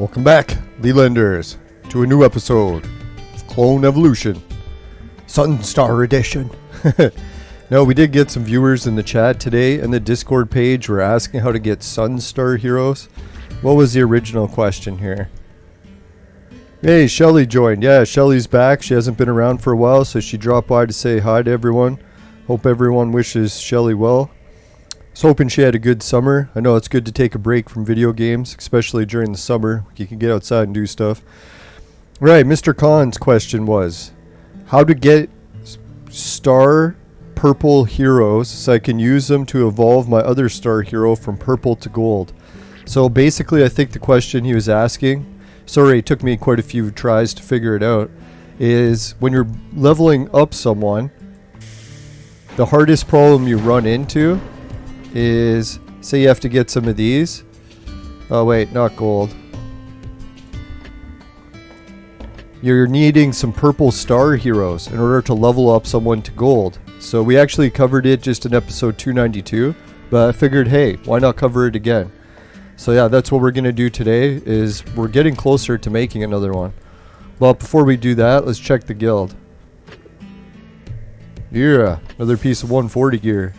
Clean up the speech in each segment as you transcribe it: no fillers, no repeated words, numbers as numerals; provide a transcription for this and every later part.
Welcome back, Lelanders, to a new episode of Clone Evolution, Sunstar Edition. No, we did get some viewers in the chat today, and the Discord page were asking how to get Sunstar heroes. What was the original question here? Hey, Shelly joined. Yeah, Shelly's back. She hasn't been around for a while, so she dropped by to say hi to everyone. Hope everyone wishes Shelly well. I was hoping she had a good summer. I know it's good to take a break from video games, especially during the summer. You can get outside and do stuff. Right, Mr. Khan's question was, how to get star purple heroes so I can use them to evolve my other star hero from purple to gold. So basically, I think the question he was asking, sorry, it took me quite a few tries to figure it out, is when you're leveling up someone, the hardest problem you run into is, say you have to get some of these. Oh wait, not gold. You're needing some purple star heroes in order to level up someone to gold. So we actually covered it just in episode 292, but I figured, hey, why not cover it again? So yeah, that's what we're going to do today, is we're getting closer to making another one. But before we do that, let's check the guild. Yeah, another piece of 140 gear.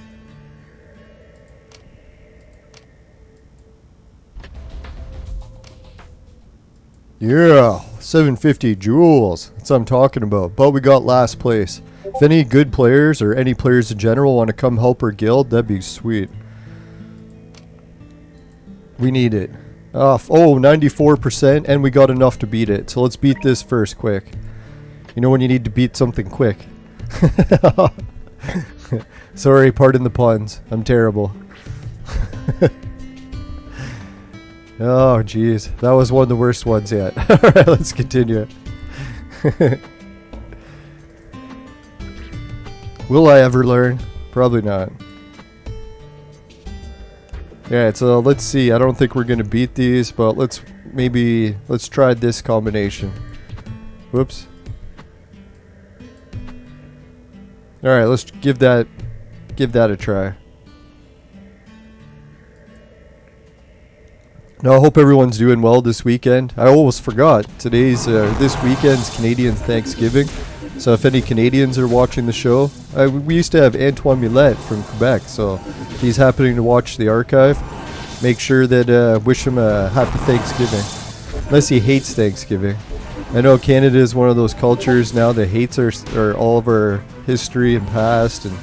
Yeah, 750 jewels. That's what I'm talking about. But we got last place. If any good players or any players in general want to come help our guild, that'd be sweet. We need it. Oh, 94%, and we got enough to beat it. So let's beat this first quick. You know when you need to beat something quick. Sorry, pardon the puns. I'm terrible. Oh, jeez. That was one of the worst ones yet. Alright, let's continue. Will I ever learn? Probably not. Yeah, so let's see. I don't think we're going to beat these, but let's try this combination. Whoops. Alright, let's give that a try. Now, I hope everyone's doing well this weekend. I almost forgot. This weekend's Canadian Thanksgiving. So if any Canadians are watching the show, we used to have Antoine Millet from Quebec. So if he's happening to watch the archive, make sure that wish him a happy Thanksgiving. Unless he hates Thanksgiving. I know Canada is one of those cultures now that hates our all of our history and past and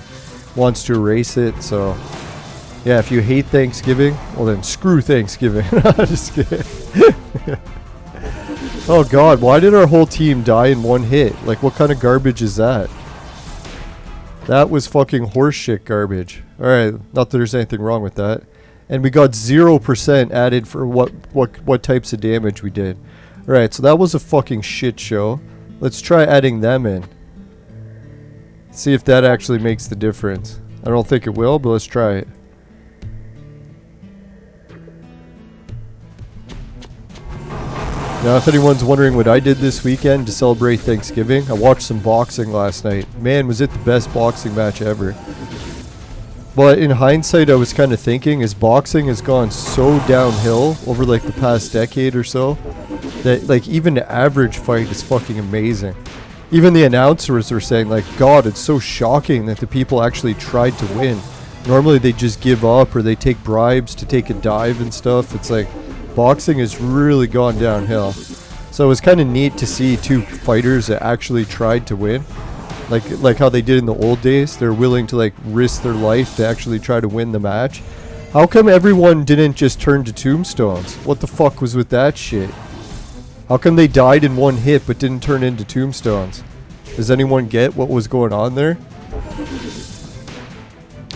wants to erase it. So yeah, if you hate Thanksgiving, well then screw Thanksgiving. Just kidding. Oh god, why did our whole team die in one hit? Like, what kind of garbage is that? That was fucking horseshit garbage. Alright, not that there's anything wrong with that. And we got 0% added for what types of damage we did. Alright, so that was a fucking shit show. Let's try adding them in. See if that actually makes the difference. I don't think it will, but let's try it. Now, if anyone's wondering what I did this weekend to celebrate Thanksgiving, I watched some boxing last night. Man, was it the best boxing match ever. But in hindsight, I was kind of thinking, is boxing has gone so downhill over like the past decade or so, that like even the average fight is fucking amazing. Even the announcers were saying like, God, it's so shocking that the people actually tried to win. Normally they just give up or they take bribes to take a dive and stuff. It's like, boxing has really gone downhill. So it was kind of neat to see two fighters that actually tried to win. Like how they did in the old days. They're willing to like risk their life to actually try to win the match. How come everyone didn't just turn to tombstones? What the fuck was with that shit? How come they died in one hit but didn't turn into tombstones? Does anyone get what was going on there?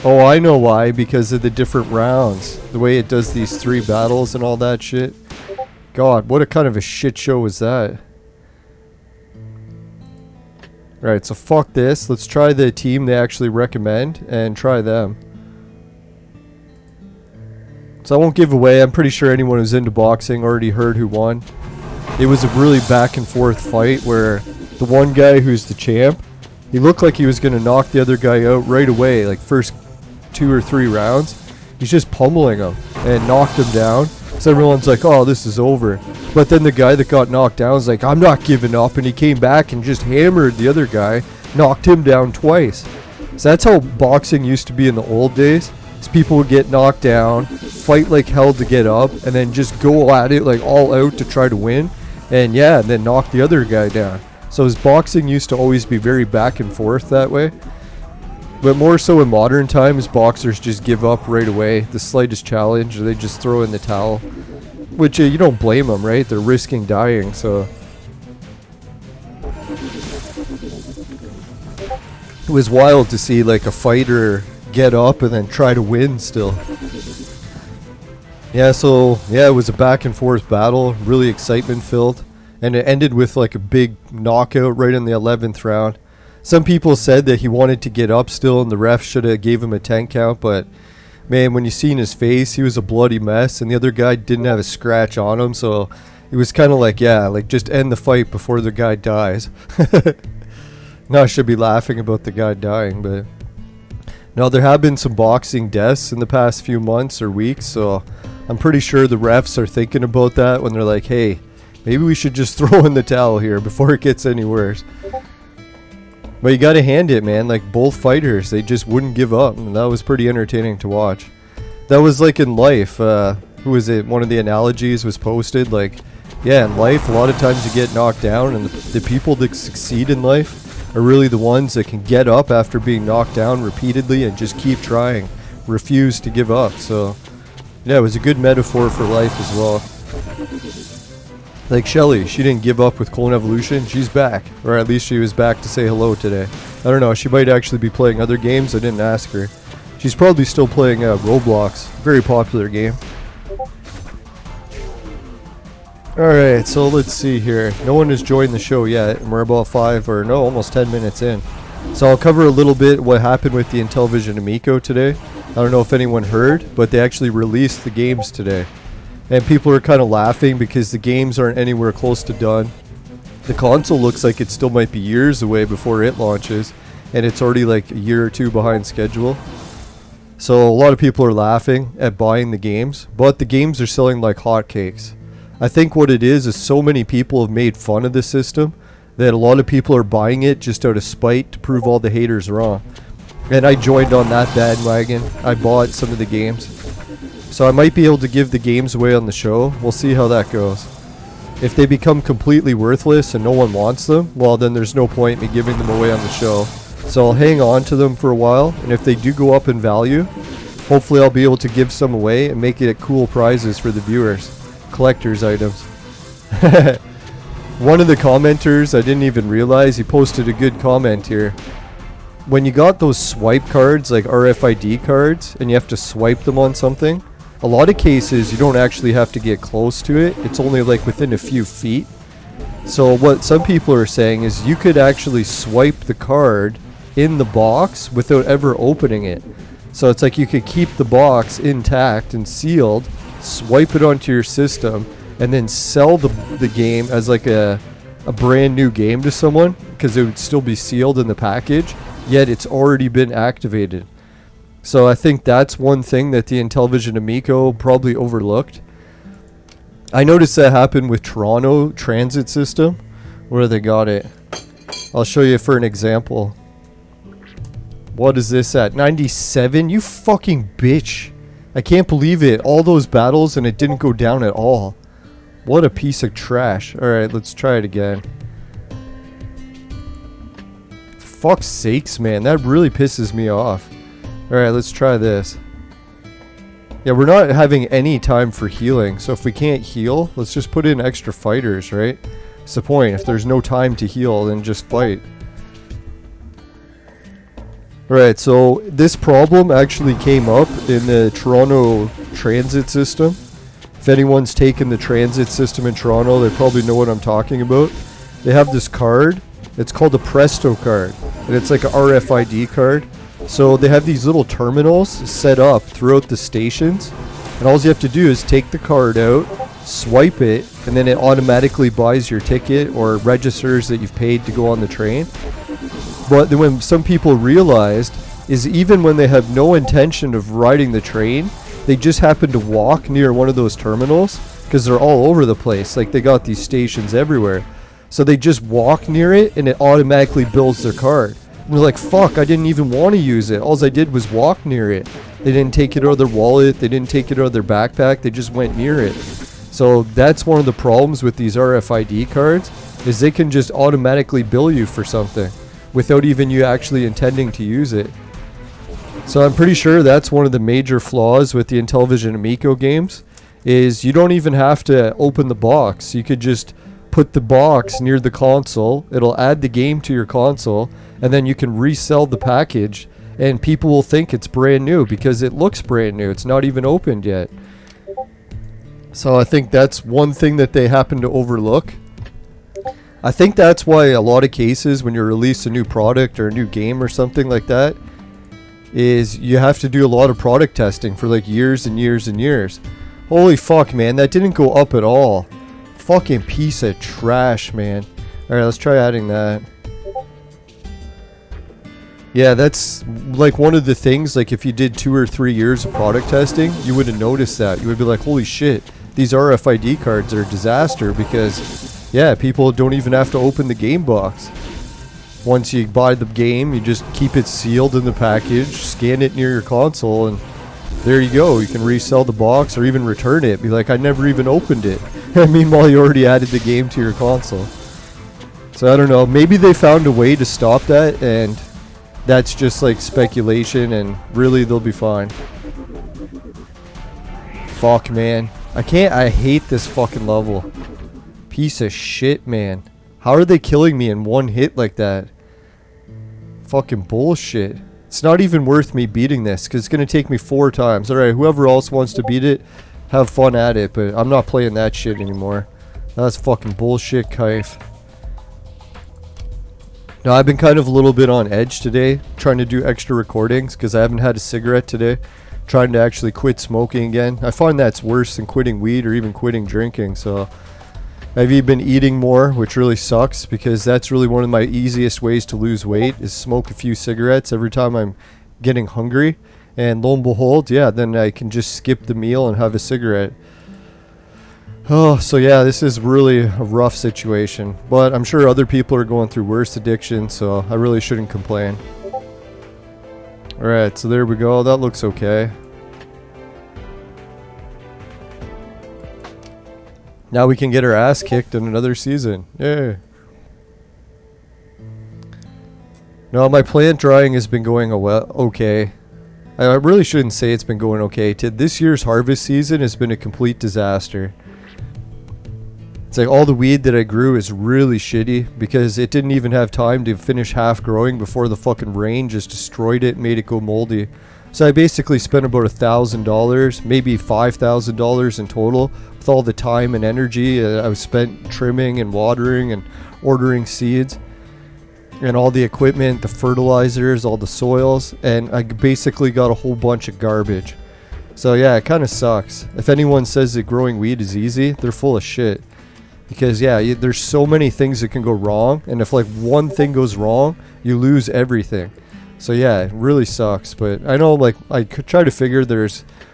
Oh, I know why. Because of the different rounds. The way it does these 3 battles and all that shit. God, what a kind of a shit show was that? Alright, so fuck this. Let's try the team they actually recommend and try them. So I won't give away. I'm pretty sure anyone who's into boxing already heard who won. It was a really back and forth fight where the one guy who's the champ, he looked like he was going to knock the other guy out right away, like first 2 or 3 rounds. He's just pummeling him and knocked him down. So everyone's like, oh, this is over. But then the guy that got knocked down was like, I'm not giving up. And he came back and just hammered the other guy, knocked him down twice. So that's how boxing used to be in the old days. Is people would get knocked down, fight like hell to get up, and then just go at it like all out to try to win. And yeah, and then knock the other guy down. So his boxing used to always be very back and forth that way. But more so in modern times, boxers just give up right away. The slightest challenge, they just throw in the towel. Which you don't blame them, right? They're risking dying, so. It was wild to see like a fighter get up and then try to win still. Yeah, so yeah, it was a back and forth battle, really excitement filled. And it ended with like a big knockout right in the 11th round. Some people said that he wanted to get up still and the ref should have gave him a 10 count, but man, when you seen his face, he was a bloody mess and the other guy didn't have a scratch on him, so it was kind of like, yeah, like just end the fight before the guy dies. No, I should be laughing about the guy dying, but no, there have been some boxing deaths in the past few months or weeks, so I'm pretty sure the refs are thinking about that when they're like, hey, maybe we should just throw in the towel here before it gets any worse. But you gotta hand it, man, like both fighters, they just wouldn't give up, and that was pretty entertaining to watch. That was like in life, who was it, one of the analogies was posted, like, yeah, in life, a lot of times you get knocked down, and the people that succeed in life are really the ones that can get up after being knocked down repeatedly and just keep trying, refuse to give up. So yeah, it was a good metaphor for life as well. Like Shelly, she didn't give up with Clone Evolution. She's back, or at least she was back to say hello today. I don't know, she might actually be playing other games. I didn't ask her. She's probably still playing Roblox, very popular game. Alright, so let's see here. No one has joined the show yet, and we're about almost 10 minutes in. So I'll cover a little bit what happened with the Intellivision Amico today. I don't know if anyone heard, but they actually released the games today. And people are kind of laughing because the games aren't anywhere close to done. The console looks like it still might be years away before it launches, and it's already like a year or two behind schedule. So a lot of people are laughing at buying the games, but the games are selling like hotcakes. I think what it is so many people have made fun of the system that a lot of people are buying it just out of spite to prove all the haters wrong. And I joined on that bandwagon. I bought some of the games. So I might be able to give the games away on the show. We'll see how that goes. If they become completely worthless and no one wants them, well then there's no point in me giving them away on the show. So I'll hang on to them for a while, and if they do go up in value, hopefully I'll be able to give some away and make it cool prizes for the viewers. Collector's items. One of the commenters, I didn't even realize, he posted a good comment here. When you got those swipe cards, like RFID cards, and you have to swipe them on something, a lot of cases you don't actually have to get close to it. It's only like within a few feet. So what some people are saying is you could actually swipe the card in the box without ever opening it. So it's like you could keep the box intact and sealed, swipe it onto your system, and then sell the game as like a brand new game to someone, because it would still be sealed in the package, yet it's already been activated. So I think that's one thing that the Intellivision Amico probably overlooked. I noticed that happened with Toronto Transit System, where they got it. I'll show you for an example. What is this at? 97? You fucking bitch. I can't believe it. All those battles and it didn't go down at all. What a piece of trash. Alright, let's try it again. Fuck's sakes, man. That really pisses me off. Alright, let's try this. Yeah, we're not having any time for healing. So if we can't heal, let's just put in extra fighters, right? What's the point? If there's no time to heal, then just fight. Alright, so this problem actually came up in the Toronto transit system. If anyone's taken the transit system in Toronto, they probably know what I'm talking about. They have this card. It's called a Presto card, and it's like a RFID card. So they have these little terminals set up throughout the stations, and all you have to do is take the card out, swipe it, and then it automatically buys your ticket or registers that you've paid to go on the train. But then when some people realized is even when they have no intention of riding the train, they just happened to walk near one of those terminals, because they're all over the place. Like, they got these stations everywhere. So they just walk near it, and it automatically builds their card. And they're like, fuck, I didn't even want to use it. All I did was walk near it. They didn't take it out of their wallet. They didn't take it out of their backpack. They just went near it. So that's one of the problems with these RFID cards, is they can just automatically bill you for something without even you actually intending to use it. So I'm pretty sure that's one of the major flaws with the Intellivision Amico games, is you don't even have to open the box. You could just put the box near the console, it'll add the game to your console, and then you can resell the package, and people will think it's brand new because it looks brand new. It's not even opened yet. So I think that's one thing that they happen to overlook. I think that's why a lot of cases when you release a new product or a new game or something like that, is you have to do a lot of product testing for like years and years and years. Holy fuck, man, that didn't go up at all. Fucking piece of trash, man. Alright, let's try adding that. Yeah, that's like one of the things, like if you did 2 or 3 years of product testing, you would have noticed that. You would be like, holy shit, these RFID cards are a disaster, because, yeah, people don't even have to open the game box. Once you buy the game, you just keep it sealed in the package, scan it near your console, and there you go. You can resell the box or even return it. Be like, I never even opened it. Meanwhile, you already added the game to your console. So I don't know. Maybe they found a way to stop that, and that's just like speculation, and really they'll be fine. Fuck, man. I hate this fucking level. Piece of shit, man. How are they killing me in one hit like that? Fucking bullshit. It's not even worth me beating this, because it's going to take me 4 times. Alright, whoever else wants to beat it, have fun at it, but I'm not playing that shit anymore. That's fucking bullshit, Kaif. Now, I've been kind of a little bit on edge today, trying to do extra recordings, because I haven't had a cigarette today. Trying to actually quit smoking again. I find that's worse than quitting weed or even quitting drinking, so I've even been eating more, which really sucks, because that's really one of my easiest ways to lose weight, is smoke a few cigarettes every time I'm getting hungry. And lo and behold, yeah, then I can just skip the meal and have a cigarette. Oh, so yeah, this is really a rough situation. But I'm sure other people are going through worse addiction, so I really shouldn't complain. Alright, so there we go. That looks okay. Now we can get our ass kicked in another season. Yay. No, my plant drying has been going okay. I really shouldn't say it's been going okay. This year's harvest season has been a complete disaster. It's like all the weed that I grew is really shitty, because it didn't even have time to finish half growing before the fucking rain just destroyed it and made it go moldy. So I basically spent about $1,000, maybe $5,000 in total, with all the time and energy I was spent trimming and watering and ordering seeds and all the equipment, the fertilizers, all the soils, and I basically got a whole bunch of garbage. So yeah, it kind of sucks. If anyone says that growing weed is easy, they're full of shit. Because yeah, there's so many things that can go wrong, and if like one thing goes wrong, you lose everything. So yeah, it really sucks. But I know, like, I could try to figure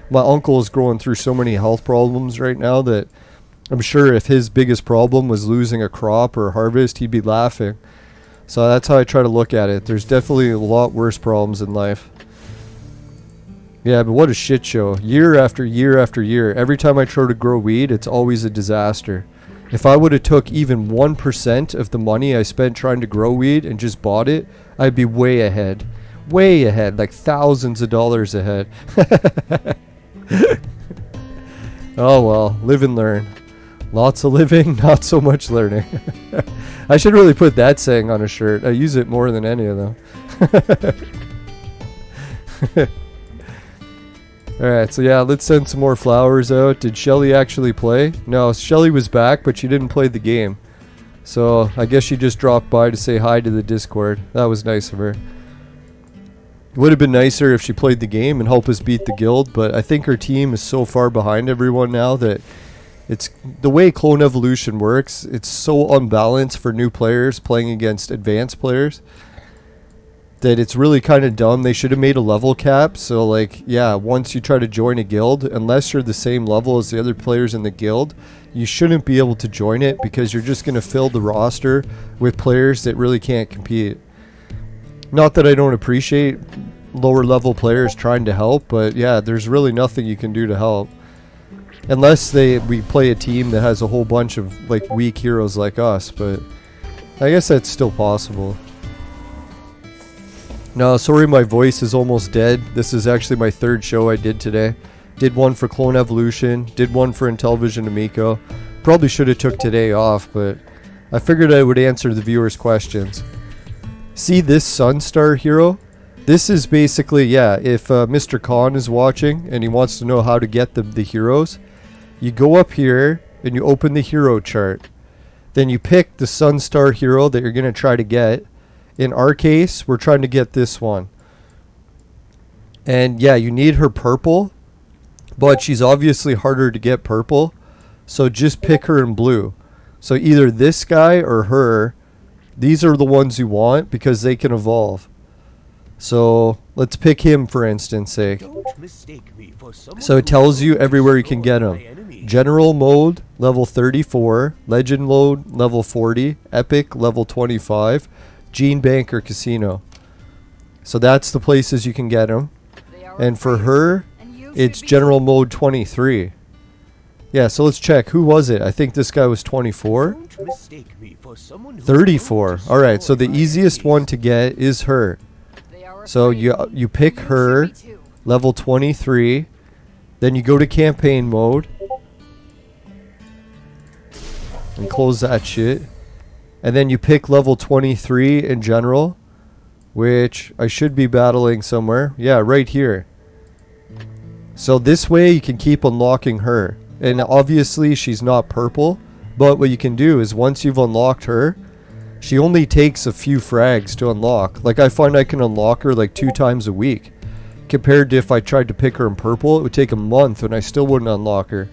my uncle is going through so many health problems right now that I'm sure if his biggest problem was losing a crop or a harvest, he'd be laughing. So that's how I try to look at it. There's definitely a lot worse problems in life. Yeah, but what a shit show. Year after year after year. Every time I try to grow weed, it's always a disaster. If I would have took even 1% of the money I spent trying to grow weed and just bought it, I'd be way ahead. Way ahead, like thousands of dollars ahead. Oh well, live and learn. Lots of living, not so much learning. I should really put that saying on a shirt. I use it more than any of them. Alright, so yeah, let's send some more flowers out. Did Shelly actually play? No, Shelly was back, but she didn't play the game. So I guess she just dropped by to say hi to the Discord. That was nice of her. It would have been nicer if she played the game and helped us beat the guild, but I think her team is so far behind everyone now that it's the way Clone Evolution works. It's so unbalanced for new players playing against advanced players. that it's really kind of dumb. They should have made a level cap. So like, yeah, once you try to join a guild, unless you're the same level as the other players in the guild, you shouldn't be able to join it, because you're just going to fill the roster with players that really can't compete. Not that I don't appreciate lower level players trying to help, but yeah, there's really nothing you can do to help. Unless we play a team that has a whole bunch of like weak heroes like us, but I guess that's still possible. No, sorry my voice is almost dead. This is actually my third show I did today. Did one for Clone Evolution, did one for Intellivision Amico. Probably should have took today off, but I figured I would answer the viewers' questions. See this Sunstar hero? This is basically, yeah, if Mr. Khan is watching and he wants to know how to get the heroes, you go up here and you open the hero chart. Then you pick the Sunstar hero that you're going to try to get. In our case, we're trying to get this one. And yeah, you need her purple, but she's obviously harder to get purple. So just pick her in blue. So either this guy or her. These are the ones you want because they can evolve. So let's pick him for instance sake. So it tells you everywhere you can get him. General mode, level 34. Legend mode, level 40. Epic, level 25. Gene Bank or Casino. So that's the places you can get him. And for her, it's general mode 23. Yeah, so let's check. Who was it? I think this guy was 24. 34. Alright, so the easiest one to get is her. So you pick her, level 23. Then you go to campaign mode. And close that shit. And then you pick level 23 in general, which I should be battling somewhere. Yeah, right here. So this way you can keep unlocking her. And obviously she's not purple, but what you can do is once you've unlocked her, she only takes a few frags to unlock. Like I find I can unlock her like 2 times a week. Compared to if I tried to pick her in purple, it would take a month and I still wouldn't unlock her.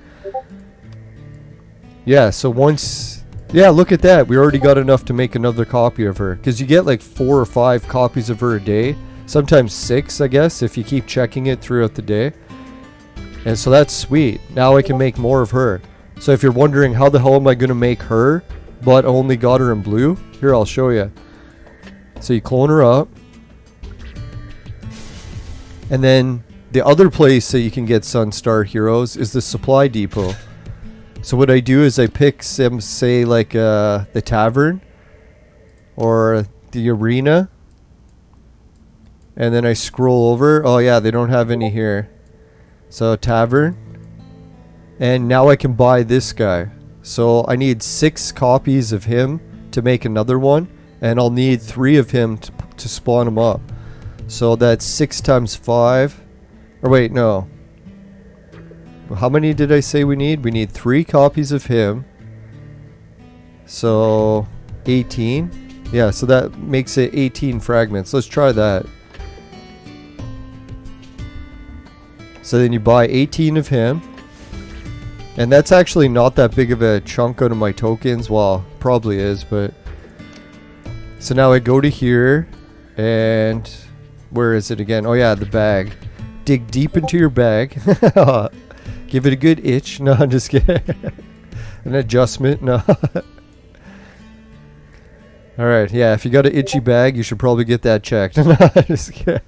Yeah, so once... Yeah, look at that. We already got enough to make another copy of her. Because you get like 4 or 5 copies of her a day. Sometimes 6, I guess, if you keep checking it throughout the day. And so that's sweet. Now I can make more of her. So if you're wondering how the hell am I going to make her, but only got her in blue, here I'll show you. So you clone her up. And then the other place that you can get Sunstar heroes is the supply depot. So what I do is I pick some, say like the tavern or the arena, and then I scroll over. Oh yeah, they don't have any here. So tavern, and now I can buy this guy. So I need 6 copies of him to make another one, and I'll need 3 of him to spawn him up. So that's 6 times 5. Or wait, no. How many did I say we need? We need 3 copies of him. So 18. Yeah, so that makes it 18 fragments. Let's try that. So then you buy 18 of him. And that's actually not that big of a chunk out of my tokens. Well, probably is, but... So now I go to here. And... Where is it again? Oh yeah, the bag. Dig deep into your bag. Give it a good itch. No, I'm just kidding. An adjustment. No. Alright, yeah, if you got an itchy bag, you should probably get that checked. No, I'm just kidding.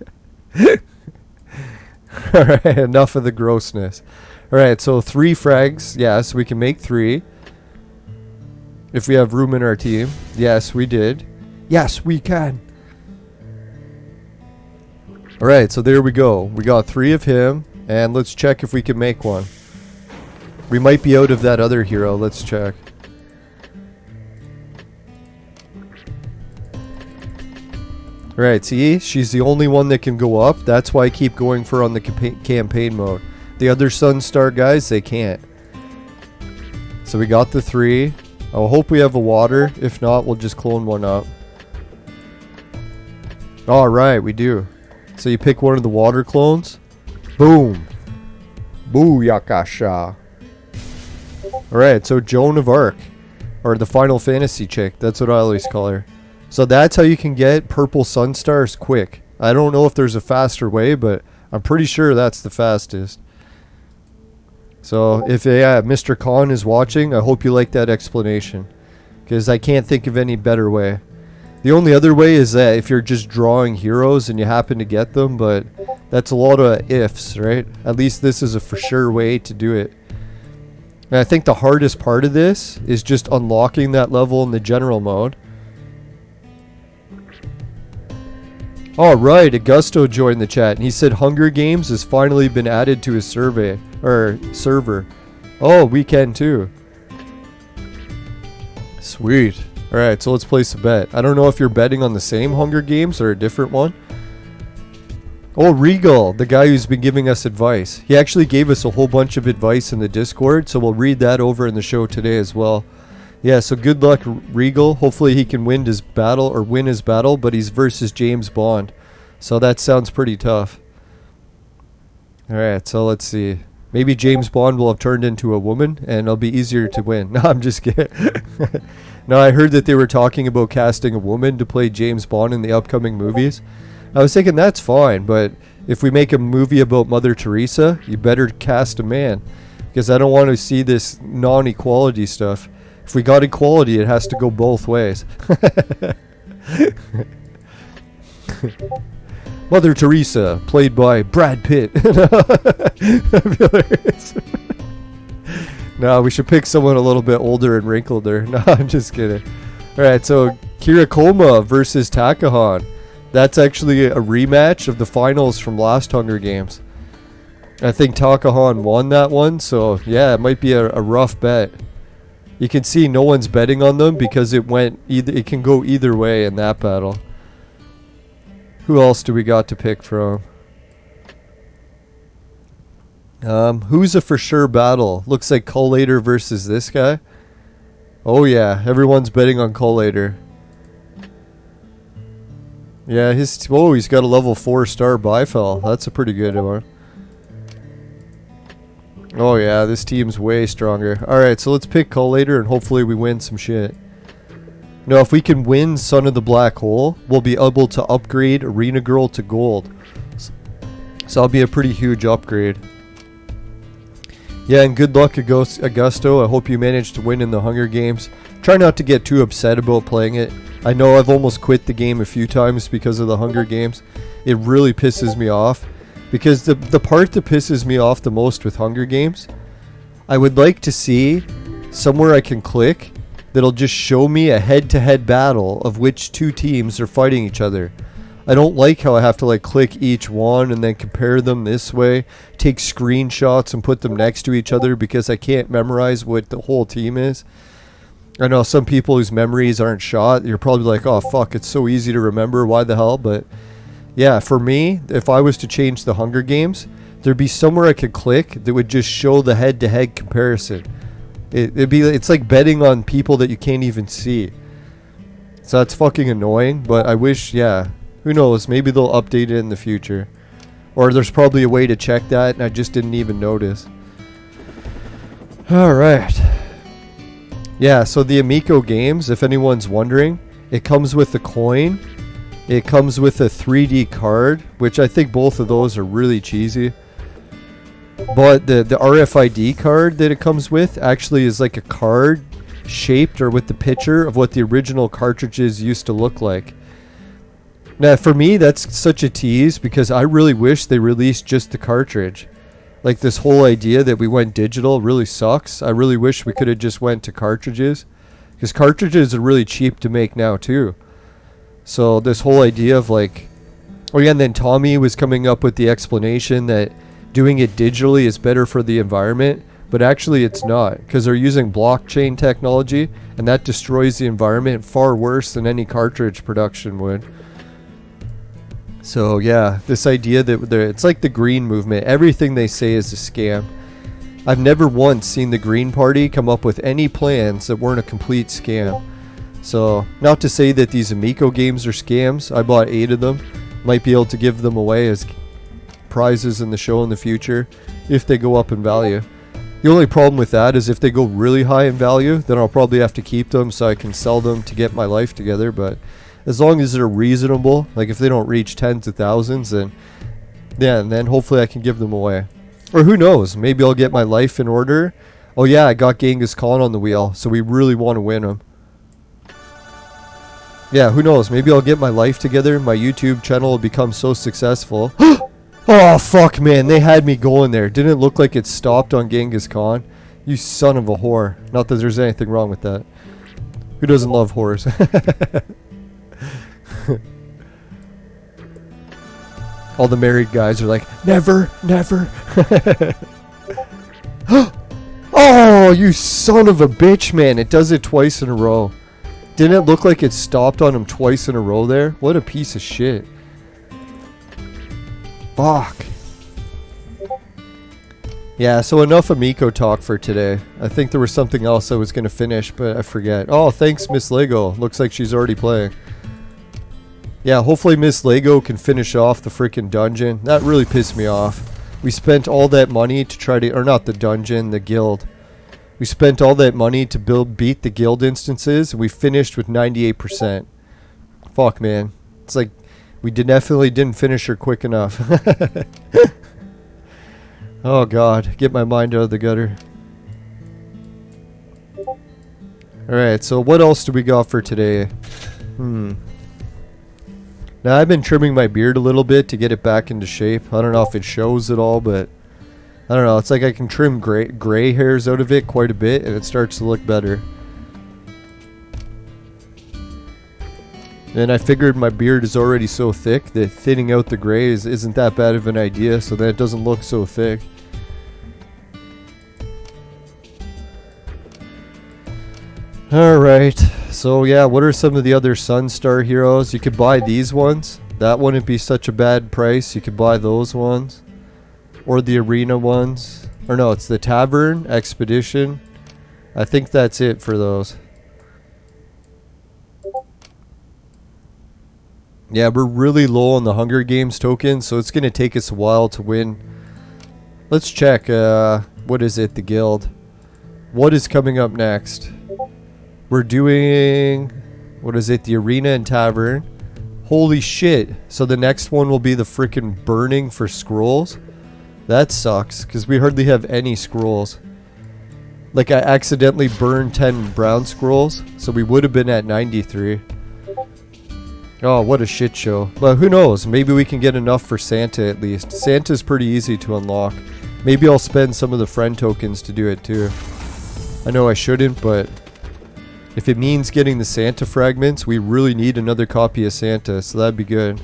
Alright, enough of the grossness. Alright, so 3 frags. Yes, we can make 3. If we have room in our team. Yes, we did. Yes, we can. Alright, so there we go. We got 3 of him. And let's check if we can make one. We might be out of that other hero. Let's check. Alright, see? She's the only one that can go up. That's why I keep going for on the campaign mode. The other Sunstar guys, they can't. So we got the 3. I hope we have a water. If not, we'll just clone one up. Alright, we do. So you pick one of the water clones. Boom. Booyakasha. Alright, so Joan of Arc. Or the Final Fantasy chick. That's what I always call her. So that's how you can get purple Sunstars quick. I don't know if there's a faster way, but I'm pretty sure that's the fastest. So if Mr. Khan is watching, I hope you like that explanation, because I can't think of any better way. The only other way is that if you're just drawing heroes and you happen to get them, but that's a lot of ifs, right? At least this is a for sure way to do it. And I think the hardest part of this is just unlocking that level in the general mode. Alright, Augusto joined the chat and he said Hunger Games has finally been added to his server. Oh, we can too. Sweet. Alright, so let's place a bet. I don't know if you're betting on the same Hunger Games or a different one. Oh, Regal, the guy who's been giving us advice. He actually gave us a whole bunch of advice in the Discord, so we'll read that over in the show today as well. Yeah, so good luck, Regal. Hopefully he can win his battle, but he's versus James Bond. So that sounds pretty tough. Alright, so let's see. Maybe James Bond will have turned into a woman, and it'll be easier to win. No, I'm just kidding. No, I heard that they were talking about casting a woman to play James Bond in the upcoming movies. I was thinking that's fine, but if we make a movie about Mother Teresa, you better cast a man. Because I don't want to see this non-equality stuff. If we got equality, it has to go both ways. Mother Teresa, played by Brad Pitt. No, we should pick someone a little bit older and wrinkleder. No, I'm just kidding. Alright, so Kirakoma versus Takahan. That's actually a rematch of the finals from last Hunger Games. I think Takahan won that one, so yeah, it might be a rough bet. You can see no one's betting on them because it can go either way in that battle. Who else do we got to pick from? Who's a for sure battle? Looks like Collator versus this guy. Oh yeah, everyone's betting on Collator. Yeah, he's got a level 4-star Bifel. That's a pretty good one. Oh yeah, this team's way stronger. Alright, so let's pick Collator and hopefully we win some shit. Now, if we can win Son of the Black Hole, we'll be able to upgrade Arena Girl to Gold. So that'll be a pretty huge upgrade. Yeah, and good luck, Augusto. I hope you manage to win in the Hunger Games. Try not to get too upset about playing it. I know I've almost quit the game a few times because of the Hunger Games. It really pisses me off. Because the part that pisses me off the most with Hunger Games, I would like to see somewhere I can click that'll just show me a head-to-head battle of which two teams are fighting each other. I don't like how I have to like click each one and then compare them this way, take screenshots and put them next to each other because I can't memorize what the whole team is. I know some people whose memories aren't shot, you're probably like, oh fuck, it's so easy to remember, why the hell? But yeah, for me, if I was to change the Hunger Games, there'd be somewhere I could click that would just show the head-to-head comparison. It's like betting on people that you can't even see. So that's fucking annoying, but I wish, yeah, who knows, maybe they'll update it in the future. Or there's probably a way to check that and I just didn't even notice. Alright. Yeah, so the Amico games, if anyone's wondering, it comes with a coin. It comes with a 3D card, which I think both of those are really cheesy. But the RFID card that it comes with actually is like a card shaped or with the picture of what the original cartridges used to look like. Now for me that's such a tease because I really wish they released just the cartridge. Like this whole idea that we went digital really sucks. I really wish we could have just went to cartridges. Because cartridges are really cheap to make now too. So this whole idea of like... Oh yeah, and then Tommy was coming up with the explanation that doing it digitally is better for the environment, but actually it's not, because they're using blockchain technology, and that destroys the environment far worse than any cartridge production would. So yeah, this idea that it's like the green movement, everything they say is a scam. I've never once seen the Green Party come up with any plans that weren't a complete scam. So, not to say that these Amico games are scams, I bought 8 of them, might be able to give them away as prizes in the show in the future if they go up in value. The only problem with that is if they go really high in value, then I'll probably have to keep them so I can sell them to get my life together, but As long as they're reasonable, like if they don't reach tens of thousands, then yeah, and then hopefully I can give them away. Or who knows, maybe I'll get my life in order. Oh yeah, I got Genghis Khan on the wheel, so we really want to win him. Yeah, who knows, maybe I'll get my life together, my YouTube channel will become so successful. Oh fuck man, they had me going there. Didn't it look like it stopped on Genghis Khan? You son of a whore. Not that there's anything wrong with that. Who doesn't love whores? All the married guys are like, never, never. Oh, you son of a bitch, man. It does it twice in a row. Didn't it look like it stopped on him twice in a row there? What a piece of shit. Fuck. Yeah, so enough Amico talk for today. I think there was something else I was going to finish, but I forget. Oh, thanks, Miss Lego. Looks like she's already playing. Yeah, hopefully Miss Lego can finish off the freaking dungeon. That really pissed me off. We spent all that money to try to... Or not the dungeon, the guild. We spent all that money to beat the guild instances, and we finished with 98%. Fuck, man. It's like... We definitely didn't finish her quick enough. Oh god, get my mind out of the gutter. Alright, so what else do we got for today? Now I've been trimming my beard a little bit to get it back into shape. I don't know if it shows at all, but I don't know. It's like I can trim gray hairs out of it quite a bit and it starts to look better. And I figured my beard is already so thick that thinning out the gray isn't that bad of an idea, so that it doesn't look so thick. Alright, so yeah, what are some of the other Sunstar heroes? You could buy these ones. That wouldn't be such a bad price. You could buy those ones. Or the arena ones. Or no, it's the Tavern, Expedition. I think that's it for those. Yeah, we're really low on the Hunger Games tokens, so it's going to take us a while to win. Let's check, what is it, the guild? What is coming up next? We're doing, what is it, the Arena and Tavern. Holy shit, so the next one will be the freaking burning for scrolls? That sucks, because we hardly have any scrolls. Like, I accidentally burned 10 brown scrolls, so we would have been at 93. Oh, what a shit show. But who knows? Maybe we can get enough for Santa at least. Santa's pretty easy to unlock. Maybe I'll spend some of the friend tokens to do it too. I know I shouldn't, but if it means getting the Santa fragments, we really need another copy of Santa, so that'd be good.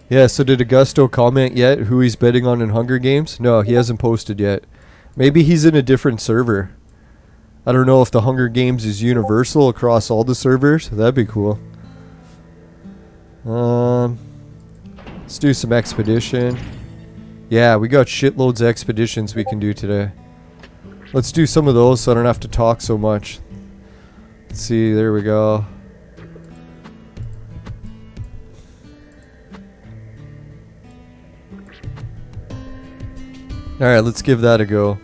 Yeah, so did Augusto comment yet who he's betting on in Hunger Games? No, he hasn't posted yet. Maybe he's in a different server. I don't know if the Hunger Games is universal across all the servers. That'd be cool. Let's do some expedition. Yeah, we got shitloads of expeditions we can do today. Let's do some of those so I don't have to talk so much. Let's see, there we go. Alright, let's give that a go.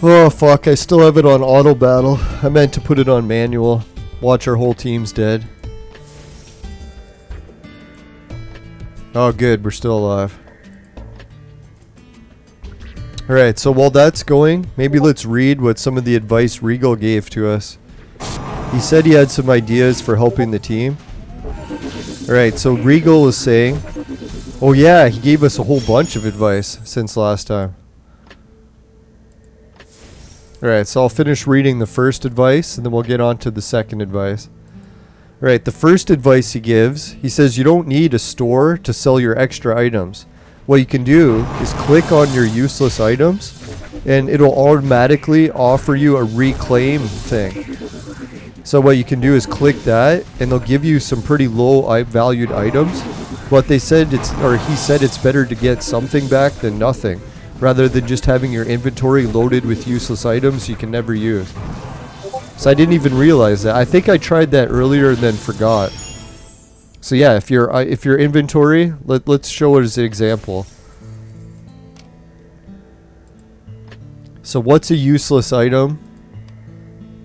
Oh fuck, I still have it on auto battle. I meant to put it on manual. Watch our whole team's dead. Oh good, we're still alive. Alright, so while that's going, maybe let's read what some of the advice Regal gave to us. He said he had some ideas for helping the team. Alright, so Regal is saying... Oh yeah, he gave us a whole bunch of advice since last time. Alright, so I'll finish reading the first advice and then we'll get on to the second advice. Alright, the first advice he gives, he says you don't need a store to sell your extra items. What you can do is click on your useless items and it'll automatically offer you a reclaim thing. So what you can do is click that and they'll give you some pretty low valued items. But they said he said it's better to get something back than nothing, rather than just having your inventory loaded with useless items you can never use. So I didn't even realize that. I think I tried that earlier and then forgot. So yeah, if your inventory, let's show it as an example. So what's a useless item?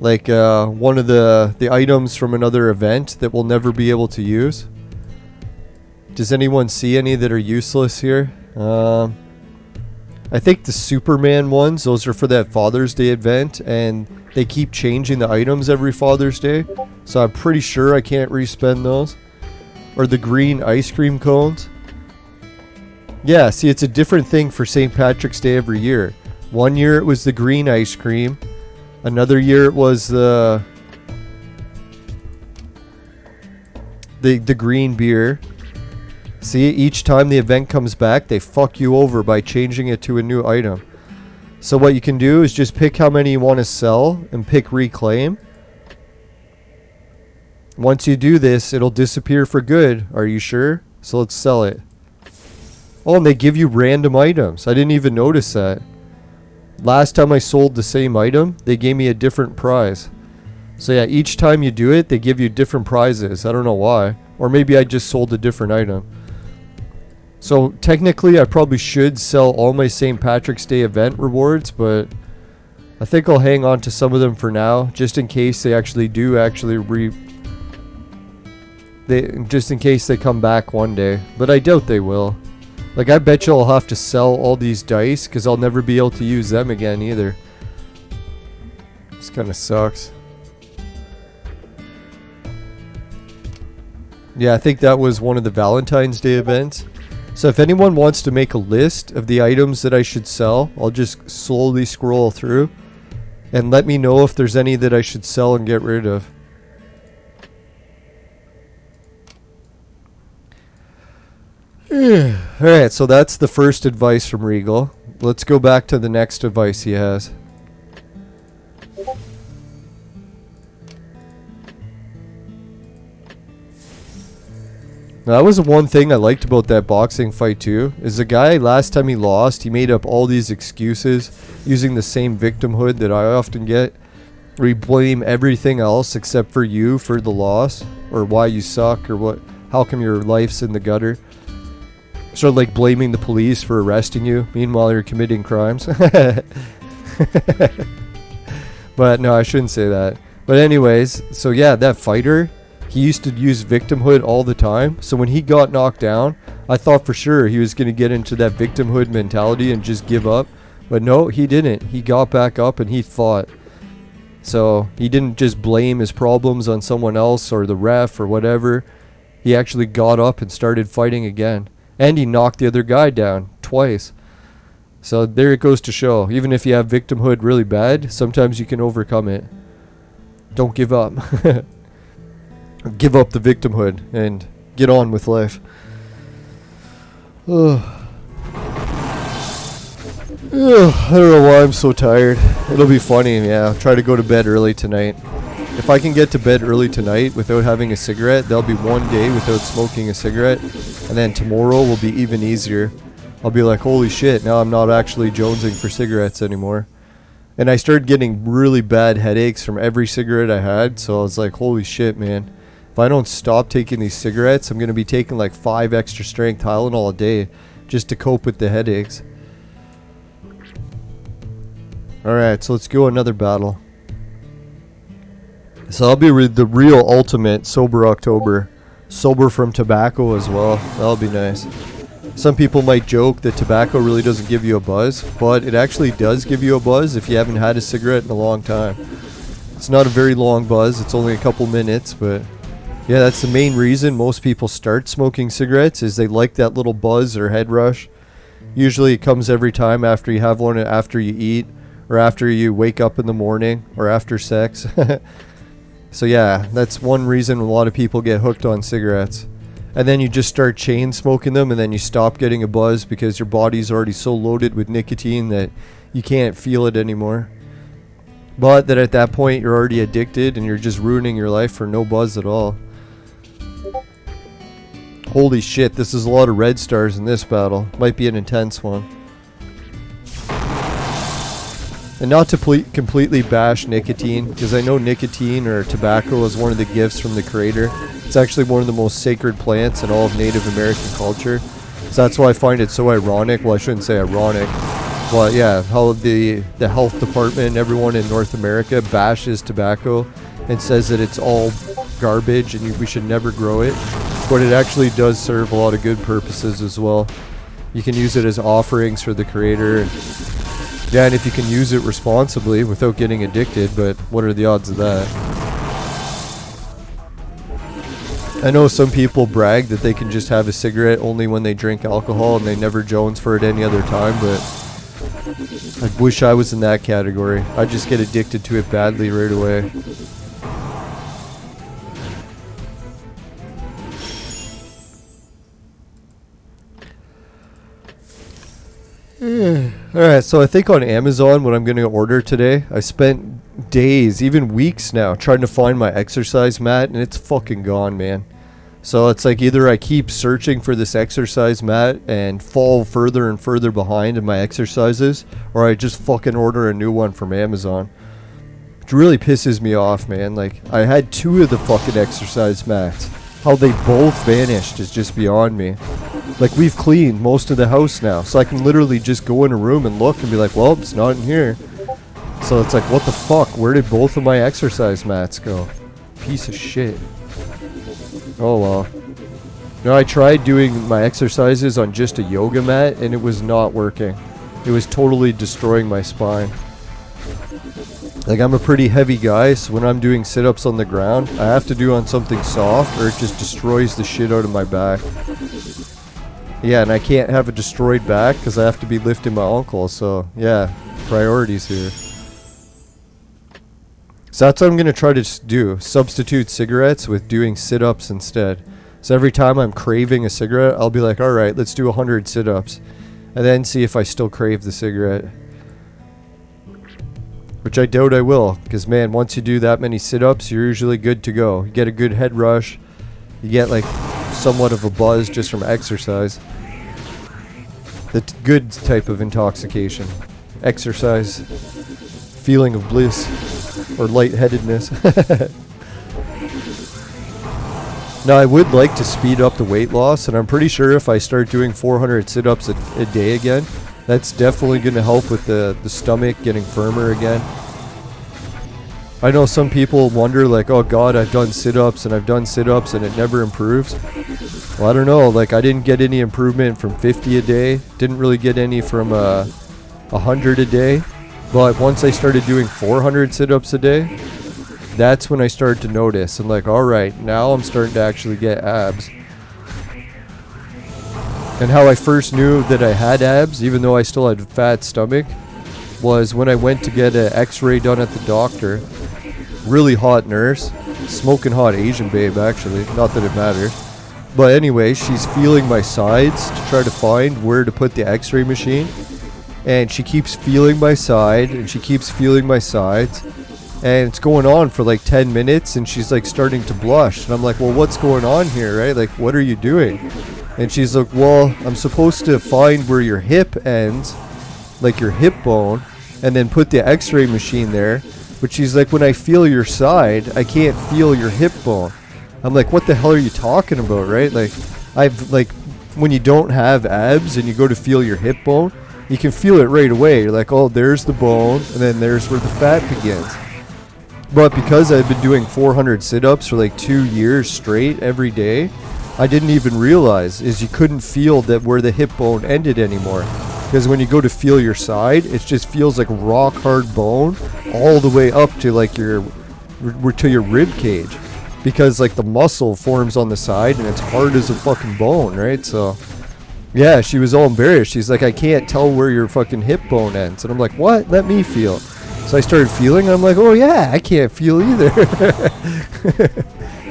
Like one of the items from another event that we'll never be able to use. Does anyone see any that are useless here? I think the Superman ones, those are for that Father's Day event, and they keep changing the items every Father's Day. So I'm pretty sure I can't respend those. Or the green ice cream cones. Yeah, see, it's a different thing for St. Patrick's Day every year. One year it was the green ice cream. Another year it was the green beer. See, each time the event comes back, they fuck you over by changing it to a new item. So what you can do is just pick how many you want to sell and pick reclaim. Once you do this, it'll disappear for good. Are you sure? So let's sell it. Oh, and they give you random items. I didn't even notice that. Last time I sold the same item, they gave me a different prize. So yeah, each time you do it, they give you different prizes. I don't know why. Or maybe I just sold a different item. So technically, I probably should sell all my St. Patrick's Day event rewards, but I think I'll hang on to some of them for now, just in case they actually do just in case they come back one day. But I doubt they will. Like, I bet you I'll have to sell all these dice, because I'll never be able to use them again either. This kind of sucks. Yeah, I think that was one of the Valentine's Day events. So if anyone wants to make a list of the items that I should sell, I'll just slowly scroll through and let me know if there's any that I should sell and get rid of. Alright, so that's the first advice from Regal. Let's go back to the next advice he has. Now, that was the one thing I liked about that boxing fight too, is the guy, last time he lost, he made up all these excuses using the same victimhood that I often get, where you blame everything else except for you for the loss, or why you suck, or what, how come your life's in the gutter. Sort of like blaming the police for arresting you, meanwhile you're committing crimes. But no, I shouldn't say that. But anyways, so yeah, that fighter, he used to use victimhood all the time. So when he got knocked down, I thought for sure he was going to get into that victimhood mentality and just give up. But no, he didn't. He got back up and he fought. So he didn't just blame his problems on someone else or the ref or whatever. He actually got up and started fighting again. And he knocked the other guy down twice. So there it goes to show. Even if you have victimhood really bad, sometimes you can overcome it. Don't give up. Give up the victimhood and get on with life. I don't know why I'm so tired. It'll be funny, yeah. I'll try to go to bed early tonight. If I can get to bed early tonight without having a cigarette, there'll be one day without smoking a cigarette. And then tomorrow will be even easier. I'll be like, holy shit, now I'm not actually jonesing for cigarettes anymore. And I started getting really bad headaches from every cigarette I had. So I was like, holy shit, man. If I don't stop taking these cigarettes, I'm going to be taking like 5 extra strength Tylenol a day just to cope with the headaches. Alright, so let's go another battle. So I'll be the real ultimate sober October. Sober from tobacco as well. That'll be nice. Some people might joke that tobacco really doesn't give you a buzz, but it actually does give you a buzz if you haven't had a cigarette in a long time. It's not a very long buzz, it's only a couple minutes, but yeah, that's the main reason most people start smoking cigarettes, is they like that little buzz or head rush. Usually it comes every time after you have one, after you eat, or after you wake up in the morning, or after sex. So yeah, that's one reason a lot of people get hooked on cigarettes. And then you just start chain smoking them, and then you stop getting a buzz because your body's already so loaded with nicotine that you can't feel it anymore. But that at that point you're already addicted and you're just ruining your life for no buzz at all. Holy shit, this is a lot of red stars in this battle. Might be an intense one. And not to completely bash nicotine, because I know nicotine or tobacco is one of the gifts from the Creator. It's actually one of the most sacred plants in all of Native American culture. So that's why I find it so ironic. Well, I shouldn't say ironic. But yeah, how the health department and everyone in North America bashes tobacco and says that it's all garbage and we should never grow it. But it actually does serve a lot of good purposes as well. You can use it as offerings for the Creator. And yeah, and if you can use it responsibly without getting addicted, but what are the odds of that? I know some people brag that they can just have a cigarette only when they drink alcohol and they never Jones for it any other time, but I wish I was in that category. I just get addicted to it badly right away. Alright, so I think on Amazon what I'm going to order today, I spent days, even weeks now, trying to find my exercise mat, and it's fucking gone, man. So it's like either I keep searching for this exercise mat and fall further and further behind in my exercises, or I just fucking order a new one from Amazon. Which really pisses me off, man. Like, I had 2 of the fucking exercise mats. How they both vanished is just beyond me. Like, we've cleaned most of the house now, so I can literally just go in a room and look and be like, well, it's not in here. So it's like, what the fuck? Where did both of my exercise mats go? Piece of shit. Oh well. No, I tried doing my exercises on just a yoga mat and it was not working. It was totally destroying my spine. Like, I'm a pretty heavy guy, so when I'm doing sit-ups on the ground, I have to do on something soft or it just destroys the shit out of my back. Yeah, and I can't have a destroyed back because I have to be lifting my ankle, so yeah, priorities here. So that's what I'm going to try to do, substitute cigarettes with doing sit-ups instead. So every time I'm craving a cigarette, I'll be like, alright, let's do 100 sit-ups. And then see if I still crave the cigarette. Which I doubt I will, because man, once you do that many sit-ups, you're usually good to go. You get a good head rush. You get like somewhat of a buzz just from exercise. The good type of intoxication. Exercise. Feeling of bliss. Or lightheadedness. Now, I would like to speed up the weight loss, and I'm pretty sure if I start doing 400 sit-ups a day again, that's definitely going to help with the stomach getting firmer again. I know some people wonder, like, oh god, I've done sit-ups and I've done sit-ups and it never improves. Well, I don't know, like, I didn't get any improvement from 50 a day, didn't really get any from 100 a day. But once I started doing 400 sit-ups a day, that's when I started to notice. I'm like, alright, now I'm starting to actually get abs. And how I first knew that I had abs, even though I still had a fat stomach, was when I went to get an x-ray done at the doctor. Really hot nurse. Smoking hot Asian babe, actually. Not that it matters. But anyway, she's feeling my sides to try to find where to put the x-ray machine. And she keeps feeling my side, and she keeps feeling my sides, and it's going on for like 10 minutes, and she's like starting to blush, and I'm like, well, what's going on here, right? Like, what are you doing? And she's like, well, I'm supposed to find where your hip ends, like your hip bone, and then put the x-ray machine there. But she's like, when I feel your side, I can't feel your hip bone. I'm like, what the hell are you talking about, right? Like, when you don't have abs and you go to feel your hip bone, you can feel it right away. You're like, oh, there's the bone, and then there's where the fat begins. But because I've been doing 400 sit-ups for like 2 years straight every day, I didn't even realize is you couldn't feel that where the hip bone ended anymore. Because when you go to feel your side, it just feels like rock hard bone all the way up to like your rib cage. Because like the muscle forms on the side and it's hard as a fucking bone, right? So yeah, she was all embarrassed. She's like, I can't tell where your fucking hip bone ends. And I'm like, what? Let me feel. So I started feeling, and I'm like, oh yeah, I can't feel either.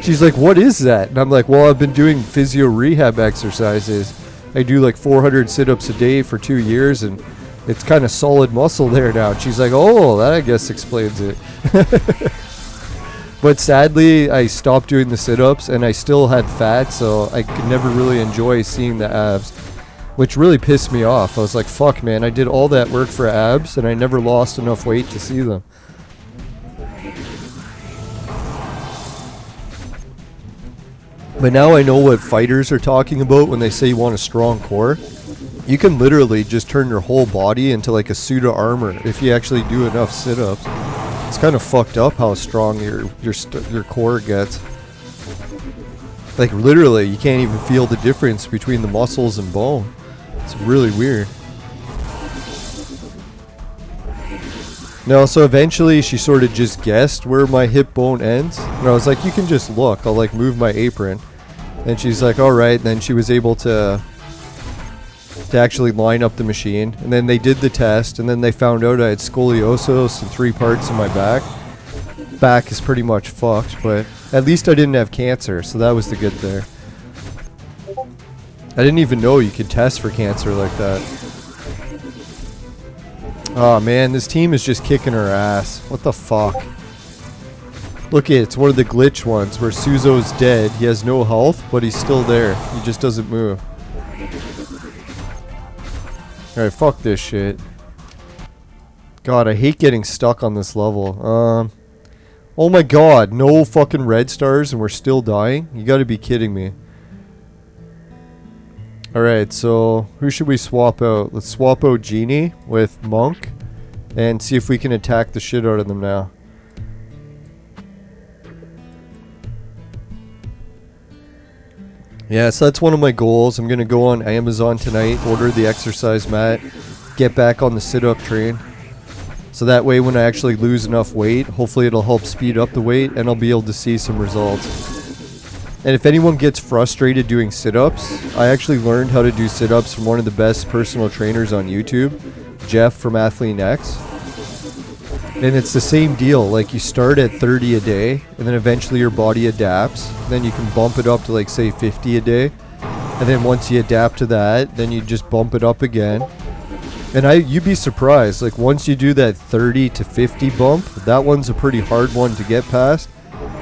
She's like, what is that? And I'm like, well, I've been doing physio rehab exercises. I do like 400 sit-ups a day for 2 years, and it's kind of solid muscle there now. And she's like, oh, that I guess explains it. But sadly, I stopped doing the sit-ups, and I still had fat, so I could never really enjoy seeing the abs. which really pissed me off. I was like, fuck, man, I did all that work for abs and I never lost enough weight to see them. But now I know what fighters are talking about when they say you want a strong core. You can literally just turn your whole body into like a suit of armor if you actually do enough sit-ups. It's kind of fucked up how strong your core gets. Like literally, you can't even feel the difference between the muscles and bone. It's really weird. No, so eventually she sort of just guessed where my hip bone ends. And I was like, you can just look. I'll like move my apron. And she's like, alright. Then she was able to actually line up the machine. And then they did the test. And then they found out I had scoliosis in 3 parts of my back. Back is pretty much fucked, but at least I didn't have cancer. So that was the good thing. I didn't even know you could test for cancer like that. Oh man, this team is just kicking her ass. What the fuck? Look at it, it's one of the glitch ones where Suzo's dead. He has no health, but he's still there. He just doesn't move. Alright, fuck this shit. God, I hate getting stuck on this level. Oh my god, no fucking red stars and we're still dying? You gotta be kidding me. Alright, so who should we swap out? Let's swap out Genie with Monk and see if we can attack the shit out of them now. Yeah, so that's one of my goals. I'm gonna go on Amazon tonight, order the exercise mat, get back on the sit-up train. So that way when I actually lose enough weight, hopefully it'll help speed up the weight and I'll be able to see some results. And if anyone gets frustrated doing sit-ups, I actually learned how to do sit-ups from one of the best personal trainers on YouTube, Jeff from AthleanX. And it's the same deal, like you start at 30 a day, and then eventually your body adapts. Then you can bump it up to like say 50 a day. And then once you adapt to that, then you just bump it up again. And you'd be surprised, like once you do that 30 to 50 bump, that one's a pretty hard one to get past.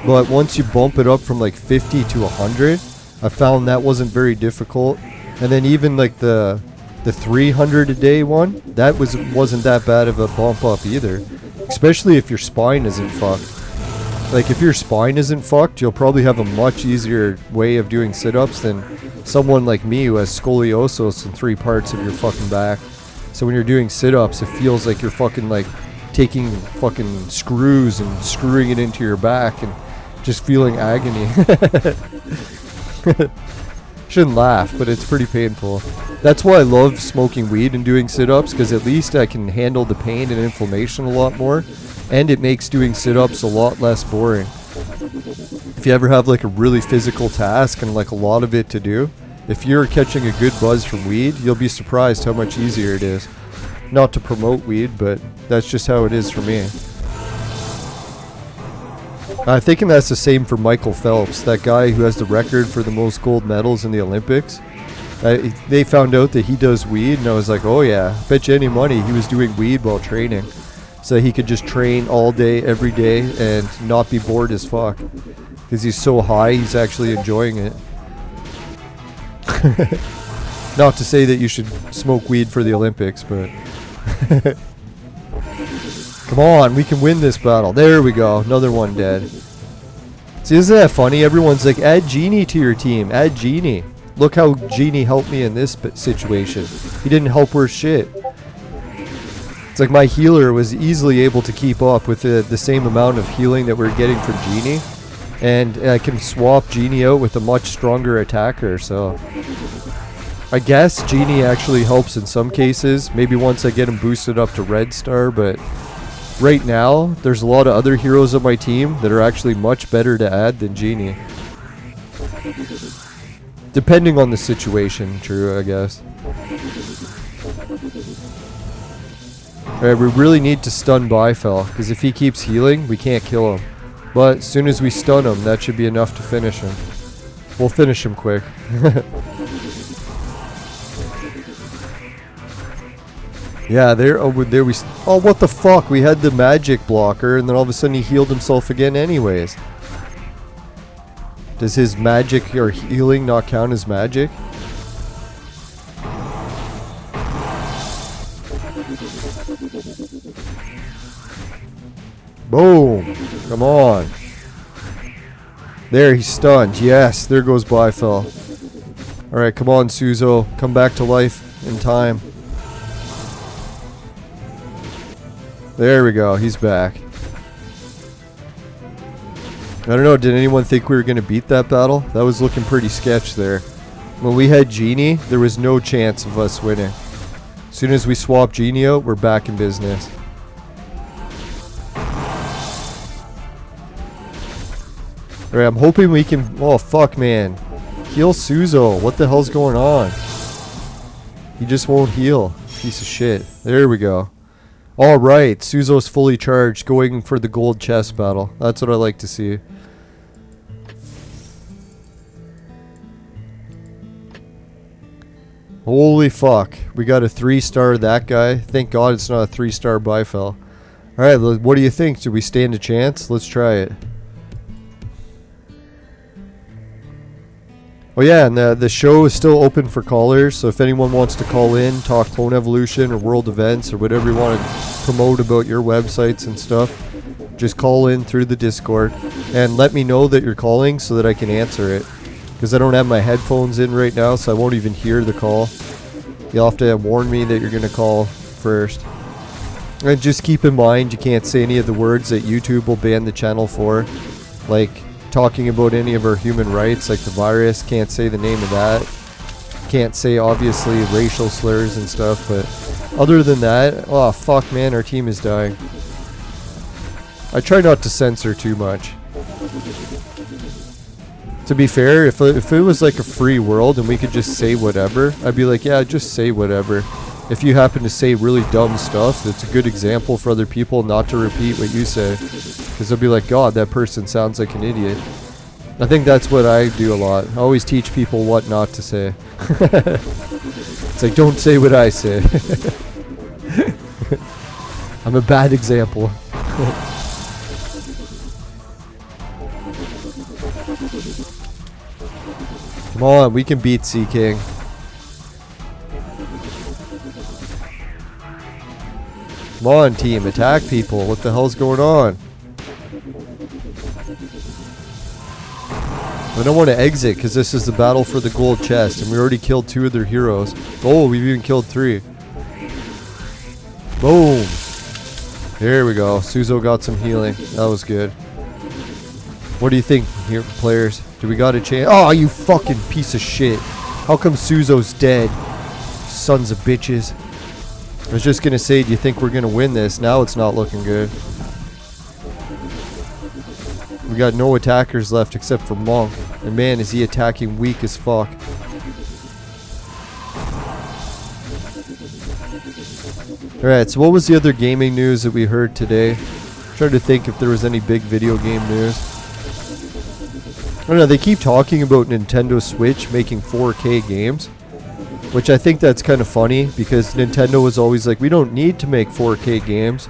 But once you bump it up from like 50 to 100, I found that wasn't very difficult. And then even like the 300 a day one, that wasn't that bad of a bump up either. Especially if your spine isn't fucked. Like if your spine isn't fucked, you'll probably have a much easier way of doing sit-ups than someone like me who has scoliosis in 3 parts of your fucking back. So when you're doing sit-ups, it feels like you're fucking like taking fucking screws and screwing it into your back and just feeling agony. Shouldn't laugh, but it's pretty painful. That's why I love smoking weed and doing sit-ups, because at least I can handle the pain and inflammation a lot more, and it makes doing sit-ups a lot less boring. If you ever have like a really physical task and like a lot of it to do, if you're catching a good buzz from weed, you'll be surprised how much easier it is. Not to promote weed, but that's just how it is for me. I'm thinking that's the same for Michael Phelps, that guy who has the record for the most gold medals in the Olympics. They found out that he does weed, and I was like, oh yeah, bet you any money he was doing weed while training. So he could just train all day, every day, and not be bored as fuck. Because he's so high, he's actually enjoying it. Not to say that you should smoke weed for the Olympics, but... Come on, we can win this battle. There we go, another one dead. See, isn't that funny? Everyone's like, add Genie to your team, add Genie. Look how Genie helped me in this situation. He didn't help worth shit. It's like my healer was easily able to keep up with the same amount of healing that we're getting from Genie. And I can swap Genie out with a much stronger attacker, so... I guess Genie actually helps in some cases. Maybe once I get him boosted up to Red Star, but... Right now, there's a lot of other heroes on my team that are actually much better to add than Genie. Depending on the situation, true, I guess. Alright, we really need to stun Bifel, because if he keeps healing, we can't kill him. But as soon as we stun him, that should be enough to finish him. We'll finish him quick. Yeah, there we... Oh, what the fuck? We had the magic blocker, and then all of a sudden he healed himself again anyways. Does his magic or healing not count as magic? Boom. Come on. There, he's stunned. Yes, there goes Bifel. Alright, come on, Suzo. Come back to life in time. There we go. He's back. I don't know. Did anyone think we were going to beat that battle? That was looking pretty sketch there. When we had Genie, there was no chance of us winning. As soon as we swap Genie out, we're back in business. Alright, I'm hoping we can... Oh, fuck, man. Heal Suzo. What the hell's going on? He just won't heal. Piece of shit. There we go. Alright, Suzo's fully charged, going for the gold chest battle. That's what I like to see. Holy fuck. We got a 3-star that guy. Thank God it's not a 3-star Bifel. Alright, what do you think? Do we stand a chance? Let's try it. Oh yeah, and the show is still open for callers, so if anyone wants to call in, talk Clone Evolution or World Events or whatever you want to promote about your websites and stuff, just call in through the Discord and let me know that you're calling so that I can answer it. Because I don't have my headphones in right now, so I won't even hear the call. You'll have to warn me that you're going to call first. And just keep in mind, you can't say any of the words that YouTube will ban the channel for. Like... talking about any of our human rights, like the virus, can't say the name of that. Can't say, obviously, racial slurs and stuff, but other than that, oh fuck man, our team is dying. I try not to censor too much. To be fair, if it was like a free world and we could just say whatever, I'd be like, yeah, just say whatever. If you happen to say really dumb stuff, that's a good example for other people not to repeat what you say. Because they'll be like, God, that person sounds like an idiot. I think that's what I do a lot. I always teach people what not to say. It's like, don't say what I say. I'm a bad example. Come on, we can beat Sea King. Come on, team, attack people. What the hell's going on? I don't want to exit because this is the battle for the gold chest and we already killed 2 of their heroes. Oh, we've even killed 3. Boom. There we go. Suzo got some healing. That was good. What do you think, here, players? Do we got a chance? Oh, you fucking piece of shit. How come Suzo's dead? Sons of bitches. I was just going to say, do you think we're going to win this? Now it's not looking good. We got no attackers left except for Monk. And man, is he attacking weak as fuck. Alright, so what was the other gaming news that we heard today? I'm trying to think if there was any big video game news. I don't know, they keep talking about Nintendo Switch making 4K games. Which I think that's kind of funny because Nintendo was always like, we don't need to make 4K games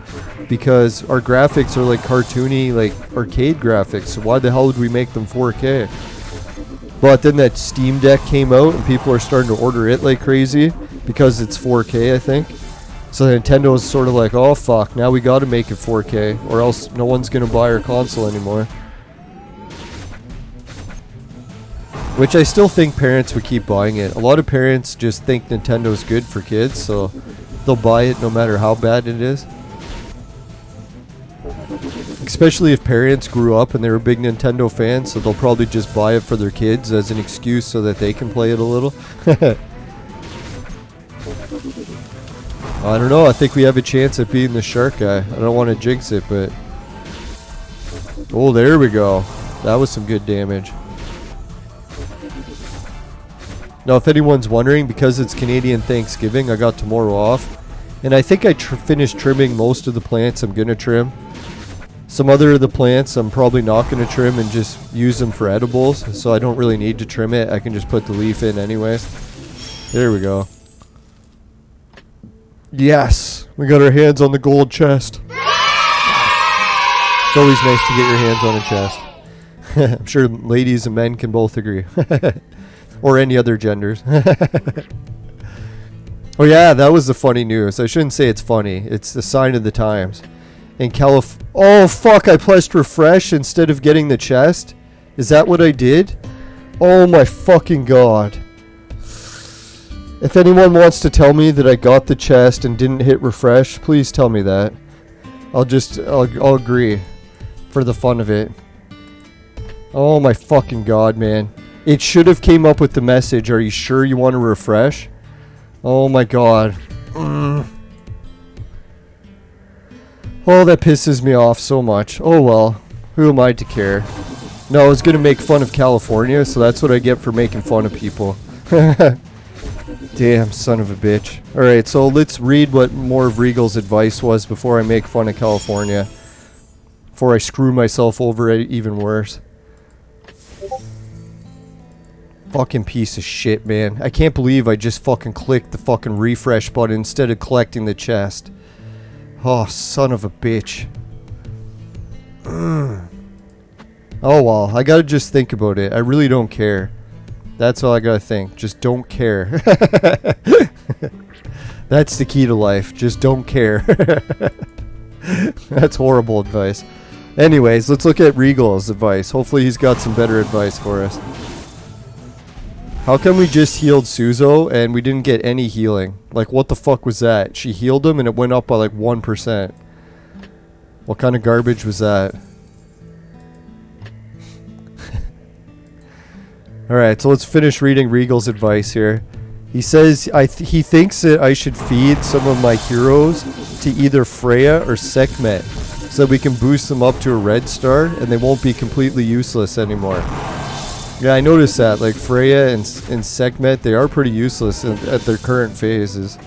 because our graphics are like cartoony, like arcade graphics. So why the hell would we make them 4K? But then that Steam Deck came out and people are starting to order it like crazy because it's 4K, I think. So Nintendo is sort of like, oh fuck, now we got to make it 4K or else no one's going to buy our console anymore. Which I still think parents would keep buying it. A lot of parents just think Nintendo's good for kids, so they'll buy it no matter how bad it is. Especially if parents grew up and they were big Nintendo fans, so they'll probably just buy it for their kids as an excuse so that they can play it a little. I don't know, I think we have a chance at being the shark guy. I don't want to jinx it, but... Oh, there we go. That was some good damage. Now, if anyone's wondering, because it's Canadian Thanksgiving, I got tomorrow off. And I think I finished trimming most of the plants I'm going to trim. Some other of the plants I'm probably not going to trim and just use them for edibles. So I don't really need to trim it. I can just put the leaf in anyways. There we go. Yes! We got our hands on the gold chest. It's always nice to get your hands on a chest. I'm sure ladies and men can both agree. Or any other genders. Oh yeah, that was the funny news. I shouldn't say it's funny. It's the sign of the times. In oh fuck, I pressed refresh instead of getting the chest. Is that what I did? Oh my fucking god. If anyone wants to tell me that I got the chest and didn't hit refresh, please tell me that. I'll agree for the fun of it. Oh my fucking god, man. It should have came up with the message, are you sure you want to refresh? Oh my god. Oh, that pisses me off so much. Oh well, who am I to care? No, I was gonna make fun of California, so that's what I get for making fun of people. Damn, son of a bitch. Alright, so let's read what more of Regal's advice was before I make fun of California. Before I screw myself over even worse. Fucking piece of shit, man. I can't believe I just fucking clicked the fucking refresh button instead of collecting the chest. Oh, son of a bitch. Oh well, I gotta just think about it. I really don't care. That's all I gotta think. Just don't care. That's the key to life. Just don't care. That's horrible advice. Anyways, let's look at Regal's advice. Hopefully he's got some better advice for us. How come we just healed Suzo and we didn't get any healing? Like, what the fuck was that? She healed him and it went up by like 1%. What kind of garbage was that? Alright, so let's finish reading Regal's advice here. He says he thinks that I should feed some of my heroes to either Freya or Sekhmet, so that we can boost them up to a red star and they won't be completely useless anymore. Yeah, I noticed that. Like Freya and Sekhmet, they are pretty useless at their current phases.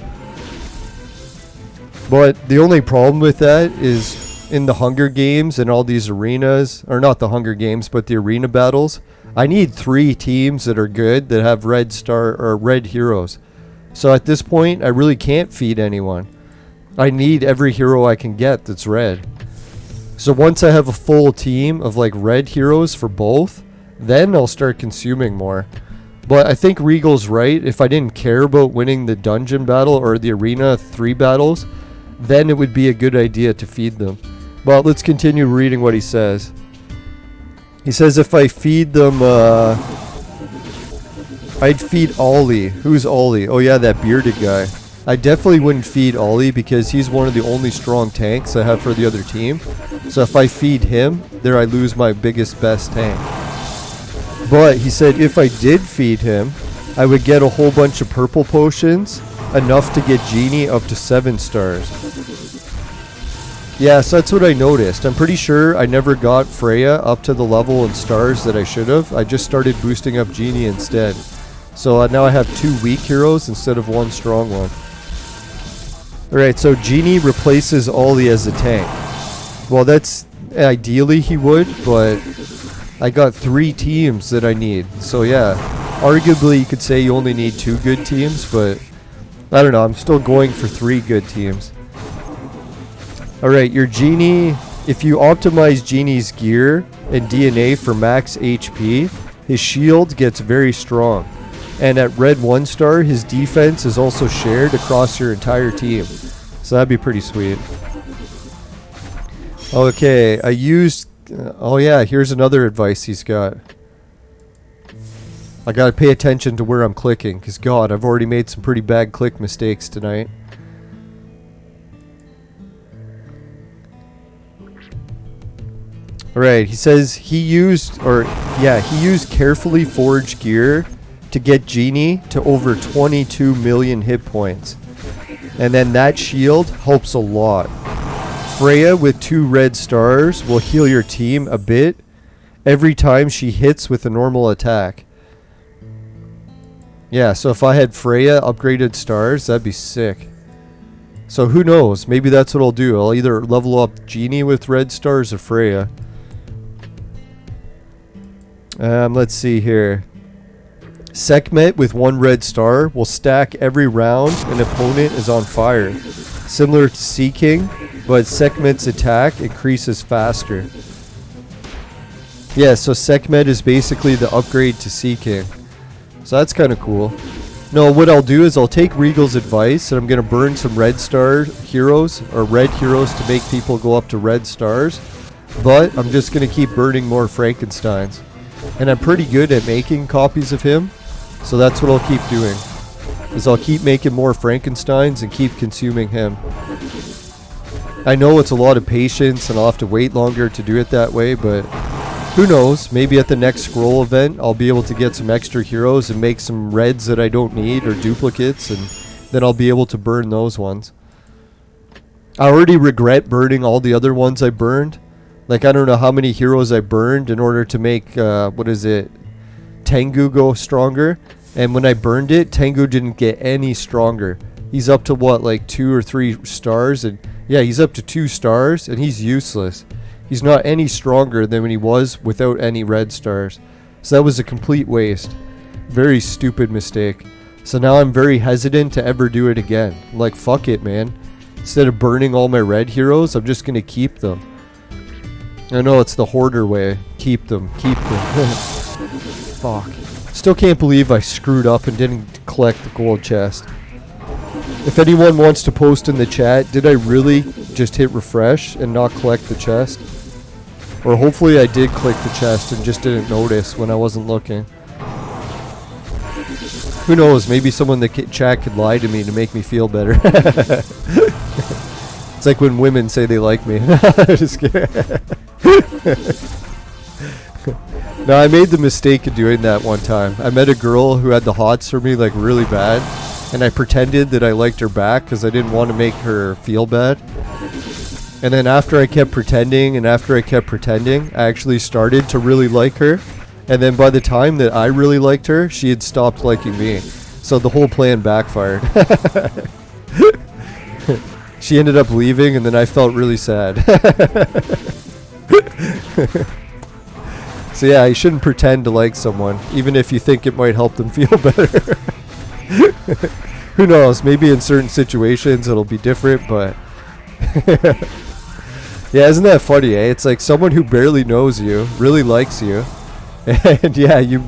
But the only problem with that is in the Hunger Games and all these arenas, or not the Hunger Games, but the arena battles, I need 3 teams that are good that have red star or red heroes. So at this point, I really can't feed anyone. I need every hero I can get that's red. So once I have a full team of like red heroes for both, then I'll start consuming more. But I think Regal's right. If I didn't care about winning the dungeon battle or the arena 3 battles, then it would be a good idea to feed them. But let's continue reading what he says. He says if I feed them, I'd feed Ollie. Who's Ollie? Oh yeah, that bearded guy. I definitely wouldn't feed Ollie because he's one of the only strong tanks I have for the other team. So if I feed him, there I lose my biggest, best tank. But he said if I did feed him, I would get a whole bunch of purple potions, enough to get Genie up to 7 stars. Yeah, so that's what I noticed. I'm pretty sure I never got Freya up to the level and stars that I should have. I just started boosting up Genie instead. So now I have 2 weak heroes instead of 1 strong one. Alright, so Genie replaces Ollie as a tank. Well, that's ideally he would, but I got 3 teams that I need. So yeah, arguably you could say you only need 2 good teams, but I don't know, I'm still going for 3 good teams. Alright, your Genie, if you optimize Genie's gear and DNA for max HP, his shield gets very strong. And at red 1 star, his defense is also shared across your entire team. So that'd be pretty sweet. Okay, I used... oh yeah, here's another advice he's got. I gotta pay attention to where I'm clicking, because god, I've already made some pretty bad click mistakes tonight. Alright, he says he used carefully forged gear to get Genie to over 22 million hit points. And then that shield helps a lot. Freya with 2 red stars will heal your team a bit every time she hits with a normal attack. Yeah, so if I had Freya upgraded stars, that'd be sick. So who knows, maybe that's what I'll do. I'll either level up Genie with red stars or Freya. Let's see here. Sekhmet with 1 red star will stack every round an opponent is on fire. Similar to Sea King, but Sekhmet's attack increases faster. Yeah, so Sekhmet is basically the upgrade to Sea King. So that's kind of cool. No, what I'll do is I'll take Regal's advice and I'm going to burn some red star heroes or red heroes to make people go up to red stars. But I'm just going to keep burning more Frankensteins. And I'm pretty good at making copies of him. So that's what I'll keep doing. Is I'll keep making more Frankensteins and keep consuming him. I know it's a lot of patience and I'll have to wait longer to do it that way, but who knows? Maybe at the next scroll event I'll be able to get some extra heroes and make some reds that I don't need or duplicates, and then I'll be able to burn those ones. I already regret burning all the other ones I burned. Like, I don't know how many heroes I burned in order to make, Tengu go stronger. And when I burned it, Tengu didn't get any stronger. He's up to what, like 2 or 3 stars? And yeah, he's up to 2 stars and he's useless. He's not any stronger than when he was without any red stars. So that was a complete waste. Very stupid mistake. So now I'm very hesitant to ever do it again. Like, fuck it, man. Instead of burning all my red heroes, I'm just going to keep them. I know it's the hoarder way. Keep them. Keep them. Fuck. Still can't believe I screwed up and didn't collect the gold chest. If anyone wants to post in the chat, did I really just hit refresh and not collect the chest? Or hopefully I did click the chest and just didn't notice when I wasn't looking. Who knows, maybe someone in the chat could lie to me to make me feel better. It's like when women say they like me. Just kidding. No, I made the mistake of doing that one time. I met a girl who had the hots for me like really bad, and I pretended that I liked her back because I didn't want to make her feel bad. And then after I kept pretending and after I kept pretending, I actually started to really like her. And then by the time that I really liked her, she had stopped liking me. So the whole plan backfired. She ended up leaving and then I felt really sad. So yeah, you shouldn't pretend to like someone, even if you think it might help them feel better. Who knows, maybe in certain situations it'll be different, but... Yeah, isn't that funny, eh? It's like someone who barely knows you, really likes you, and yeah, you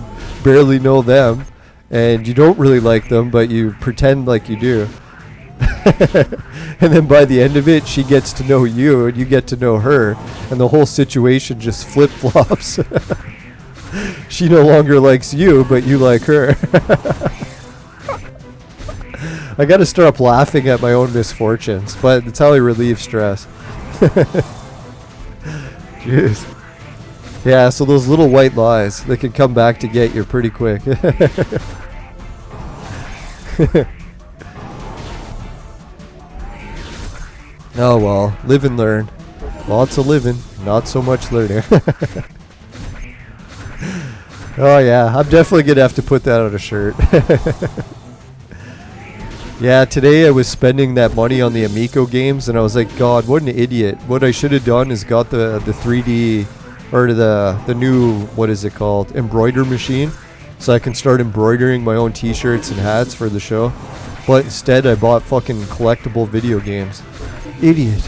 barely know them, and you don't really like them, but you pretend like you do. And then by the end of it, she gets to know you, and you get to know her, and the whole situation just flip-flops. She no longer likes you, but you like her. I gotta stop laughing at my own misfortunes, but it's how I relieve stress. Jeez. Yeah, so those little white lies, they can come back to get you pretty quick. Oh well, live and learn. Lots of living, not so much learning. Oh yeah, I'm definitely gonna have to put that on a shirt. Yeah, today I was spending that money on the Amico games and I was like, God, what an idiot. What I should have done is got the 3D, or the new, what is it called, embroider machine. So I can start embroidering my own t-shirts and hats for the show. But instead I bought fucking collectible video games. Idiot.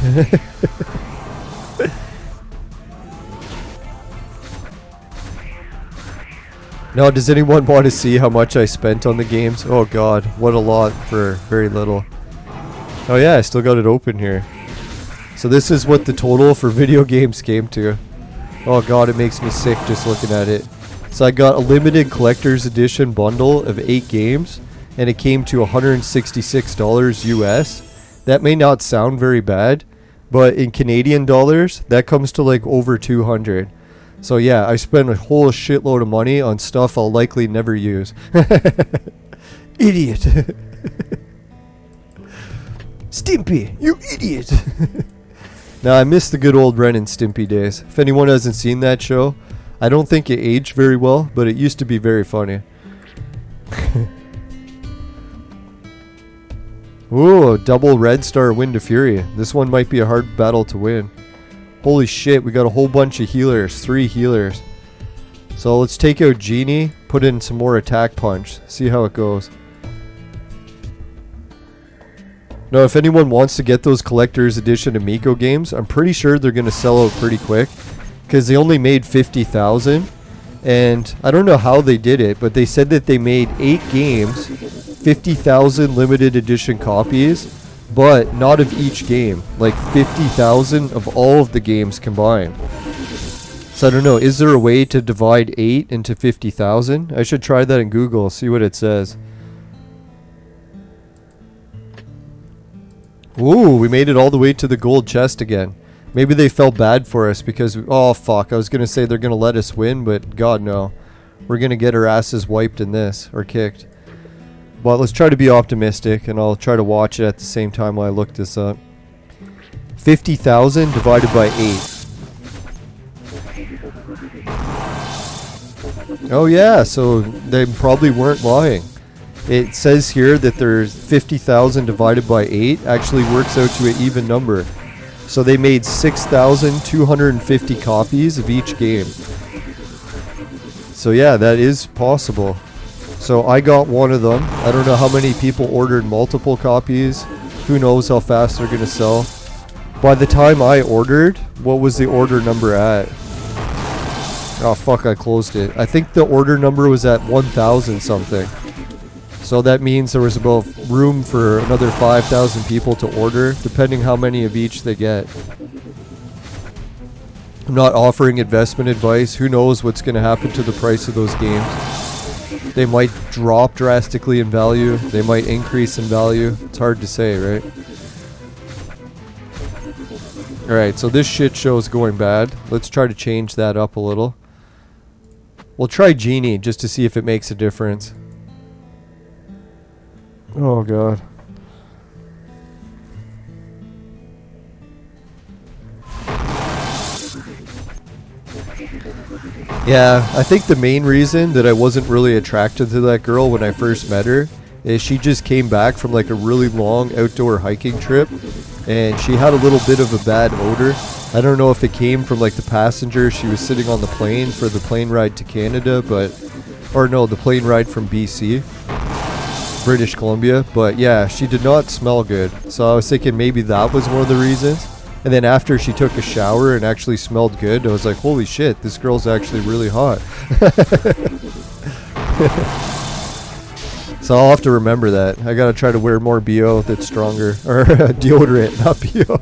Now, does anyone want to see how much I spent on the games? Oh god, what a lot for very little. Oh yeah, I still got it open here. So this is what the total for video games came to. Oh god, it makes me sick just looking at it. So I got a limited collector's edition bundle of 8 games, and it came to $166 US. That may not sound very bad, but in Canadian dollars, that comes to like over 200. So yeah, I spent a whole shitload of money on stuff I'll likely never use. Idiot. Stimpy, you idiot. Now, I miss the good old Ren and Stimpy days. If anyone hasn't seen that show, I don't think it aged very well, but it used to be very funny. Ooh, double red star Wind of Fury. This one might be a hard battle to win. Holy shit, we got a whole bunch of healers. 3 healers. So let's take out Genie, put in some more attack punch. See how it goes. Now, if anyone wants to get those collector's edition Amico games, I'm pretty sure they're going to sell out pretty quick. Because they only made 50,000. And I don't know how they did it, but they said that they made 8 games, 50,000 limited edition copies, but not of each game. Like 50,000 of all of the games combined. So I don't know, is there a way to divide 8 into 50,000? I should try that in Google, see what it says. Ooh, we made it all the way to the gold chest again. Maybe they felt bad for us because, oh fuck, I was going to say they're going to let us win, but god no. We're going to get our asses wiped in this, or kicked. But let's try to be optimistic, and I'll try to watch it at the same time while I look this up. 50,000 divided by 8. Oh yeah, so they probably weren't lying. It says here that there's 50,000 divided by 8 actually works out to an even number. So they made 6,250 copies of each game. So yeah, that is possible. So I got one of them. I don't know how many people ordered multiple copies. Who knows how fast they're going to sell. By the time I ordered, what was the order number at? Oh fuck, I closed it. I think the order number was at 1,000 something. So that means there was about room for another 5,000 people to order, depending how many of each they get. I'm not offering investment advice. Who knows what's going to happen to the price of those games. They might drop drastically in value. They might increase in value. It's hard to say, right? Alright, so this shit show is going bad. Let's try to change that up a little. We'll try Genie just to see if it makes a difference. Oh god. Yeah, I think the main reason that I wasn't really attracted to that girl when I first met her is she just came back from like a really long outdoor hiking trip, and she had a little bit of a bad odor. I don't know if it came from like the passenger. She was sitting on the plane for the plane ride to Canada, or no, the plane ride from BC. British Columbia, but yeah, she did not smell good. So I was thinking maybe that was one of the reasons. And then after she took a shower and actually smelled good, I was like, holy shit, this girl's actually really hot. So I'll have to remember that. I gotta try to wear more BO that's stronger, or deodorant, not BO.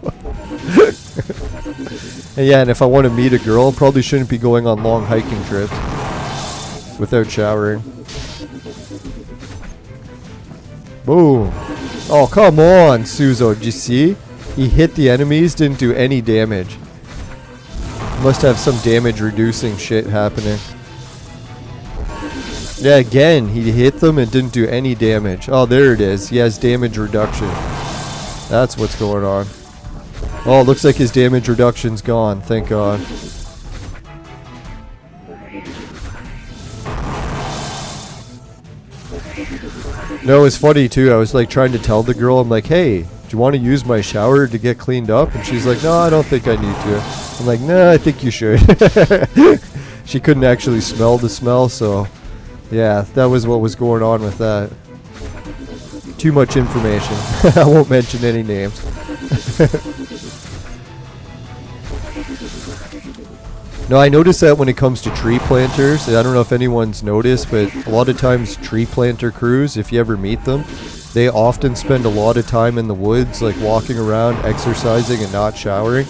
And yeah, and if I want to meet a girl, probably shouldn't be going on long hiking trips without showering. Boom. Oh, come on, Suzo. Did you see? He hit the enemies, didn't do any damage. Must have some damage reducing shit happening. Yeah, again, he hit them and didn't do any damage. Oh, there it is. He has damage reduction. That's what's going on. Oh, looks like his damage reduction's gone. Thank God. No, it's funny too. I was like trying to tell the girl, I'm like, hey, do you want to use my shower to get cleaned up? And she's like, no, I don't think I need to. I'm like, nah, I think you should. She couldn't actually smell the smell, so yeah, that was what was going on with that. Too much information. I won't mention any names. No, I noticed that when it comes to tree planters, I don't know if anyone's noticed, but a lot of times tree planter crews, if you ever meet them, they often spend a lot of time in the woods, like walking around, exercising, and not showering.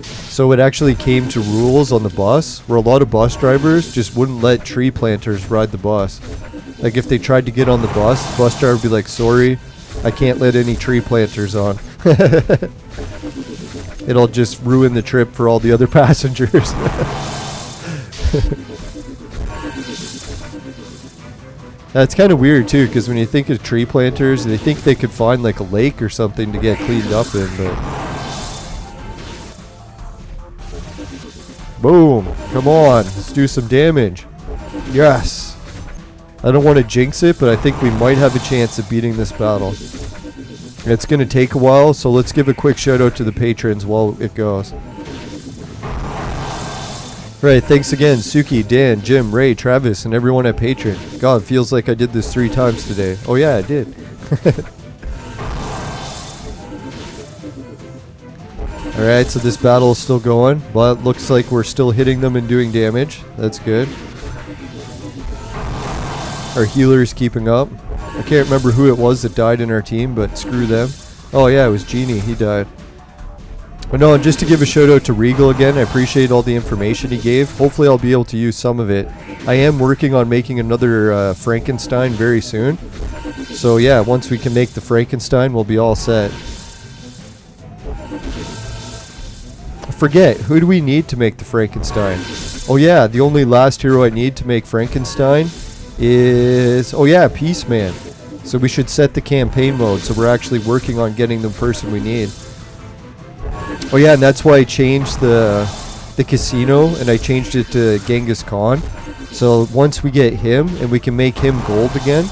So it actually came to rules on the bus, where a lot of bus drivers just wouldn't let tree planters ride the bus. Like if they tried to get on the bus driver would be like, sorry, I can't let any tree planters on. It'll just ruin the trip for all the other passengers. That's kind of weird too, because when you think of tree planters, they think they could find like a lake or something to get cleaned up in, but... Boom! Come on, let's do some damage. Yes! I don't want to jinx it, but I think we might have a chance of beating this battle. It's going to take a while, so let's give a quick shout out to the patrons while it goes. Right, thanks again, Suki, Dan, Jim, Ray, Travis, and everyone at Patreon. God, feels like I did this 3 times today. Oh yeah, I did. Alright, so this battle is still going, but looks like we're still hitting them and doing damage. That's good. Our healer's keeping up. I can't remember who it was that died in our team, but screw them. Oh yeah, it was Genie. He died. But no, just to give a shout out to Regal again, I appreciate all the information he gave. Hopefully I'll be able to use some of it. I am working on making another Frankenstein very soon. So yeah, once we can make the Frankenstein, we'll be all set. I forget, who do we need to make the Frankenstein? Oh yeah, the only last hero I need to make Frankenstein is... oh yeah, Peaceman. So we should set the campaign mode, so we're actually working on getting the person we need. Oh yeah, and that's why I changed the casino, and I changed it to Genghis Khan. So once we get him, and we can make him gold again,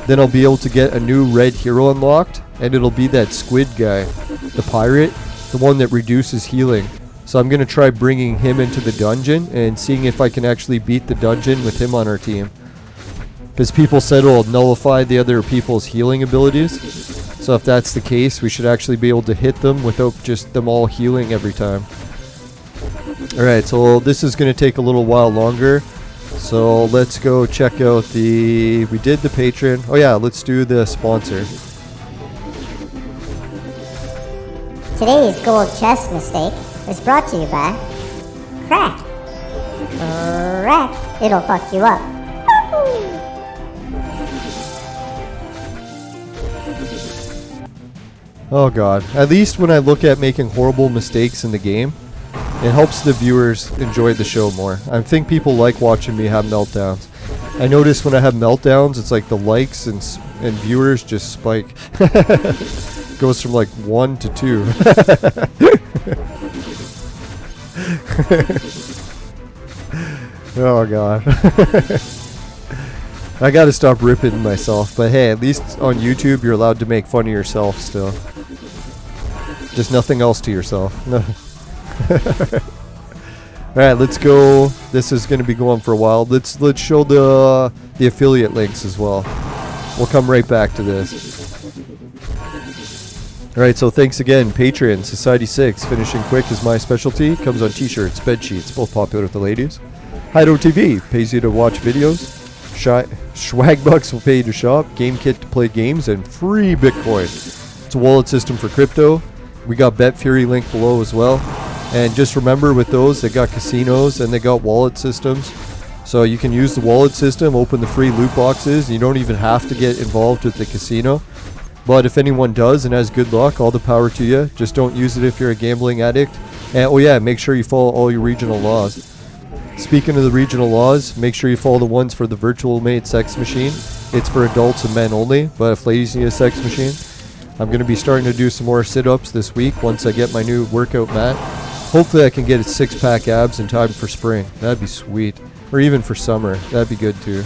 then I'll be able to get a new red hero unlocked, and it'll be that squid guy, the pirate, the one that reduces healing. So I'm going to try bringing him into the dungeon, and seeing if I can actually beat the dungeon with him on our team. Because people said it'll nullify the other people's healing abilities. So if that's the case, we should actually be able to hit them without just them all healing every time. Alright, so this is going to take a little while longer. So let's go check out the... we did the patron. Oh yeah, let's do the sponsor. Today's gold chest mistake is brought to you by Crack. Crack. It'll fuck you up. Oh god. At least when I look at making horrible mistakes in the game, it helps the viewers enjoy the show more. I think people like watching me have meltdowns. I notice when I have meltdowns, it's like the likes and viewers just spike. Goes from like 1 to 2. Oh god. I gotta stop ripping myself, but hey, at least on YouTube you're allowed to make fun of yourself still. Just nothing else to yourself. Alright, let's go. This is gonna be going for a while. Let's show the affiliate links as well. We'll come right back to this. Alright, so thanks again. Patreon, Society 6, finishing quick is my specialty. Comes on t-shirts, bed sheets, both popular with the ladies. Hido TV, pays you to watch videos. Swagbucks will pay you to shop. GameKit to play games, and free Bitcoin. It's a wallet system for crypto. We got BetFury link below as well. And just remember with those, they got casinos and they got wallet systems. So you can use the wallet system, open the free loot boxes. You don't even have to get involved with the casino. But if anyone does and has good luck, all the power to you. Just don't use it if you're a gambling addict. And oh yeah, make sure you follow all your regional laws. Speaking of the regional laws, make sure you follow the ones for the virtual mate sex machine. It's for adults and men only, but if ladies need a sex machine, I'm going to be starting to do some more sit-ups this week once I get my new workout mat. Hopefully I can get 6-pack abs in time for spring. That'd be sweet. Or even for summer. That'd be good too.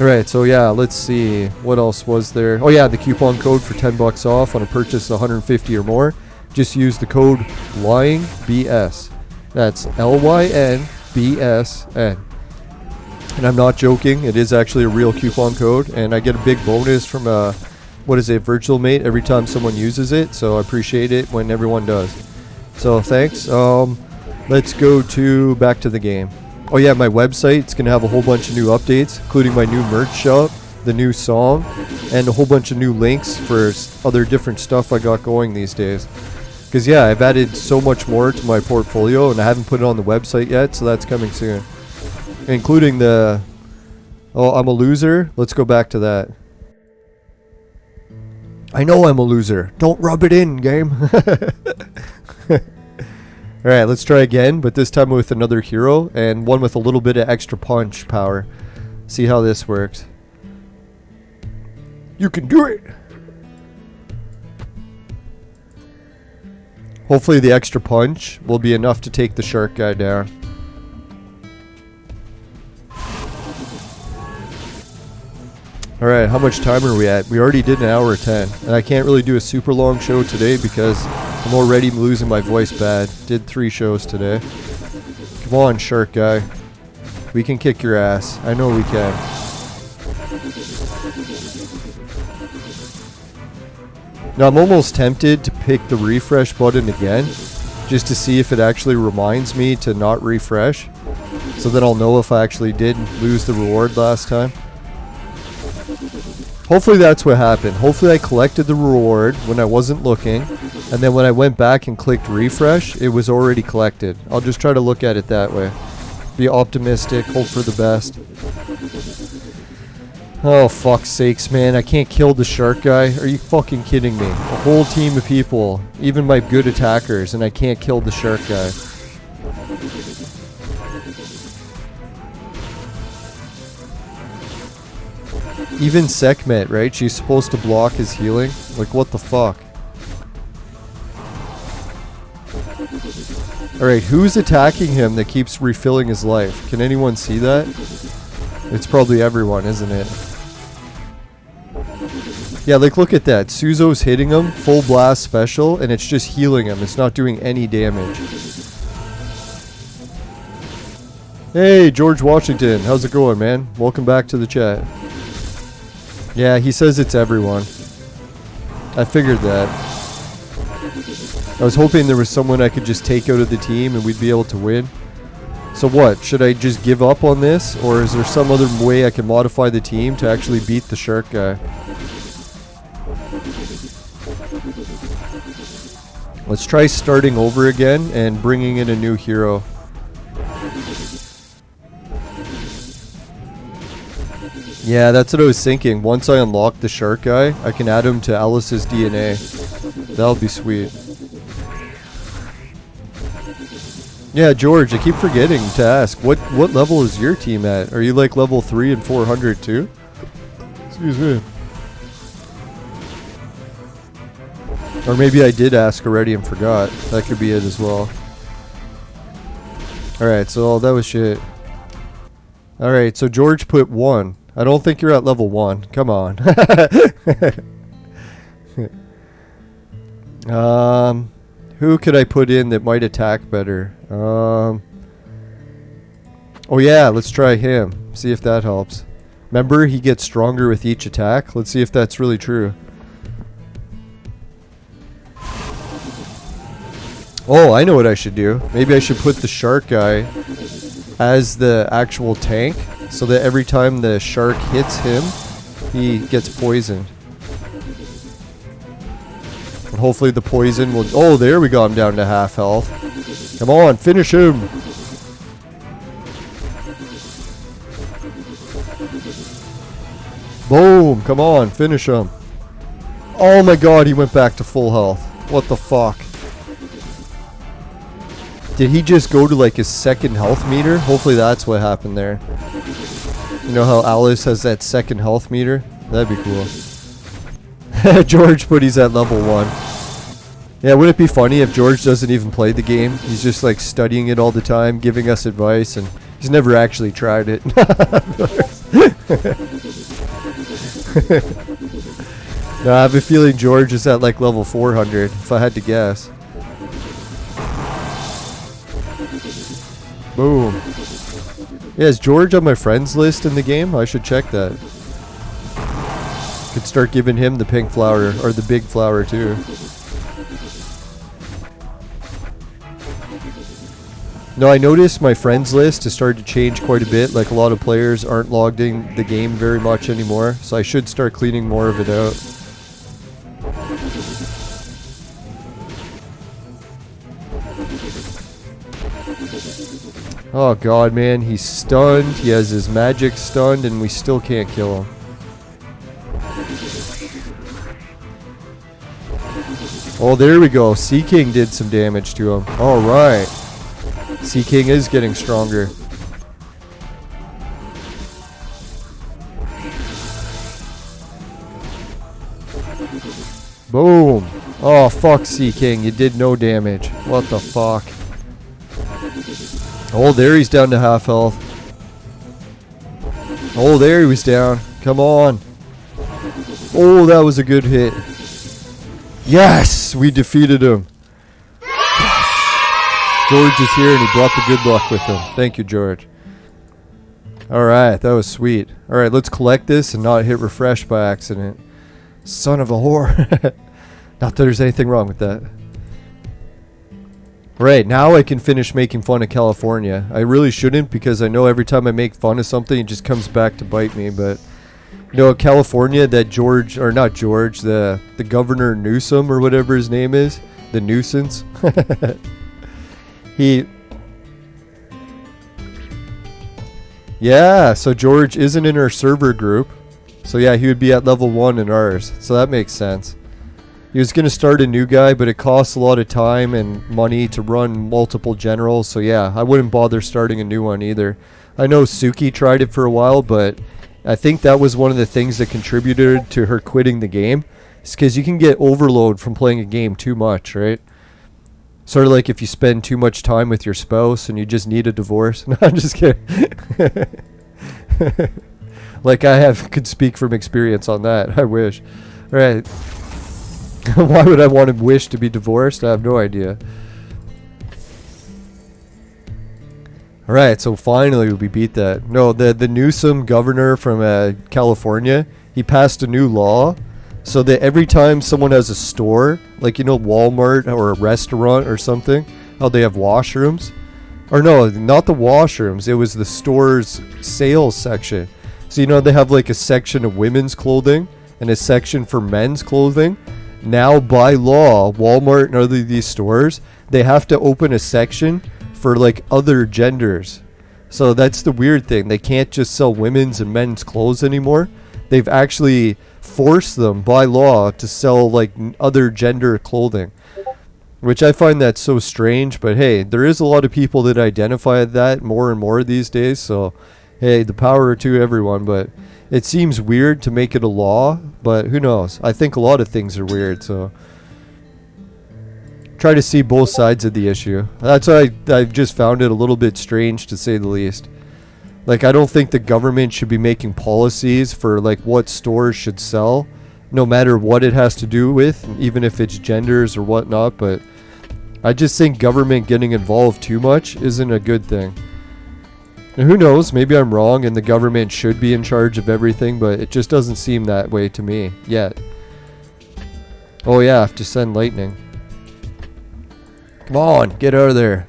Alright, so yeah, let's see. What else was there? Oh yeah, the coupon code for 10 bucks off on a purchase of 150 or more. Just use the code LYINGBS. That's LYNBSN. And I'm not joking, it is actually a real coupon code, and I get a big bonus from a, what is it, virtual mate every time someone uses it, so I appreciate it when everyone does. So thanks. Let's go back to the game. Oh yeah, my website, it's going to have a whole bunch of new updates, including my new merch shop, the new song, and a whole bunch of new links for other different stuff I got going these days. Because yeah, I've added so much more to my portfolio, and I haven't put it on the website yet, so that's coming soon. Including the... oh, I'm a loser? Let's go back to that. I know I'm a loser. Don't rub it in, game. Alright, let's try again, but this time with another hero, and one with a little bit of extra punch power. See how this works. You can do it! Hopefully the extra punch will be enough to take the shark guy down. Alright, how much time are we at? We already did an hour 10. And I can't really do a super long show today because I'm already losing my voice bad. Did 3 shows today. Come on, shark guy. We can kick your ass. I know we can. Now I'm almost tempted to pick the refresh button again, just to see if it actually reminds me to not refresh. So then I'll know if I actually did lose the reward last time. Hopefully that's what happened. Hopefully I collected the reward when I wasn't looking, and then when I went back and clicked refresh, it was already collected. I'll just try to look at it that way. Be optimistic, hope for the best. Oh, fuck's sakes, man. I can't kill the shark guy. Are you fucking kidding me? A whole team of people, even my good attackers, and I can't kill the shark guy. Even Sekhmet, right? She's supposed to block his healing. Like, what the fuck? Alright, who's attacking him that keeps refilling his life? Can anyone see that? It's probably everyone, isn't it? Yeah, like, look at that. Suzo's hitting him, full blast special, and it's just healing him. It's not doing any damage. Hey, George Washington. How's it going, man? Welcome back to the chat. Yeah, he says it's everyone. I figured that. I was hoping there was someone I could just take out of the team and we'd be able to win. So what? Should I just give up on this? Or is there some other way I can modify the team to actually beat the shark guy? Let's try starting over again and bringing in a new hero. Yeah, that's what I was thinking. Once I unlock the shark guy, I can add him to Alice's DNA. That'll be sweet. Yeah, George, I keep forgetting to ask, what level is your team at? Are you like level 3 and 400 too? Excuse me. Or maybe I did ask already and forgot. That could be it as well. Alright, so that was shit. Alright, so George put 1. I don't think you're at level 1. Come on. Who could I put in that might attack better? Oh yeah, let's try him. See if that helps. Remember, he gets stronger with each attack. Let's see if that's really true. Oh, I know what I should do. Maybe I should put the shark guy as the actual tank, so that every time the shark hits him, he gets poisoned. And hopefully the poison will... Oh, there we got him down to half health. Come on, finish him! Boom! Come on, finish him. Oh my god, he went back to full health. What the fuck? Did he just go to like his second health meter? Hopefully that's what happened there. You know how Alice has that second health meter? That'd be cool. George put he's at level 1. Yeah, wouldn't it be funny if George doesn't even play the game? He's just like studying it all the time, giving us advice, and he's never actually tried it. No, I have a feeling George is at like level 400, if I had to guess. Boom. Yeah, is George on my friends list in the game? I should check that. Could start giving him the pink flower, or the big flower too. No, I noticed my friends list has started to change quite a bit. Like, a lot of players aren't logged in the game very much anymore, so I should start cleaning more of it out. Oh god, man, he's stunned. He has his magic stunned, and we still can't kill him. Oh, there we go. Sea King did some damage to him. Alright. Sea King is getting stronger. Boom. Oh, fuck, Sea King. You did no damage. What the fuck? Oh, there he's down to half health. Oh, there he was down. Come on. Oh, that was a good hit. Yes! We defeated him. George is here and he brought the good luck with him. Thank you, George. Alright, that was sweet. Alright, let's collect this and not hit refresh by accident. Son of a whore. Not that there's anything wrong with that. Right, now I can finish making fun of California. I really shouldn't, because I know every time I make fun of something, it just comes back to bite me, but You know, California, that George, or not George, the Governor Newsom or whatever his name is, the nuisance. Yeah, so George isn't in our server group. So yeah, he would be at level 1 in ours. So that makes sense. He was going to start a new guy, but it costs a lot of time and money to run multiple generals. So yeah, I wouldn't bother starting a new one either. I know Suki tried it for a while, but I think that was one of the things that contributed to her quitting the game. It's because you can get overload from playing a game too much, right? Sort of like if you spend too much time with your spouse and you just need a divorce. No, I'm just kidding. Like could speak from experience on that. I wish. All right. Why would I want to wish to be divorced? I have no idea. Alright, so finally we beat that. No, the Newsom governor from California, he passed a new law so that every time someone has a store, like, you know, Walmart or a restaurant or something, how they have washrooms. Or no, not the washrooms, it was the store's sales section. So, you know, they have like a section of women's clothing and a section for men's clothing. Now, by law, Walmart and other these stores, they have to open a section for like other genders. So that's the weird thing. They can't just sell women's and men's clothes anymore. They've actually forced them by law to sell like other gender clothing, which I find that so strange. But hey, there is a lot of people that identify that more and more these days. So hey, the power to everyone. But it seems weird to make it a law, but who knows? I think a lot of things are weird, so try to see both sides of the issue. That's why I've just found it a little bit strange, to say the least. Like, I don't think the government should be making policies for like what stores should sell, no matter what it has to do with, even if it's genders or whatnot. But I just think government getting involved too much isn't a good thing. And who knows, maybe I'm wrong and the government should be in charge of everything, but it just doesn't seem that way to me yet. Oh yeah, I have to send lightning. Come on, get out of there.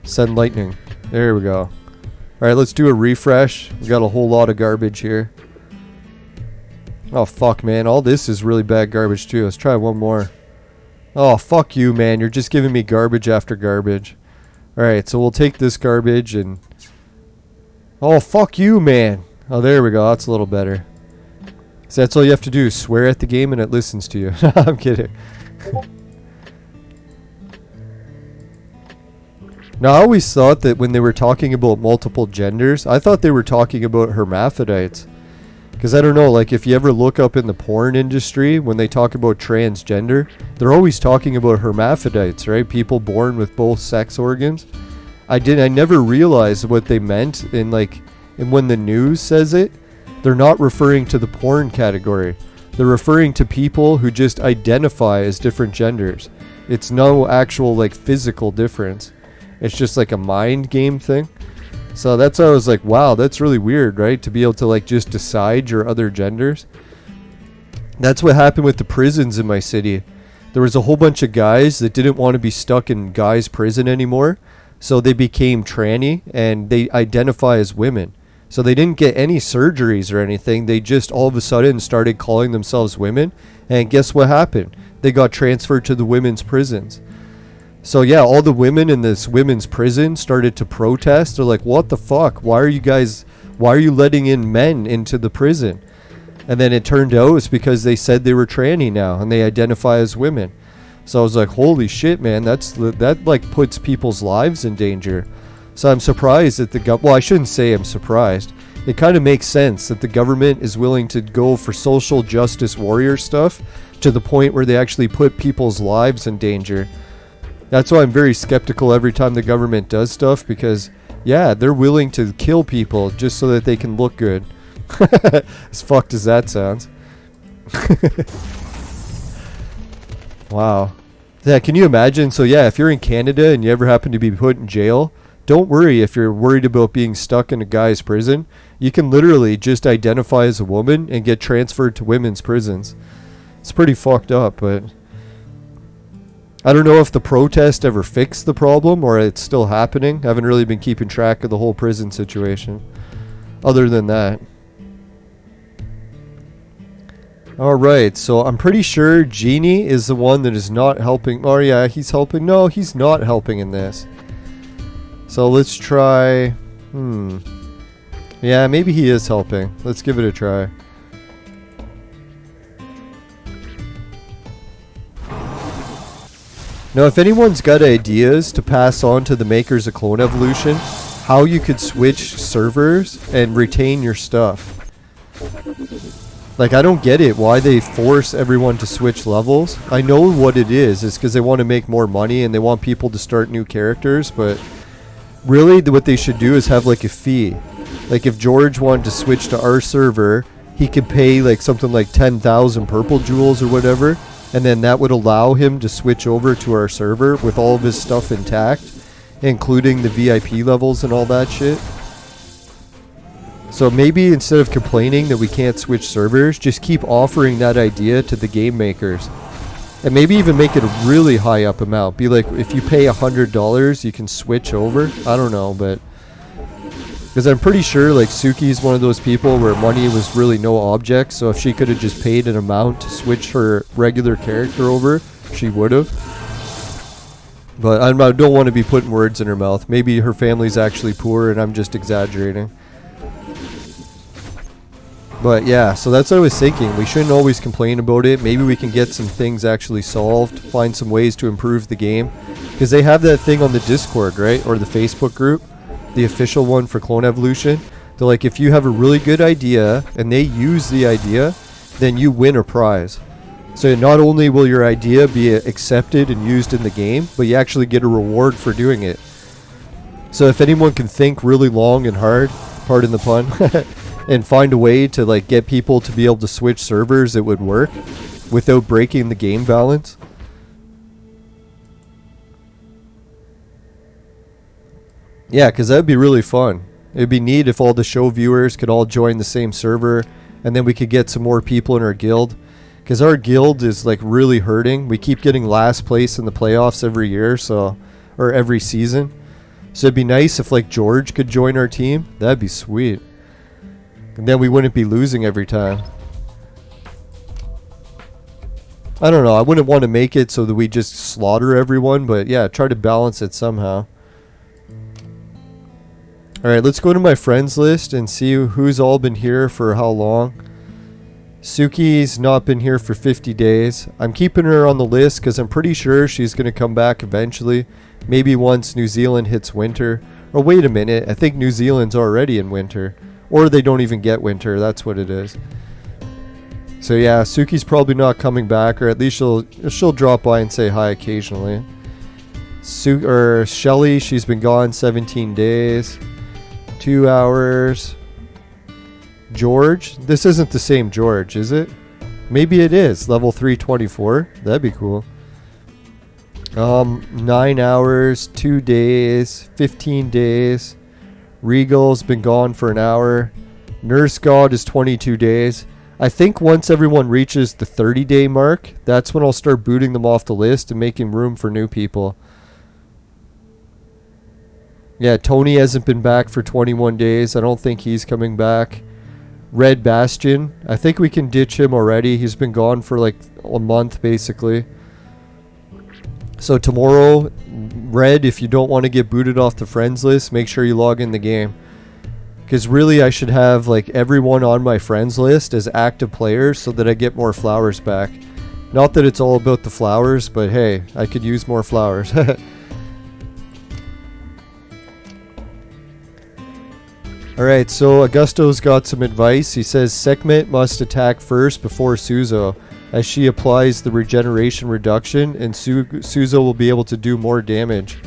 Send lightning. There we go. Alright, let's do a refresh. We got a whole lot of garbage here. Oh fuck, man, all this is really bad garbage too. Let's try one more. Oh fuck you, man, you're just giving me garbage after garbage. Alright, so we'll take this garbage and... Oh, fuck you, man. Oh, there we go. That's a little better. So that's all you have to do. Swear at the game and it listens to you. I'm kidding. Now, I always thought that when they were talking about multiple genders, I thought they were talking about hermaphrodites. Because I don't know, like if you ever look up in the porn industry, when they talk about transgender, they're always talking about hermaphrodites, right? People born with both sex organs. I never realized what they meant and when the news says it, they're not referring to the porn category. They're referring to people who just identify as different genders. It's no actual like physical difference. It's just like a mind game thing. So that's why I was like, wow, that's really weird, right? To be able to like just decide your other genders. That's what happened with the prisons in my city. There was a whole bunch of guys that didn't want to be stuck in guys' prison anymore. So they became tranny and they identify as women. So they didn't get any surgeries or anything. They just all of a sudden started calling themselves women. And guess what happened? They got transferred to the women's prisons. So yeah, all the women in this women's prison started to protest. They're like, what the fuck? Why are you letting in men into the prison? And then it turned out it's because they said they were tranny now and they identify as women. So I was like, holy shit, man, that like puts people's lives in danger. So I'm surprised that well, I shouldn't say I'm surprised. It kind of makes sense that the government is willing to go for social justice warrior stuff to the point where they actually put people's lives in danger. That's why I'm very skeptical every time the government does stuff, because yeah, they're willing to kill people just so that they can look good. As fucked as that sounds. Wow. Yeah, can you imagine? So yeah, if you're in Canada and you ever happen to be put in jail, don't worry if you're worried about being stuck in a guy's prison. You can literally just identify as a woman and get transferred to women's prisons. It's pretty fucked up, but I don't know if the protest ever fixed the problem or it's still happening. I haven't really been keeping track of the whole prison situation. Other than that. Alright, so I'm pretty sure Genie is the one that is not helping. Oh yeah, he's helping. No, he's not helping in this. So let's try... Yeah, maybe he is helping. Let's give it a try. Now, if anyone's got ideas to pass on to the makers of Clone Evolution, how you could switch servers and retain your stuff. Like, I don't get it, why they force everyone to switch levels. I know what it is. It's because they want to make more money and they want people to start new characters, but really what they should do is have like a fee. Like if George wanted to switch to our server, he could pay like something like 10,000 purple jewels or whatever, and then that would allow him to switch over to our server with all of his stuff intact, including the VIP levels and all that shit. So maybe instead of complaining that we can't switch servers, just keep offering that idea to the game makers. And maybe even make it a really high up amount. Be like, if you pay $100, you can switch over. I don't know, but... Because I'm pretty sure like Suki's one of those people where money was really no object. So if she could have just paid an amount to switch her regular character over, she would have. But I don't want to be putting words in her mouth. Maybe her family's actually poor and I'm just exaggerating. But yeah, so that's what I was thinking. We shouldn't always complain about it. Maybe we can get some things actually solved, find some ways to improve the game. Because they have that thing on the Discord, right? Or the Facebook group, the official one for Clone Evolution. They're like, if you have a really good idea and they use the idea, then you win a prize. So not only will your idea be accepted and used in the game, but you actually get a reward for doing it. So if anyone can think really long and hard, pardon the pun, and find a way to like get people to be able to switch servers, it would work without breaking the game balance. Yeah, because that would be really fun. It would be neat if all the show viewers could all join the same server, and then we could get some more people in our guild. Because our guild is like really hurting. We keep getting last place in the playoffs every year, so, or every season. So it'd be nice if like George could join our team. That'd be sweet. And then we wouldn't be losing every time. I don't know. I wouldn't want to make it so that we just slaughter everyone. But yeah, try to balance it somehow. Alright, let's go to my friends list and see who's all been here for how long. Suki's not been here for 50 days. I'm keeping her on the list because I'm pretty sure she's going to come back eventually. Maybe once New Zealand hits winter. Or wait a minute. I think New Zealand's already in winter. Or they don't even get winter. That's what it is. So yeah, Suki's probably not coming back, or at least she'll drop by and say hi occasionally. Shelly, she's been gone 17 days. 2 hours. George, this isn't the same George, is it? Maybe it is. Level 324. That'd be cool. 9 hours, 2 days, 15 days. Regal's been gone for an hour. Nurse God is 22 days. I think once everyone reaches the 30-day mark, that's when I'll start booting them off the list and making room for new people. Yeah, Tony hasn't been back for 21 days. I don't think he's coming back. Red Bastion, I think we can ditch him already. He's been gone for like a month basically. So tomorrow, Red, if you don't want to get booted off the friends list, make sure you log in the game. Because really I should have like everyone on my friends list as active players so that I get more flowers back. Not that it's all about the flowers, but hey, I could use more flowers. Alright, so Augusto's got some advice. He says Sekhmet must attack first before Suzo, as she applies the regeneration reduction, and Suzo will be able to do more damage.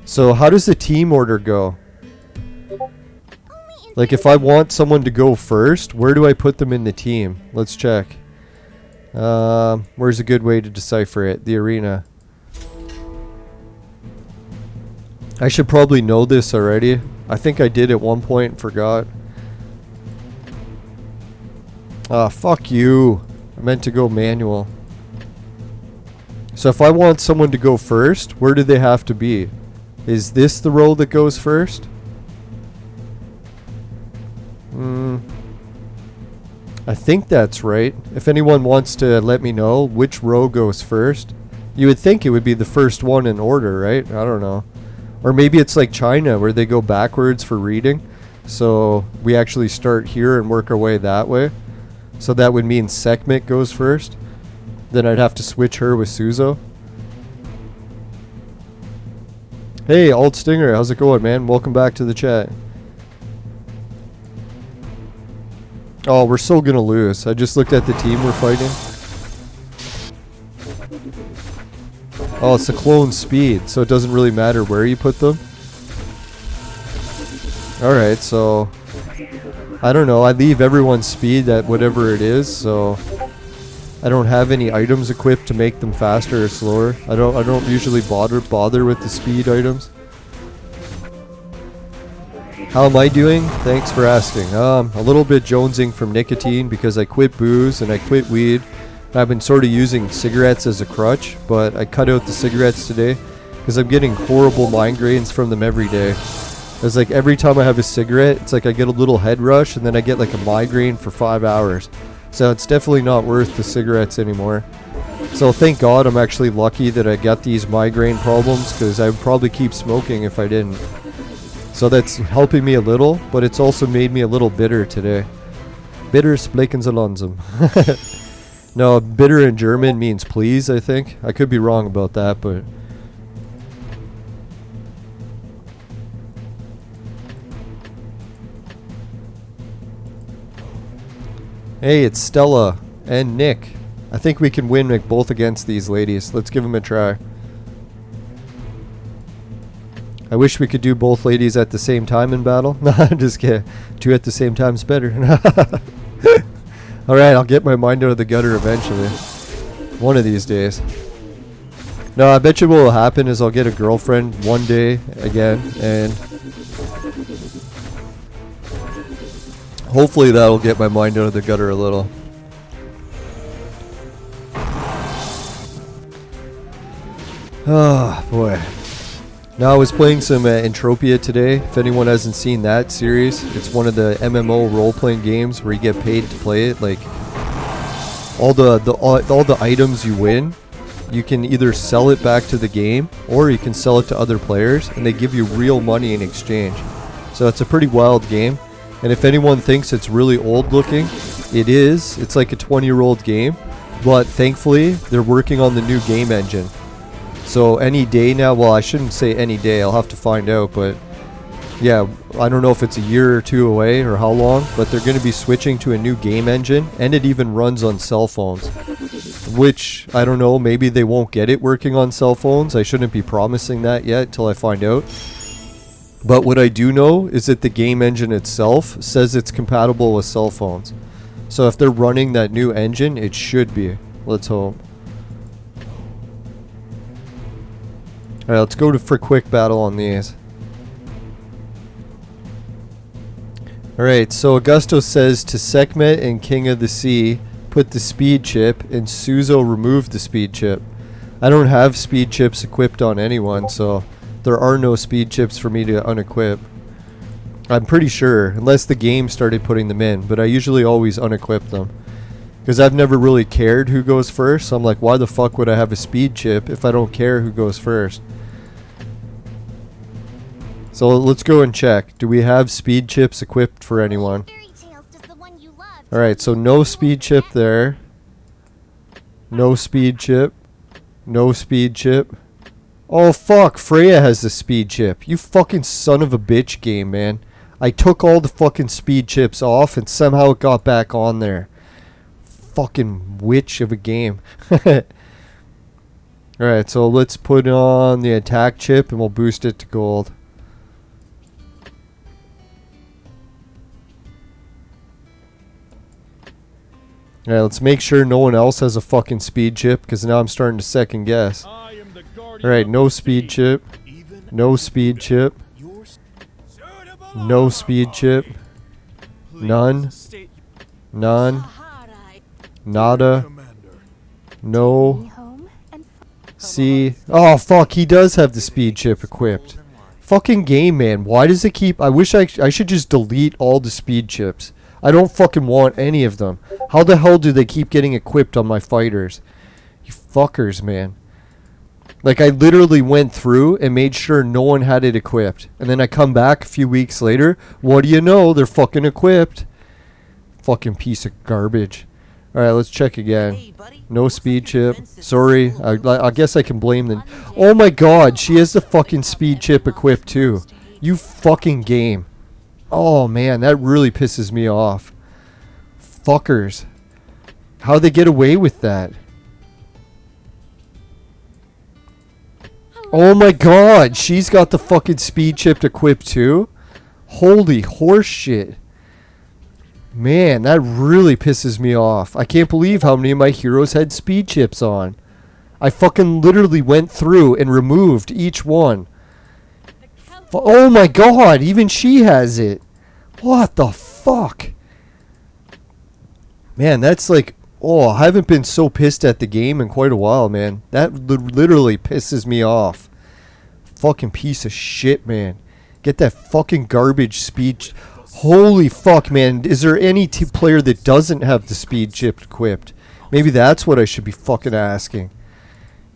So how does the team order go? Like if I want someone to go first, where do I put them in the team? Let's check. Where's a good way to decipher it? The arena. I should probably know this already. I think I did at one point and forgot. Ah, fuck you. I meant to go manual. So if I want someone to go first, where do they have to be? Is this the row that goes first? I think that's right. If anyone wants to let me know which row goes first, you would think it would be the first one in order, right? I don't know. Or maybe it's like China where they go backwards for reading. So we actually start here and work our way that way. So that would mean Sekhmet goes first. Then I'd have to switch her with Suzo. Hey, Alt Stinger, how's it going, man? Welcome back to the chat. Oh, we're so gonna lose. I just looked at the team we're fighting. Oh, it's the clone speed, so it doesn't really matter where you put them. Alright, so I don't know. I leave everyone's speed at whatever it is, so I don't have any items equipped to make them faster or slower. I don't usually bother with the speed items. How am I doing? Thanks for asking. A little bit jonesing from nicotine because I quit booze and I quit weed. I've been sort of using cigarettes as a crutch, but I cut out the cigarettes today because I'm getting horrible migraines from them every day. It's like every time I have a cigarette, it's like I get a little head rush and then I get like a migraine for 5 hours. So it's definitely not worth the cigarettes anymore. So thank God I'm actually lucky that I got these migraine problems because I would probably keep smoking if I didn't. So that's helping me a little, but it's also made me a little bitter today. Bitter spleken ze langsam. No, bitter in German means please, I think. I could be wrong about that, but... Hey, it's Stella and Nick. I think we can win both against these ladies. Let's give them a try. I wish we could do both ladies at the same time in battle. No, just kidding. 2 at the same time is better. Alright, I'll get my mind out of the gutter eventually. One of these days. No, I bet you what will happen is I'll get a girlfriend one day again, and hopefully that'll get my mind out of the gutter a little. Oh, boy. Now, I was playing some Entropia today. If anyone hasn't seen that series, it's one of the MMO role-playing games where you get paid to play it. Like, all the items you win, you can either sell it back to the game, or you can sell it to other players, and they give you real money in exchange. So it's a pretty wild game. And if anyone thinks it's really old looking, it is. It's like a 20-year-old game. But thankfully, they're working on the new game engine. So any day now, well, I shouldn't say any day, I'll have to find out, but yeah, I don't know if it's a year or 2 away or how long, but they're going to be switching to a new game engine, and it even runs on cell phones, which, I don't know, maybe they won't get it working on cell phones. I shouldn't be promising that yet until I find out. But what I do know is that the game engine itself says it's compatible with cell phones. So if they're running that new engine, it should be. Let's hope. Alright, let's go for quick battle on these. Alright, so Augusto says to Sekhmet and King of the Sea, put the speed chip, and Suzo remove the speed chip. I don't have speed chips equipped on anyone, so there are no speed chips for me to unequip. I'm pretty sure, unless the game started putting them in, but I usually always unequip them. Because I've never really cared who goes first, so I'm like, why the fuck would I have a speed chip if I don't care who goes first? So let's go and check. Do we have speed chips equipped for anyone? Alright, so no speed chip there. No speed chip. No speed chip. Oh fuck, Freya has the speed chip. You fucking son of a bitch game, man. I took all the fucking speed chips off and somehow it got back on there. Fucking witch of a game. Alright, so let's put on the attack chip and we'll boost it to gold. Alright, let's make sure no one else has a fucking speed chip, because now I'm starting to second guess. Alright, no speed chip. No speed chip. No speed chip. None. None. Nada. No. See. Oh, fuck, he does have the speed chip equipped. Fucking game, man. Why does it keep... I wish I should just delete all the speed chips. I don't fucking want any of them. How the hell do they keep getting equipped on my fighters? You fuckers, man. Like, I literally went through and made sure no one had it equipped. And then I come back a few weeks later. What do you know? They're fucking equipped. Fucking piece of garbage. Alright, let's check again. No speed chip. Sorry. I guess I can blame them. Oh my god, she has the fucking speed chip equipped too. You fucking game. Oh man, that really pisses me off. Fuckers. How'd they get away with that? Oh my god, she's got the fucking speed chip equipped too? Holy horse shit. Man, that really pisses me off. I can't believe how many of my heroes had speed chips on. I fucking literally went through and removed each one. Oh my god, even she has it. What the fuck? Man, that's like... Oh, I haven't been so pissed at the game in quite a while, man. That literally pisses me off. Fucking piece of shit, man. Get that fucking garbage speed... Holy fuck, man. Is there any player that doesn't have the speed chip equipped? Maybe that's what I should be fucking asking.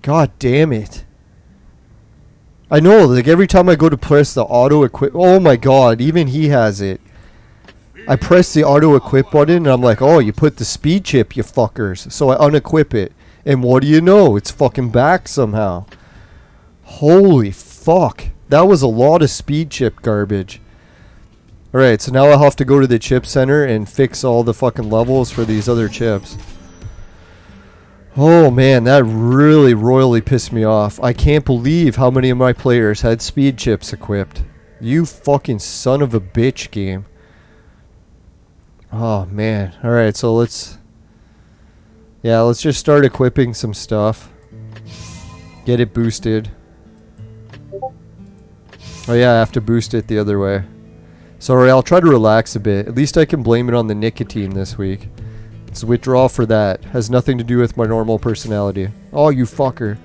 God damn it. I know, like every time I go to press the auto equip... Oh my god, even he has it. I press the auto equip button and I'm like, oh, you put the speed chip, you fuckers. So I unequip it. And what do you know? It's fucking back somehow. Holy fuck. That was a lot of speed chip garbage. Alright, so now I'll have to go to the chip center and fix all the fucking levels for these other chips. Oh man, that really royally pissed me off. I can't believe how many of my players had speed chips equipped. You fucking son of a bitch game. Oh man. Alright, so let's just start equipping some stuff. Get it boosted. Oh yeah, I have to boost it the other way. Sorry, I'll try to relax a bit. At least I can blame it on the nicotine this week. It's a withdrawal for that. Has nothing to do with my normal personality. Oh, you fucker.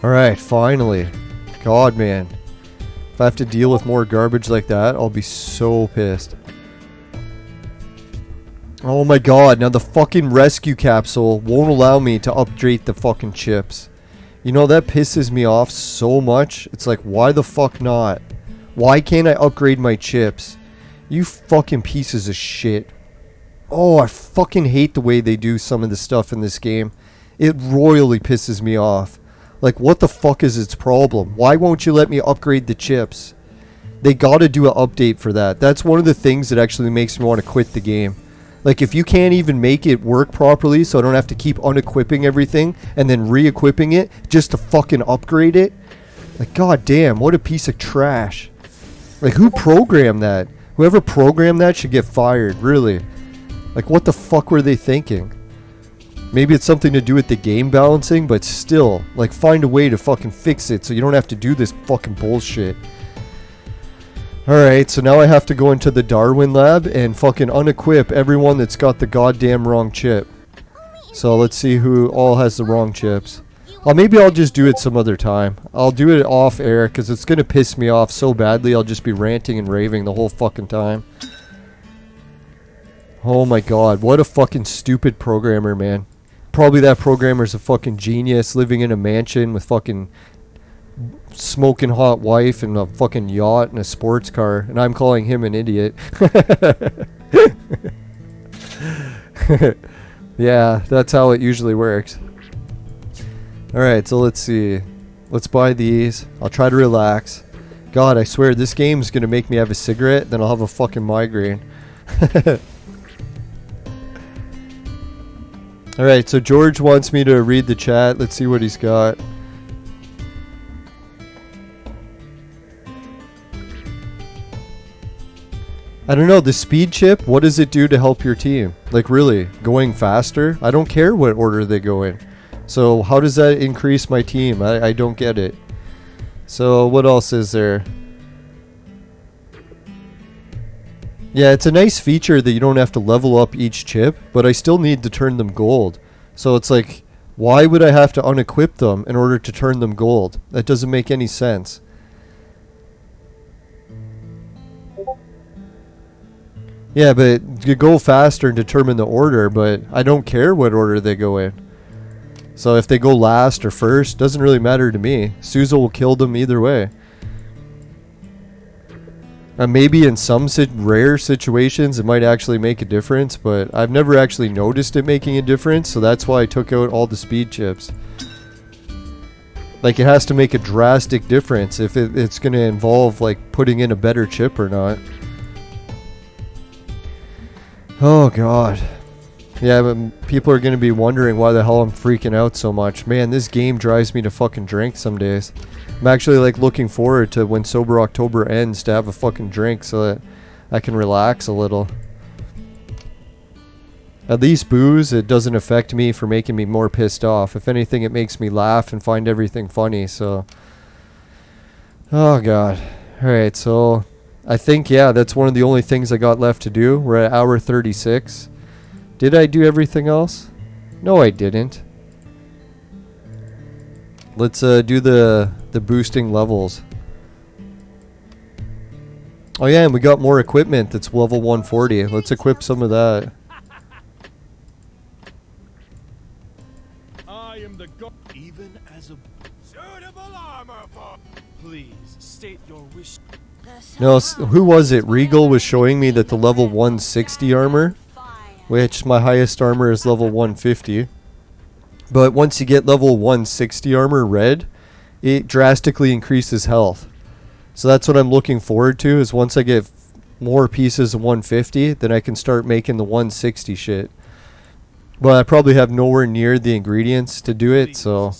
Alright, finally. God, man. If I have to deal with more garbage like that, I'll be so pissed. Oh my god, now the fucking rescue capsule won't allow me to upgrade the fucking chips. You know, that pisses me off so much. It's like, why the fuck not? Why can't I upgrade my chips? You fucking pieces of shit. Oh, I fucking hate the way they do some of the stuff in this game. It royally pisses me off. Like, what the fuck is its problem? Why won't you let me upgrade the chips? They gotta do an update for that. That's one of the things that actually makes me want to quit the game. Like, if you can't even make it work properly so I don't have to keep unequipping everything and then re-equipping it just to fucking upgrade it. Like, god damn, what a piece of trash. Like, who programmed that? Whoever programmed that should get fired, really. Like, what the fuck were they thinking? Maybe it's something to do with the game balancing, but still, like, find a way to fucking fix it so you don't have to do this fucking bullshit. Alright, so now I have to go into the Darwin lab and fucking unequip everyone that's got the goddamn wrong chip. So let's see who all has the wrong chips. Maybe I'll just do it some other time. I'll do it off air because it's going to piss me off so badly I'll just be ranting and raving the whole fucking time. Oh my god, what a fucking stupid programmer, man. Probably that programmer's a fucking genius living in a mansion with fucking smoking hot wife and a fucking yacht and a sports car, and I'm calling him an idiot. Yeah, that's how it usually works. Alright, so let's see. Let's buy these. I'll try to relax. God, I swear this game's gonna make me have a cigarette, then I'll have a fucking migraine. Alright, so George wants me to read the chat. Let's see what he's got. I don't know, the speed chip, what does it do to help your team? Like, really, going faster? I don't care what order they go in. So how does that increase my team? I don't get it. So what else is there? Yeah, it's a nice feature that you don't have to level up each chip, but I still need to turn them gold. So it's like, why would I have to unequip them in order to turn them gold? That doesn't make any sense. Yeah, but you go faster and determine the order, but I don't care what order they go in. So if they go last or first, doesn't really matter to me. Souza will kill them either way. Maybe in some rare situations it might actually make a difference, but I've never actually noticed it making a difference, so that's why I took out all the speed chips. Like, it has to make a drastic difference if it's going to involve like putting in a better chip or not. Oh god. Yeah, but people are going to be wondering why the hell I'm freaking out so much. Man, this game drives me to fucking drink some days. I'm actually like looking forward to when Sober October ends to have a fucking drink so that I can relax a little. At least booze, it doesn't affect me for making me more pissed off. If anything, it makes me laugh and find everything funny, so... Oh god. Alright, so... I think, yeah, that's one of the only things I got left to do. We're at hour 36. Did I do everything else? No, I didn't. Let's do the boosting levels. Oh yeah, and we got more equipment that's level 140. Let's equip some of that. I am the god. Even as a suitable armor for. Please state your wish. No, who was it? Regal was showing me that the level 160 armor, which my highest armor is level 150. But once you get level 160 armor red, it drastically increases health. So that's what I'm looking forward to, is once I get more pieces of 150, then I can start making the 160 shit. But I probably have nowhere near the ingredients to do it, so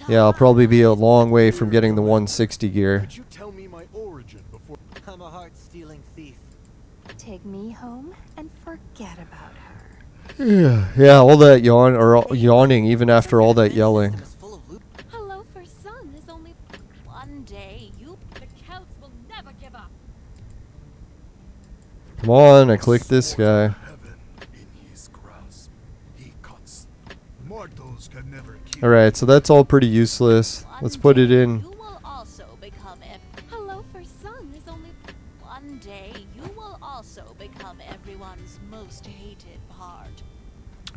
yeah, I'll probably be a long way from getting the 160 gear. Could you tell me my origin before? I'm a heart-stealing thief. Take me home and forget about her. Yeah, all that yawning even after all that yelling. Hello for sun is only one day. The Celts will never give up. Come on, I clicked this guy. Heaven in his grasp. He cuts. Mortals can never kill. Alright, so that's all pretty useless. Let's put it in. You will also become Hello for sun is only one day. You will also become everyone's most hated part.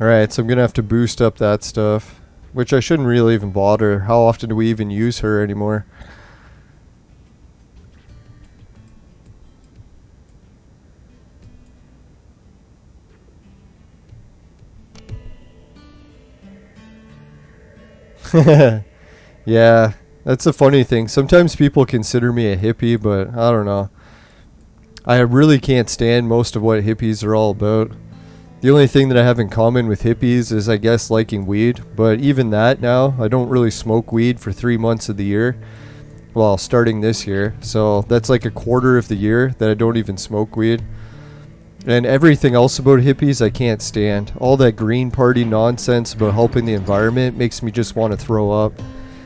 Alright, so I'm gonna have to boost up that stuff, which I shouldn't really even bother. How often do we even use her anymore? Yeah, that's a funny thing. Sometimes people consider me a hippie, but I don't know. I really can't stand most of what hippies are all about. The only thing that I have in common with hippies is, I guess, liking weed. But even that now, I don't really smoke weed for 3 months of the year. Well, starting this year. So that's like a quarter of the year that I don't even smoke weed. And everything else about hippies I can't stand. All that Green Party nonsense about helping the environment makes me just want to throw up.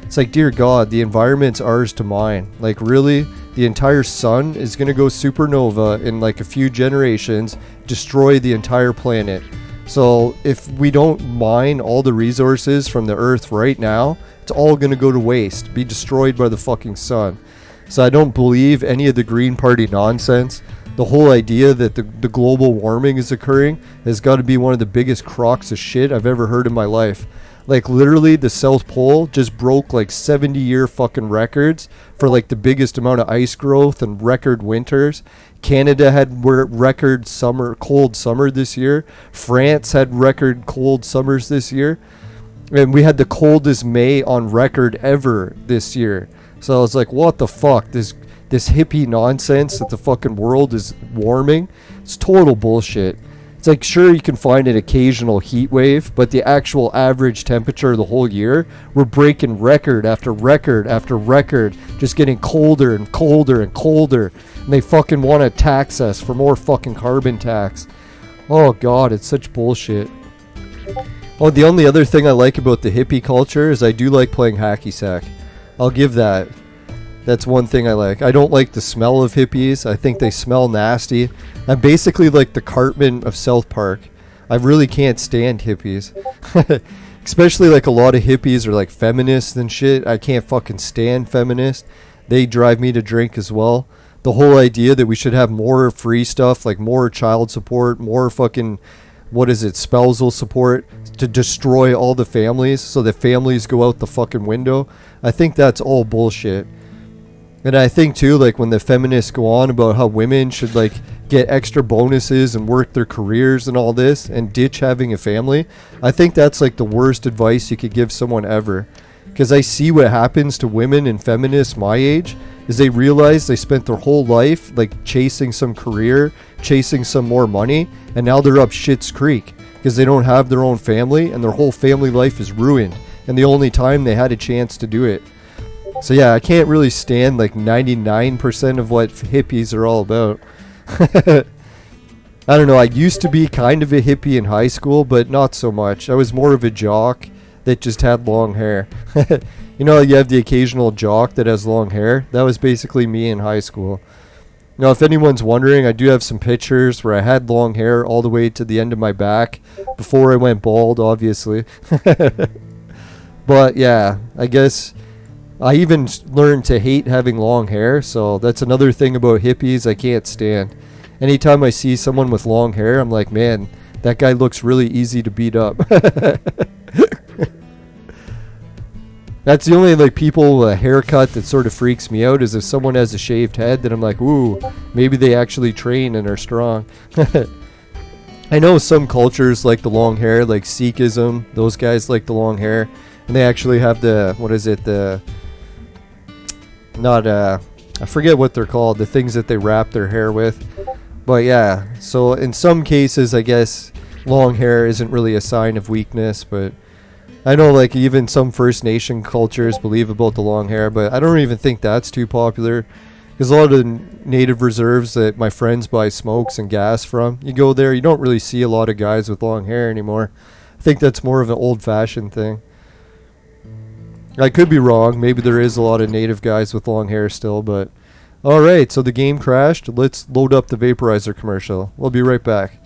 It's like, dear God, the environment's ours to mine. Like, really? The entire sun is going to go supernova in like a few generations, destroy the entire planet. So if we don't mine all the resources from the earth right now, it's all going to go to waste, be destroyed by the fucking sun. So I don't believe any of the Green Party nonsense. The whole idea that the global warming is occurring has got to be one of the biggest crocks of shit I've ever heard in my life. Like, literally, the South Pole just broke like 70-year fucking records for like the biggest amount of ice growth and record winters. Canada had record cold summer this year. France had record cold summers this year. And we had the coldest May on record ever this year. So I was like, what the fuck? This hippie nonsense that the fucking world is warming, it's total bullshit. It's like, sure, you can find an occasional heat wave, but the actual average temperature of the whole year, we're breaking record after record after record, just getting colder and colder and colder, and they fucking want to tax us for more fucking carbon tax. Oh god, it's such bullshit. Oh, the only other thing I like about the hippie culture is I do like playing hacky sack. I'll give that. That's one thing I like. I don't like the smell of hippies. I think they smell nasty. I'm basically like the Cartman of South Park. I really can't stand hippies. Especially like a lot of hippies are like feminists and shit. I can't fucking stand feminists. They drive me to drink as well. The whole idea that we should have more free stuff, like more child support, more fucking, what is it, spousal support, to destroy all the families so that families go out the fucking window. I think that's all bullshit. And I think too, like when the feminists go on about how women should like get extra bonuses and work their careers and all this and ditch having a family, I think that's like the worst advice you could give someone ever. Because I see what happens to women and feminists my age is they realize they spent their whole life like chasing some career, chasing some more money, and now they're up shit's creek because they don't have their own family and their whole family life is ruined. And the only time they had a chance to do it. So yeah, I can't really stand like 99% of what hippies are all about. I don't know, I used to be kind of a hippie in high school, but not so much. I was more of a jock that just had long hair. You know, you have the occasional jock that has long hair. That was basically me in high school. Now, if anyone's wondering, I do have some pictures where I had long hair all the way to the end of my back before I went bald, obviously. But yeah, I guess I even learned to hate having long hair, so that's another thing about hippies I can't stand. Anytime I see someone with long hair, I'm like, man, that guy looks really easy to beat up. That's the only like people with a haircut that sort of freaks me out, is if someone has a shaved head, then I'm like, ooh, maybe they actually train and are strong. I know some cultures like the long hair, like Sikhism, those guys like the long hair. And they actually have the, what is it, I forget what they're called, the things that they wrap their hair with. But yeah, so in some cases, I guess long hair isn't really a sign of weakness, but I know like even some First Nation cultures believe about the long hair, but I don't even think that's too popular. Because a lot of the native reserves that my friends buy smokes and gas from, you go there, you don't really see a lot of guys with long hair anymore. I think that's more of an old-fashioned thing. I could be wrong. Maybe there is a lot of native guys with long hair still, but... Alright, so the game crashed. Let's load up the Vaporizer commercial. We'll be right back.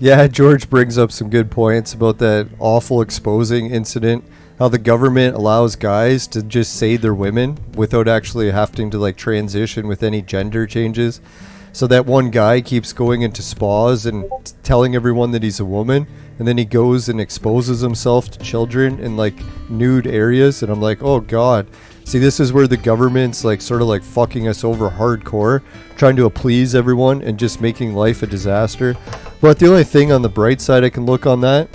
Yeah, George brings up some good points about that awful exposing incident. How the government allows guys to just say they're women without actually having to like transition with any gender changes. So that one guy keeps going into spas and telling everyone that he's a woman, and then he goes and exposes himself to children in like nude areas, and I'm like, oh god, See, this is where the government's like sort of like fucking us over hardcore, trying to please everyone and just making life a disaster. But the only thing on the bright side I can look on that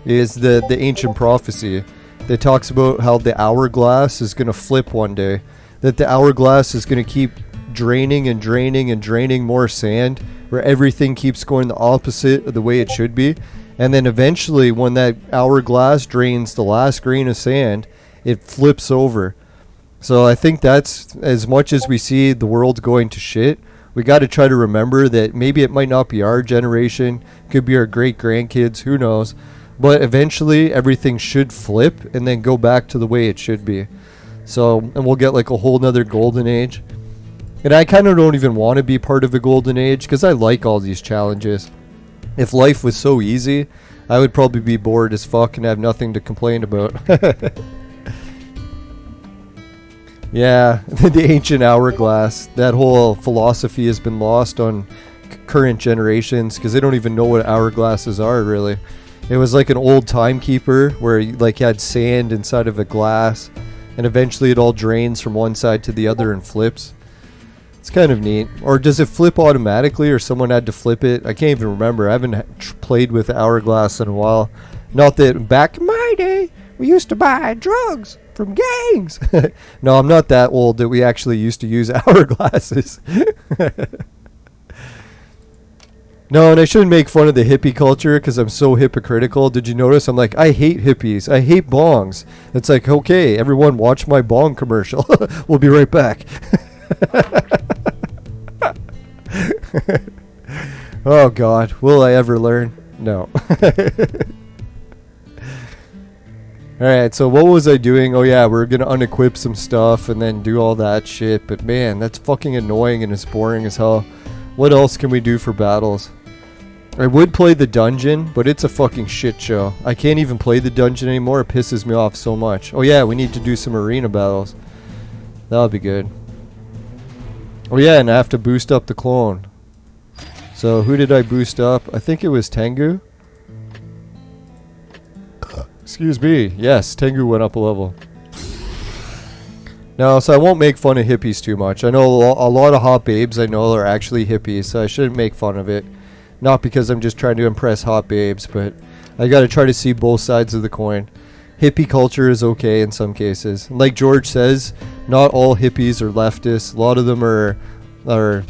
is the ancient prophecy that talks about how the hourglass is going to flip one day. That the hourglass is going to keep draining and draining and draining more sand, where everything keeps going the opposite of the way it should be. And then eventually when that hourglass drains the last grain of sand, it flips over. So I think that's, as much as we see the world going to shit, we got to try to remember that maybe it might not be our generation, could be our great grandkids, who knows. But eventually everything should flip and then go back to the way it should be. So, and we'll get like a whole nother golden age. And I kind of don't even want to be part of a golden age because I like all these challenges. If life was so easy, I would probably be bored as fuck and have nothing to complain about. Yeah, the ancient hourglass. That whole philosophy has been lost on current generations because they don't even know what hourglasses are, really. It was like an old timekeeper where you like had sand inside of a glass, and eventually it all drains from one side to the other and flips. It's kind of neat. Or does it flip automatically, or someone had to flip it? I can't even remember. I haven't played with hourglass in a while. Not that back in my day we used to buy drugs from gangs. No, I'm not that old that we actually used to use hourglasses. No, and I shouldn't make fun of the hippie culture because I'm so hypocritical. Did you notice? I'm like, I hate hippies. I hate bongs. It's like, okay, everyone watch my bong commercial. We'll be right back. Oh, God. Will I ever learn? No. Alright, so what was I doing? Oh yeah, we're gonna unequip some stuff and then do all that shit. But man, that's fucking annoying and it's boring as hell. What else can we do for battles? I would play the dungeon, but it's a fucking shit show. I can't even play the dungeon anymore. It pisses me off so much. Oh yeah, we need to do some arena battles. That'll be good. Oh yeah, and I have to boost up the clone. So who did I boost up? I think it was Tengu. Excuse me. Yes, Tengu went up a level. No, so I won't make fun of hippies too much. I know a lot of hot babes I know are actually hippies, so I shouldn't make fun of it. Not because I'm just trying to impress hot babes, but I gotta try to see both sides of the coin. Hippie culture is okay in some cases. Like George says, not all hippies are leftists. A lot of them are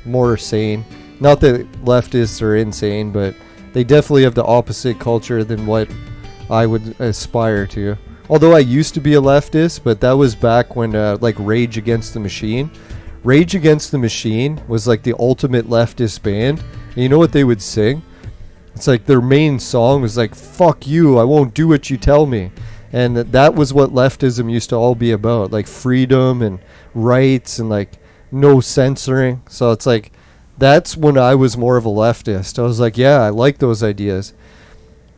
more sane. Not that leftists are insane, but they definitely have the opposite culture than what I would aspire to. Although I used to be a leftist, but that was back when like Rage Against the Machine. Rage Against the Machine was like the ultimate leftist band. And you know what they would sing? It's like their main song was like, fuck you, I won't do what you tell me. And that was what leftism used to all be about. Like freedom and rights and like no censoring. So it's like, that's when I was more of a leftist. I was like, yeah, I like those ideas.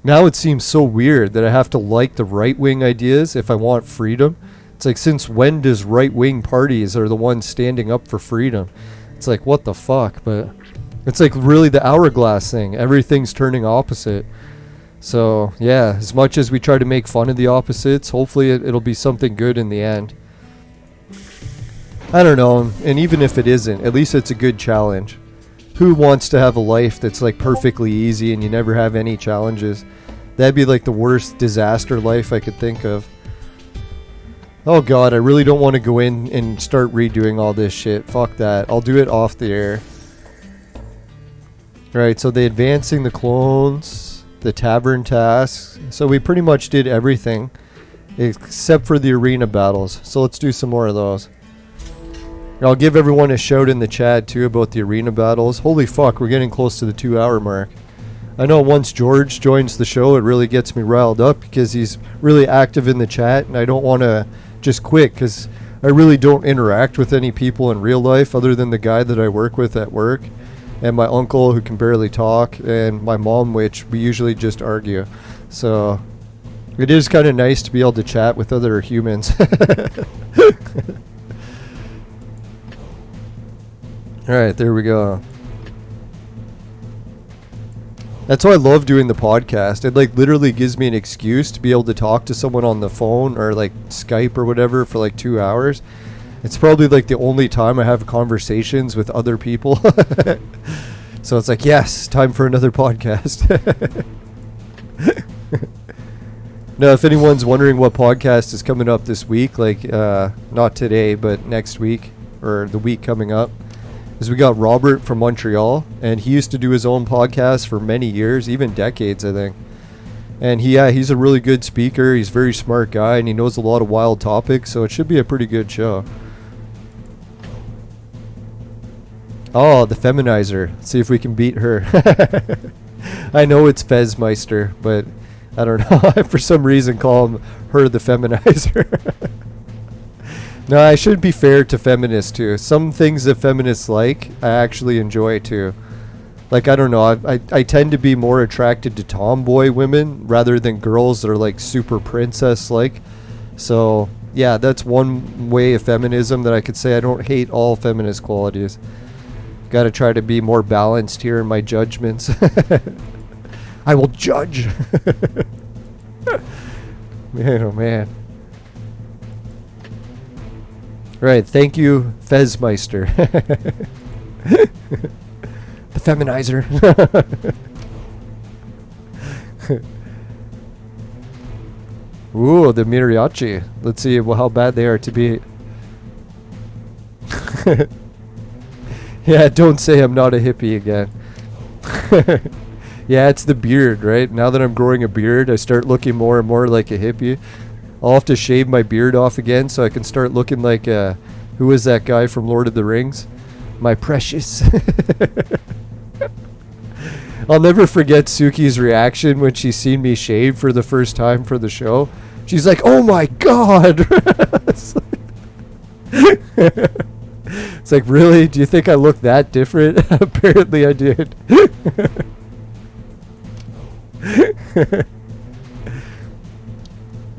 Now it seems so weird that I have to like the right-wing ideas if I want freedom. It's like, since when does right-wing parties are the ones standing up for freedom? It's like, what the fuck? But it's like really the hourglass thing. Everything's turning opposite. So, yeah, as much as we try to make fun of the opposites, hopefully it'll be something good in the end. I don't know, and even if it isn't, at least it's a good challenge. Who wants to have a life that's like perfectly easy and you never have any challenges? That'd be like the worst disaster life I could think of. Oh god, I really don't want to go in and start redoing all this shit. Fuck that. I'll do it off the air. Right, so the advancing the clones, the tavern tasks. So we pretty much did everything except for the arena battles. So let's do some more of those. I'll give everyone a shout in the chat too about the arena battles. Holy fuck, we're getting close to the 2-hour mark. I know once George joins the show, it really gets me riled up because he's really active in the chat, and I don't want to just quit because I really don't interact with any people in real life other than the guy that I work with at work, and my uncle who can barely talk, and my mom, which we usually just argue. So it is kind of nice to be able to chat with other humans. Alright, there we go. That's why I love doing the podcast. It like literally gives me an excuse to be able to talk to someone on the phone or like Skype or whatever for like 2 hours. It's probably like the only time I have conversations with other people. So it's like, yes, time for another podcast. Now, if anyone's wondering what podcast is coming up this week, like not today, but next week or the week coming up, is we got Robert from Montreal, and he used to do his own podcast for many years, even decades, I think. And he's a really good speaker. He's a very smart guy, and he knows a lot of wild topics, so it should be a pretty good show. Oh, the Feminizer. Let's see if we can beat her. I know it's Fezmeister, but I don't know. I for some reason call her the Feminizer. No, I should be fair to feminists too. Some things that feminists like, I actually enjoy too. Like, I don't know, I tend to be more attracted to tomboy women rather than girls that are like super princess-like. So, yeah, that's one way of feminism that I could say I don't hate all feminist qualities. Gotta try to be more balanced here in my judgments. I will judge. Man, oh man. Right, thank you, Fezmeister. The Feminizer. Ooh, the Mariachi. Let's see how bad they are to be. Yeah, don't say I'm not a hippie again. Yeah, it's the beard, right? Now that I'm growing a beard, I start looking more and more like a hippie. I'll have to shave my beard off again so I can start looking like, who is that guy from Lord of the Rings? My precious. I'll never forget Suki's reaction when she seen me shave for the first time for the show. She's like, oh my god! It's like, really? Do you think I look that different? Apparently I did.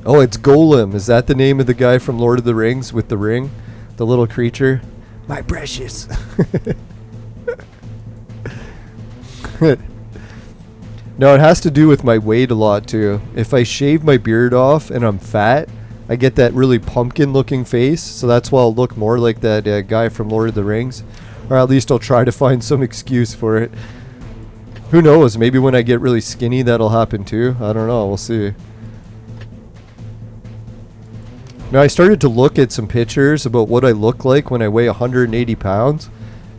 Oh, it's Golem. Is that the name of the guy from Lord of the Rings with the ring? The little creature? My precious. No, it has to do with my weight a lot too. If I shave my beard off and I'm fat, I get that really pumpkin looking face. So that's why I'll look more like that guy from Lord of the Rings. Or at least I'll try to find some excuse for it. Who knows? Maybe when I get really skinny that'll happen too. I don't know. We'll see. Now, I started to look at some pictures about what I look like when I weigh 180 pounds.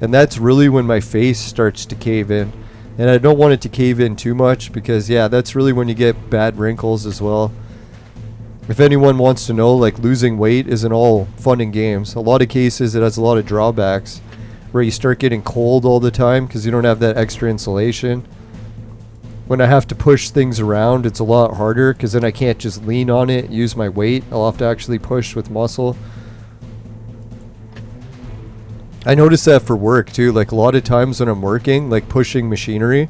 And that's really when my face starts to cave in. And I don't want it to cave in too much because, yeah, that's really when you get bad wrinkles as well. If anyone wants to know, like, losing weight isn't all fun and games. A lot of cases, it has a lot of drawbacks. Where you start getting cold all the time because you don't have that extra insulation. When I have to push things around, it's a lot harder because then I can't just lean on it, use my weight. I'll have to actually push with muscle. I notice that for work too. Like, a lot of times when I'm working, like pushing machinery,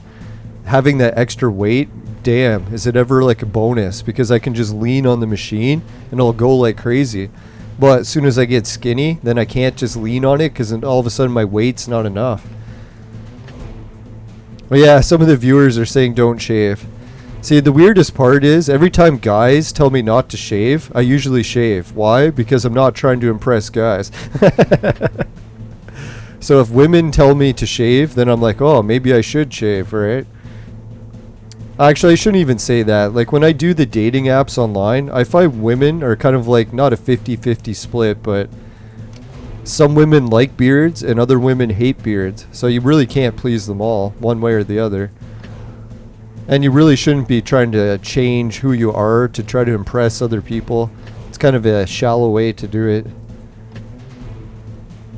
having that extra weight, damn, is it ever like a bonus? Because I can just lean on the machine and it'll go like crazy. But as soon as I get skinny, then I can't just lean on it because then all of a sudden my weight's not enough. Well, yeah, some of the viewers are saying don't shave. See, the weirdest part is every time guys tell me not to shave, I usually shave. Why? Because I'm not trying to impress guys. So if women tell me to shave, then I'm like, oh, maybe I should shave, right? Actually, I shouldn't even say that. Like, when I do the dating apps online, I find women are kind of like not a 50-50 split, but some women like beards and other women hate beards. So you really can't please them all, one way or the other. And you really shouldn't be trying to change who you are to try to impress other people. It's kind of a shallow way to do it.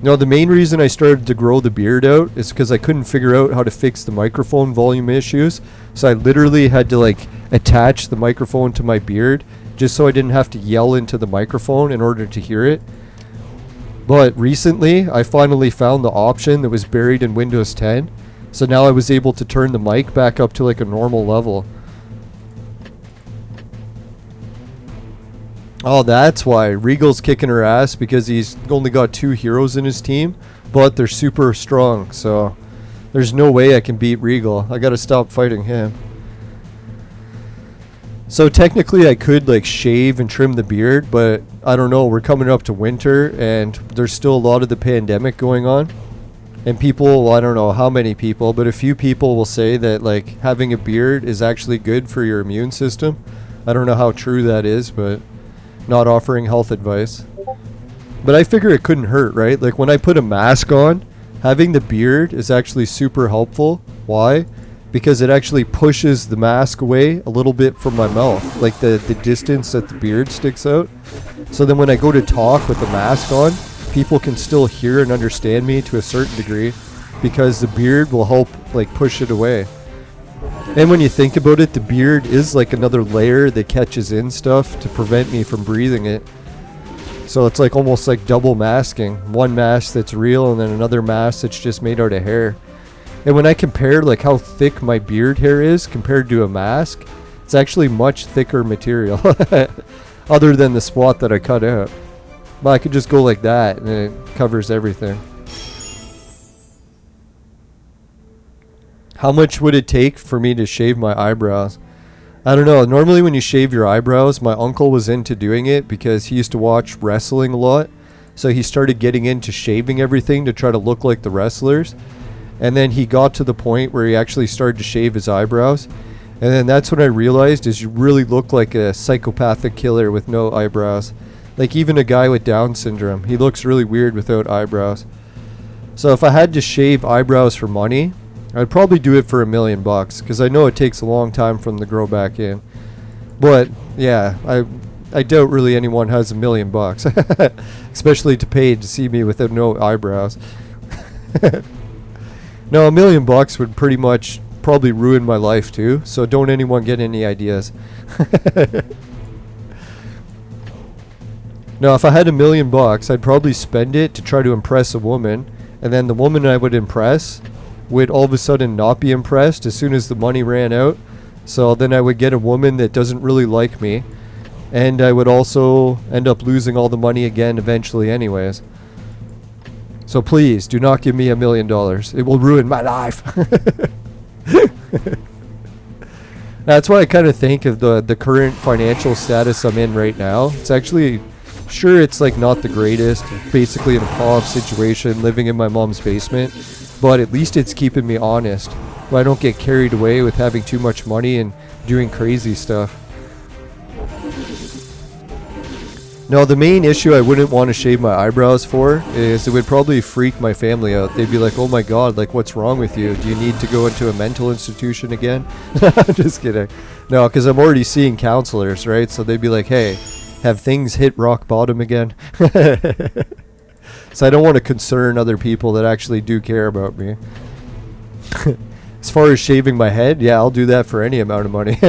No, the main reason I started to grow the beard out is because I couldn't figure out how to fix the microphone volume issues. So I literally had to like attach the microphone to my beard just so I didn't have to yell into the microphone in order to hear it. But recently I finally found the option that was buried in Windows 10. So now I was able to turn the mic back up to like a normal level. Oh, that's why. Regal's kicking her ass because he's only got 2 heroes in his team, but they're super strong, so There's no way I can beat Regal. I gotta stop fighting him. So technically I could like shave and trim the beard, but I don't know, we're coming up to winter and there's still a lot of the pandemic going on. And people, well, I don't know how many people, but a few people will say that like having a beard is actually good for your immune system. I don't know how true that is, but not offering health advice. But I figure it couldn't hurt, right? Like when I put a mask on, having the beard is actually super helpful. Why? Because it actually pushes the mask away a little bit from my mouth, like the distance that the beard sticks out. So then when I go to talk with the mask on, people can still hear and understand me to a certain degree because the beard will help like push it away. And when you think about it, the beard is like another layer that catches in stuff to prevent me from breathing it. So it's like almost like double masking. One mask that's real and then another mask that's just made out of hair. And when I compare like how thick my beard hair is compared to a mask, it's actually much thicker material other than the spot that I cut out. But I could just go like that and it covers everything. How much would it take for me to shave my eyebrows? I don't know. Normally when you shave your eyebrows, my uncle was into doing it because he used to watch wrestling a lot. So he started getting into shaving everything to try to look like the wrestlers. And then he got to the point where he actually started to shave his eyebrows. And then that's when I realized is you really look like a psychopathic killer with no eyebrows. Like even a guy with Down syndrome, he looks really weird without eyebrows. So if I had to shave eyebrows for money, I'd probably do it for $1 million because I know it takes a long time for them to grow back in. But yeah, I doubt really anyone has $1 million, especially to pay to see me without no eyebrows. No, $1 million would pretty much probably ruin my life too. So don't anyone get any ideas. No, if I had $1 million, I'd probably spend it to try to impress a woman, and then the woman I would impress would all of a sudden not be impressed as soon as the money ran out. So then I would get a woman that doesn't really like me, and I would also end up losing all the money again eventually anyways. So please do not give me $1 million. It will ruin my life. That's why I kind of think of the current financial status I'm in right now. It's actually, sure, it's like not the greatest, basically in a POV situation, living in my mom's basement, but at least it's keeping me honest. I don't get carried away with having too much money and doing crazy stuff. No, the main issue I wouldn't want to shave my eyebrows for is it would probably freak my family out. They'd be like, oh my god, like what's wrong with you? Do you need to go into a mental institution again? Just kidding. No, because I'm already seeing counselors, right? So they'd be like, hey, have things hit rock bottom again? So I don't want to concern other people that actually do care about me. As far as shaving my head, yeah, I'll do that for any amount of money.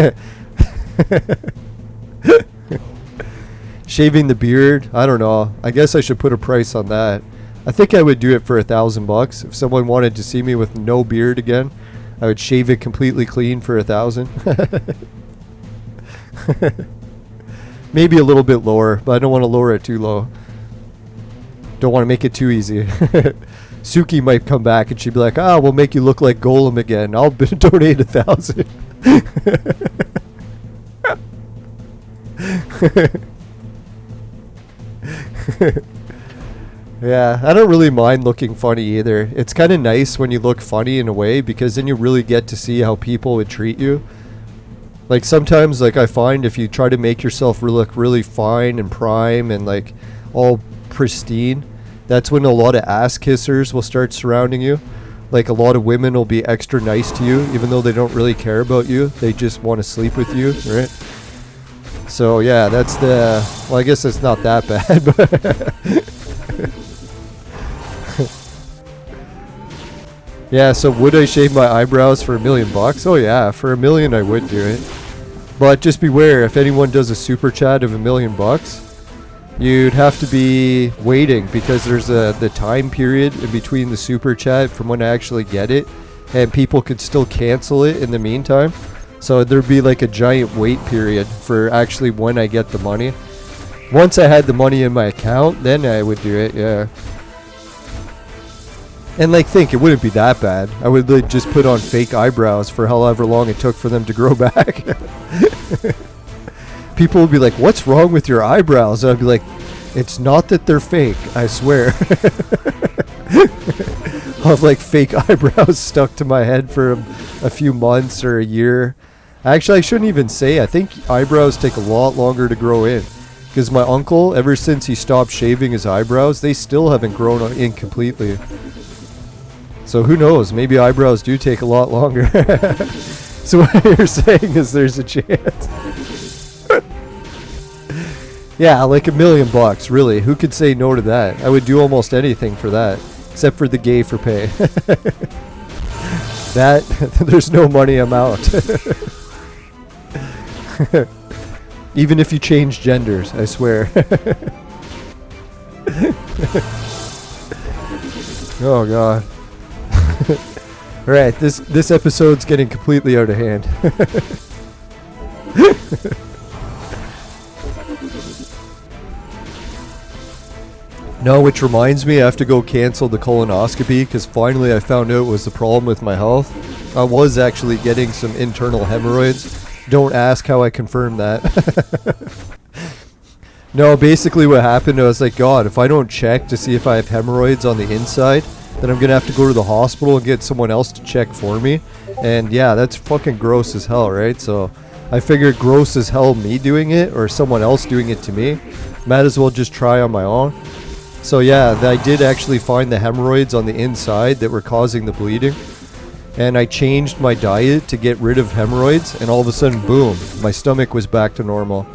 Shaving the beard, I don't know. I guess I should put a price on that. I think I would do it for $1,000. If someone wanted to see me with no beard again, I would shave it completely clean for $1,000. Maybe a little bit lower, but I don't want to lower it too low. Don't want to make it too easy. Suki might come back and she'd be like, ah, we'll make you look like Golem again. I'll donate $1,000. Yeah, I don't really mind looking funny either. It's kind of nice when you look funny in a way because then you really get to see how people would treat you. Like sometimes, like I find if you try to make yourself look really fine and prime and like all pristine, that's when a lot of ass kissers will start surrounding you. Like a lot of women will be extra nice to you even though they don't really care about you. They just want to sleep with you, right? So yeah, that's the, well, I guess it's not that bad, but yeah, so would I shave my eyebrows for $1 million? Oh yeah, for $1 million I would do it. But just beware, if anyone does a super chat of $1 million, you'd have to be waiting because there's the time period in between the super chat from when I actually get it, and people could still cancel it in the meantime. So there'd be like a giant wait period for actually when I get the money. Once I had the money in my account, then I would do it, yeah. And like, think, it wouldn't be that bad. I would like, just put on fake eyebrows for however long it took for them to grow back. People would be like, what's wrong with your eyebrows? And I'd be like, it's not that they're fake, I swear. I'll have like fake eyebrows stuck to my head for a few months or a year. Actually, I shouldn't even say. I think eyebrows take a lot longer to grow in. Because my uncle, ever since he stopped shaving his eyebrows, they still haven't grown in completely. So who knows? Maybe eyebrows do take a lot longer. So what you're saying is there's a chance. Yeah, like $1 million, really. Who could say no to that? I would do almost anything for that. Except for the gay for pay. That, there's no money, I'm out. Even if you change genders, I swear. Oh god. Alright, this episode's getting completely out of hand. No, which reminds me, I have to go cancel the colonoscopy because finally I found out what was the problem with my health. I was actually getting some internal hemorrhoids. Don't ask how I confirmed that. No, basically what happened, I was like, God, if I don't check to see if I have hemorrhoids on the inside, then I'm going to have to go to the hospital and get someone else to check for me. And yeah, that's fucking gross as hell, right? So I figured gross as hell me doing it or someone else doing it to me. Might as well just try on my own. So yeah, I did actually find the hemorrhoids on the inside that were causing the bleeding. And I changed my diet to get rid of hemorrhoids, and all of a sudden, boom, my stomach was back to normal.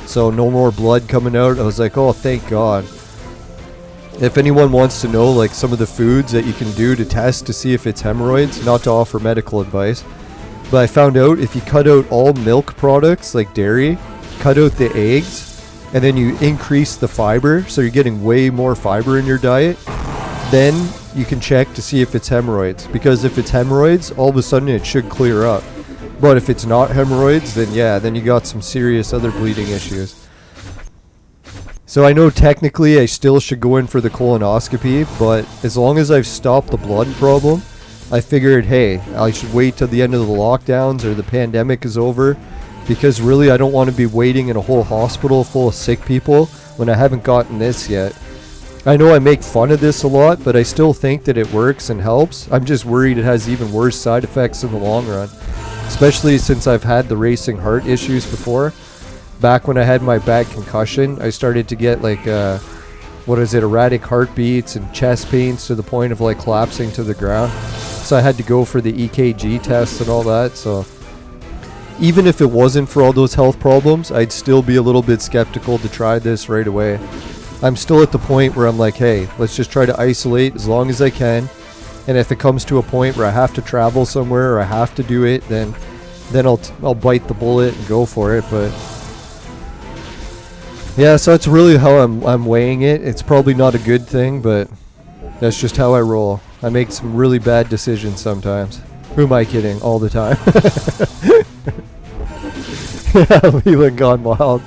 So no more blood coming out. I was like, oh, thank God. If anyone wants to know like some of the foods that you can do to test to see if it's hemorrhoids, not to offer medical advice, but I found out if you cut out all milk products like dairy, cut out the eggs, and then you increase the fiber, so you're getting way more fiber in your diet, then you can check to see if it's hemorrhoids. Because if it's hemorrhoids, all of a sudden it should clear up. But if it's not hemorrhoids, then yeah, then you got some serious other bleeding issues. So I know technically I still should go in for the colonoscopy, but as long as I've stopped the blood problem, I figured, hey, I should wait till the end of the lockdowns or the pandemic is over, because really I don't want to be waiting in a whole hospital full of sick people when I haven't gotten this yet. I know I make fun of this a lot, but I still think that it works and helps. I'm just worried it has even worse side effects in the long run, especially since I've had the racing heart issues before. Back when I had my bad concussion, I started to get like erratic heartbeats and chest pains to the point of like collapsing to the ground. So I had to go for the EKG tests and all that. So even if it wasn't for all those health problems, I'd still be a little bit skeptical to try this right away. I'm still at the point where I'm like, hey, let's just try to isolate as long as I can. And if it comes to a point where I have to travel somewhere or I have to do it, then I'll bite the bullet and go for it. But yeah, so that's really how I'm weighing it. It's probably not a good thing, but that's just how I roll. I make some really bad decisions sometimes. Who am I kidding? All the time. Yeah, Leland gone wild.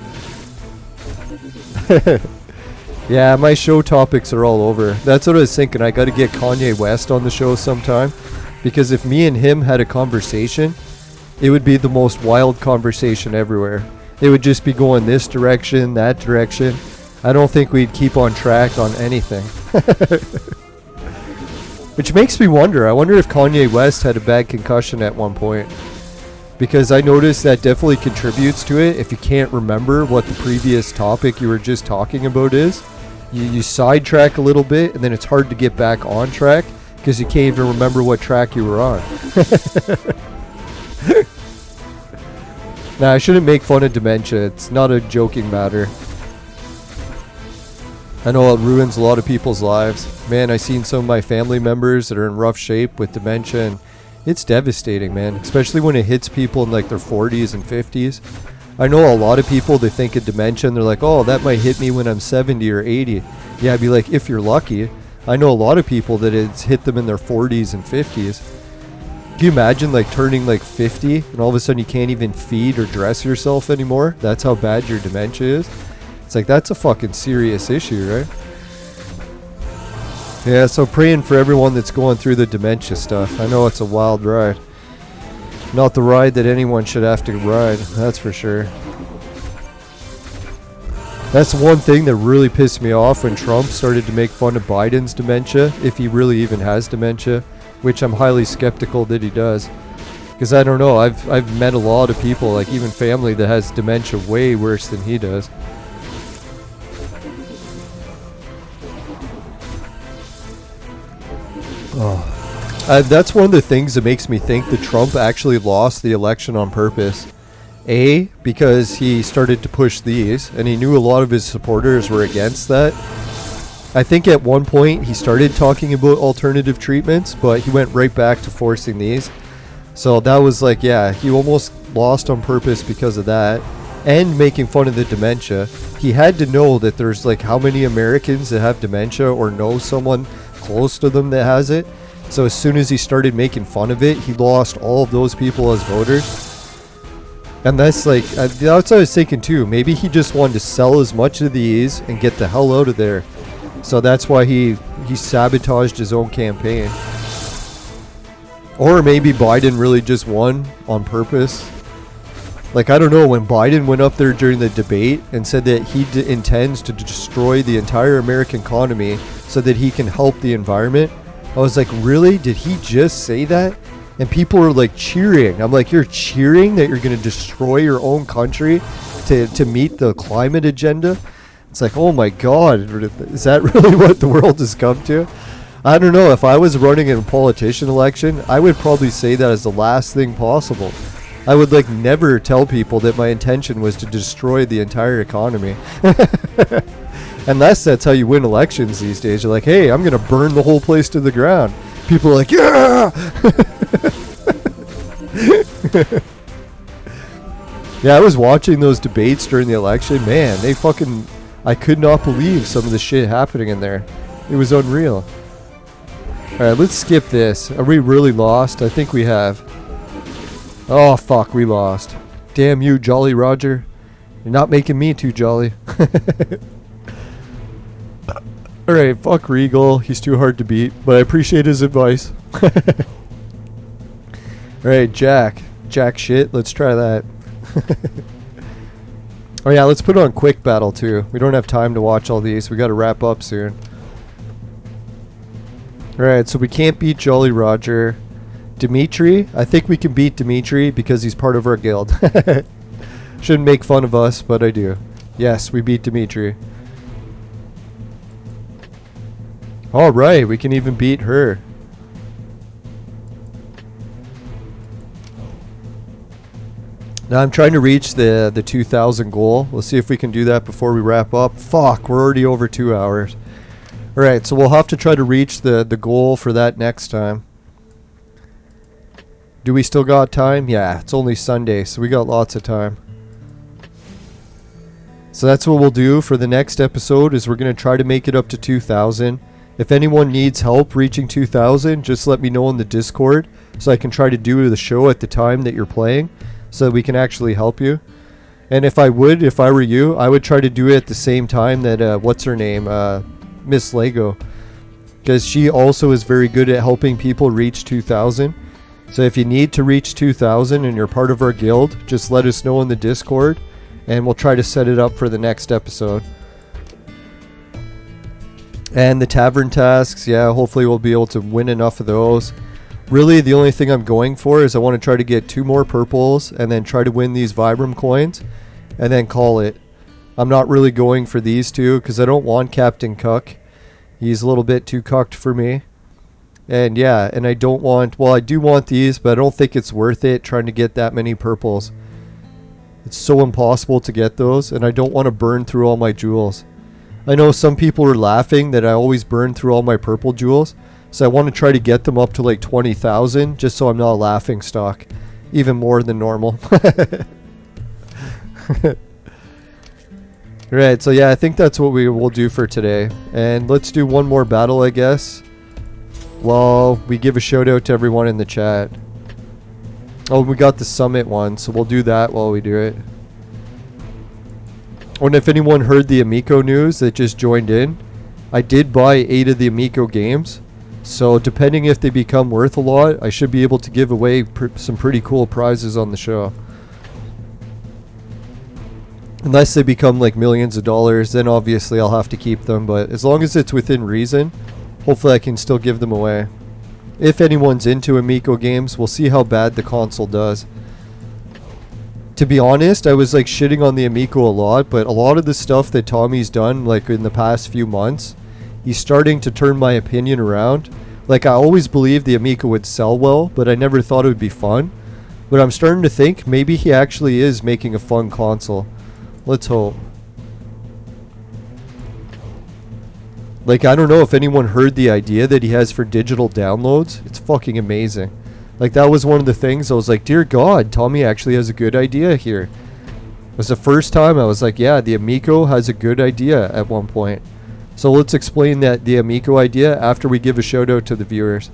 Yeah, my show topics are all over. That's what I was thinking. I got to get Kanye West on the show sometime, because if me and him had a conversation, it would be the most wild conversation everywhere. It would just be going this direction, that direction. I don't think we'd keep on track on anything. Which makes me wonder. I wonder if Kanye West had a bad concussion at one point. Because I noticed that definitely contributes to it. If you can't remember what the previous topic you were just talking about is, you sidetrack a little bit, and then it's hard to get back on track because you can't even remember what track you were on. Nah, I shouldn't make fun of dementia. It's not a joking matter. I know it ruins a lot of people's lives. Man, I've seen some of my family members that are in rough shape with dementia, and it's devastating, man. Especially when it hits people in like their 40s and 50s. I know a lot of people, they think of dementia and they're like, oh, that might hit me when I'm 70 or 80. Yeah, I'd be like, if you're lucky. I know a lot of people that it's hit them in their 40s and 50s. Can you imagine like turning like 50 and all of a sudden you can't even feed or dress yourself anymore? That's how bad your dementia is. It's like, that's a fucking serious issue, right? Yeah, so praying for everyone that's going through the dementia stuff. I know it's a wild ride. Not the ride that anyone should have to ride, that's for sure. That's one thing that really pissed me off when Trump started to make fun of Biden's dementia, if he really even has dementia, which I'm highly skeptical that he does. Because I don't know, I've met a lot of people, like even family, that has dementia way worse than he does. That's one of the things that makes me think that Trump actually lost the election on purpose. A, because he started to push these, and he knew a lot of his supporters were against that. I think at one point he started talking about alternative treatments, but he went right back to forcing these. So that was like, yeah, he almost lost on purpose because of that. And making fun of the dementia. He had to know that there's like how many Americans that have dementia or know someone close to them that has it. So as soon as he started making fun of it, he lost all of those people as voters. And that's like, that's what I was thinking too. Maybe he just wanted to sell as much of these and get the hell out of there. So that's why he sabotaged his own campaign. Or maybe Biden really just won on purpose. Like, I don't know, when Biden went up there during the debate and said that he intends to destroy the entire American economy so that he can help the environment, I was like, really? Did he just say that? And people were like cheering. I'm like, you're cheering that you're going to destroy your own country to meet the climate agenda? It's like, oh my God, is that really what the world has come to? I don't know. If I was running in a politician election, I would probably say that as the last thing possible. I would like never tell people that my intention was to destroy the entire economy. Unless that's how you win elections these days. You're like, hey, I'm going to burn the whole place to the ground. People are like, yeah! Yeah, I was watching those debates during the election. Man, I could not believe some of the shit happening in there. It was unreal. Alright, let's skip this. Are we really lost? I think we have. Oh, fuck, we lost. Damn you, Jolly Roger. You're not making me too jolly. Alright, fuck Regal. He's too hard to beat, but I appreciate his advice. Alright, Jack. Jack shit. Let's try that. Oh yeah, let's put on quick battle too. We don't have time to watch all these. We gotta wrap up soon. Alright, so we can't beat Jolly Roger. Dimitri? I think we can beat Dimitri because he's part of our guild. Shouldn't make fun of us, but I do. Yes, we beat Dimitri. Alright, we can even beat her. Now I'm trying to reach the 2,000 goal. We'll see if we can do that before we wrap up. Fuck, we're already over 2 hours. Alright, so we'll have to try to reach the goal for that next time. Do we still got time? Yeah, it's only Sunday, so we got lots of time. So that's what we'll do for the next episode, is we're going to try to make it up to 2,000. If anyone needs help reaching 2,000, just let me know in the Discord so I can try to do the show at the time that you're playing so that we can actually help you. And if I were you, I would try to do it at the same time that, what's her name, Miss Lego. Because she also is very good at helping people reach 2,000. So if you need to reach 2,000 and you're part of our guild, just let us know in the Discord and we'll try to set it up for the next episode. And the tavern tasks, yeah, hopefully we'll be able to win enough of those. Really, the only thing I'm going for is I want to try to get 2 more purples and then try to win these Vibram coins and then call it. I'm not really going for these 2 because I don't want Captain Cuck. He's a little bit too cucked for me. And yeah, and I don't want, well, I do want these, but I don't think it's worth it trying to get that many purples. It's so impossible to get those, and I don't want to burn through all my jewels. I know some people are laughing that I always burn through all my purple jewels, so I want to try to get them up to like 20,000, just so I'm not a laughing stock. Even more than normal. Right, so yeah, I think that's what we will do for today. And let's do one more battle, I guess. Well, we give a shout out to everyone in the chat. Oh, we got the summit one, so we'll do that while we do it. Oh, and if anyone heard the Amico news that just joined in, I did buy 8 of the Amico games. So depending if they become worth a lot, I should be able to give away some pretty cool prizes on the show. Unless they become like millions of dollars, then obviously I'll have to keep them. But as long as it's within reason, hopefully I can still give them away. If anyone's into Amico games, we'll see how bad the console does. To be honest, I was like shitting on the Amico a lot, but a lot of the stuff that Tommy's done like in the past few months, he's starting to turn my opinion around. Like, I always believed the Amico would sell well, but I never thought it would be fun. But I'm starting to think maybe he actually is making a fun console. Let's hope. Like, I don't know if anyone heard the idea that he has for digital downloads. It's fucking amazing. Like, that was one of the things I was like, dear God, Tommy actually has a good idea here. It was the first time I was like, yeah, the Amico has a good idea at one point. So let's explain the Amico idea after we give a shout out to the viewers.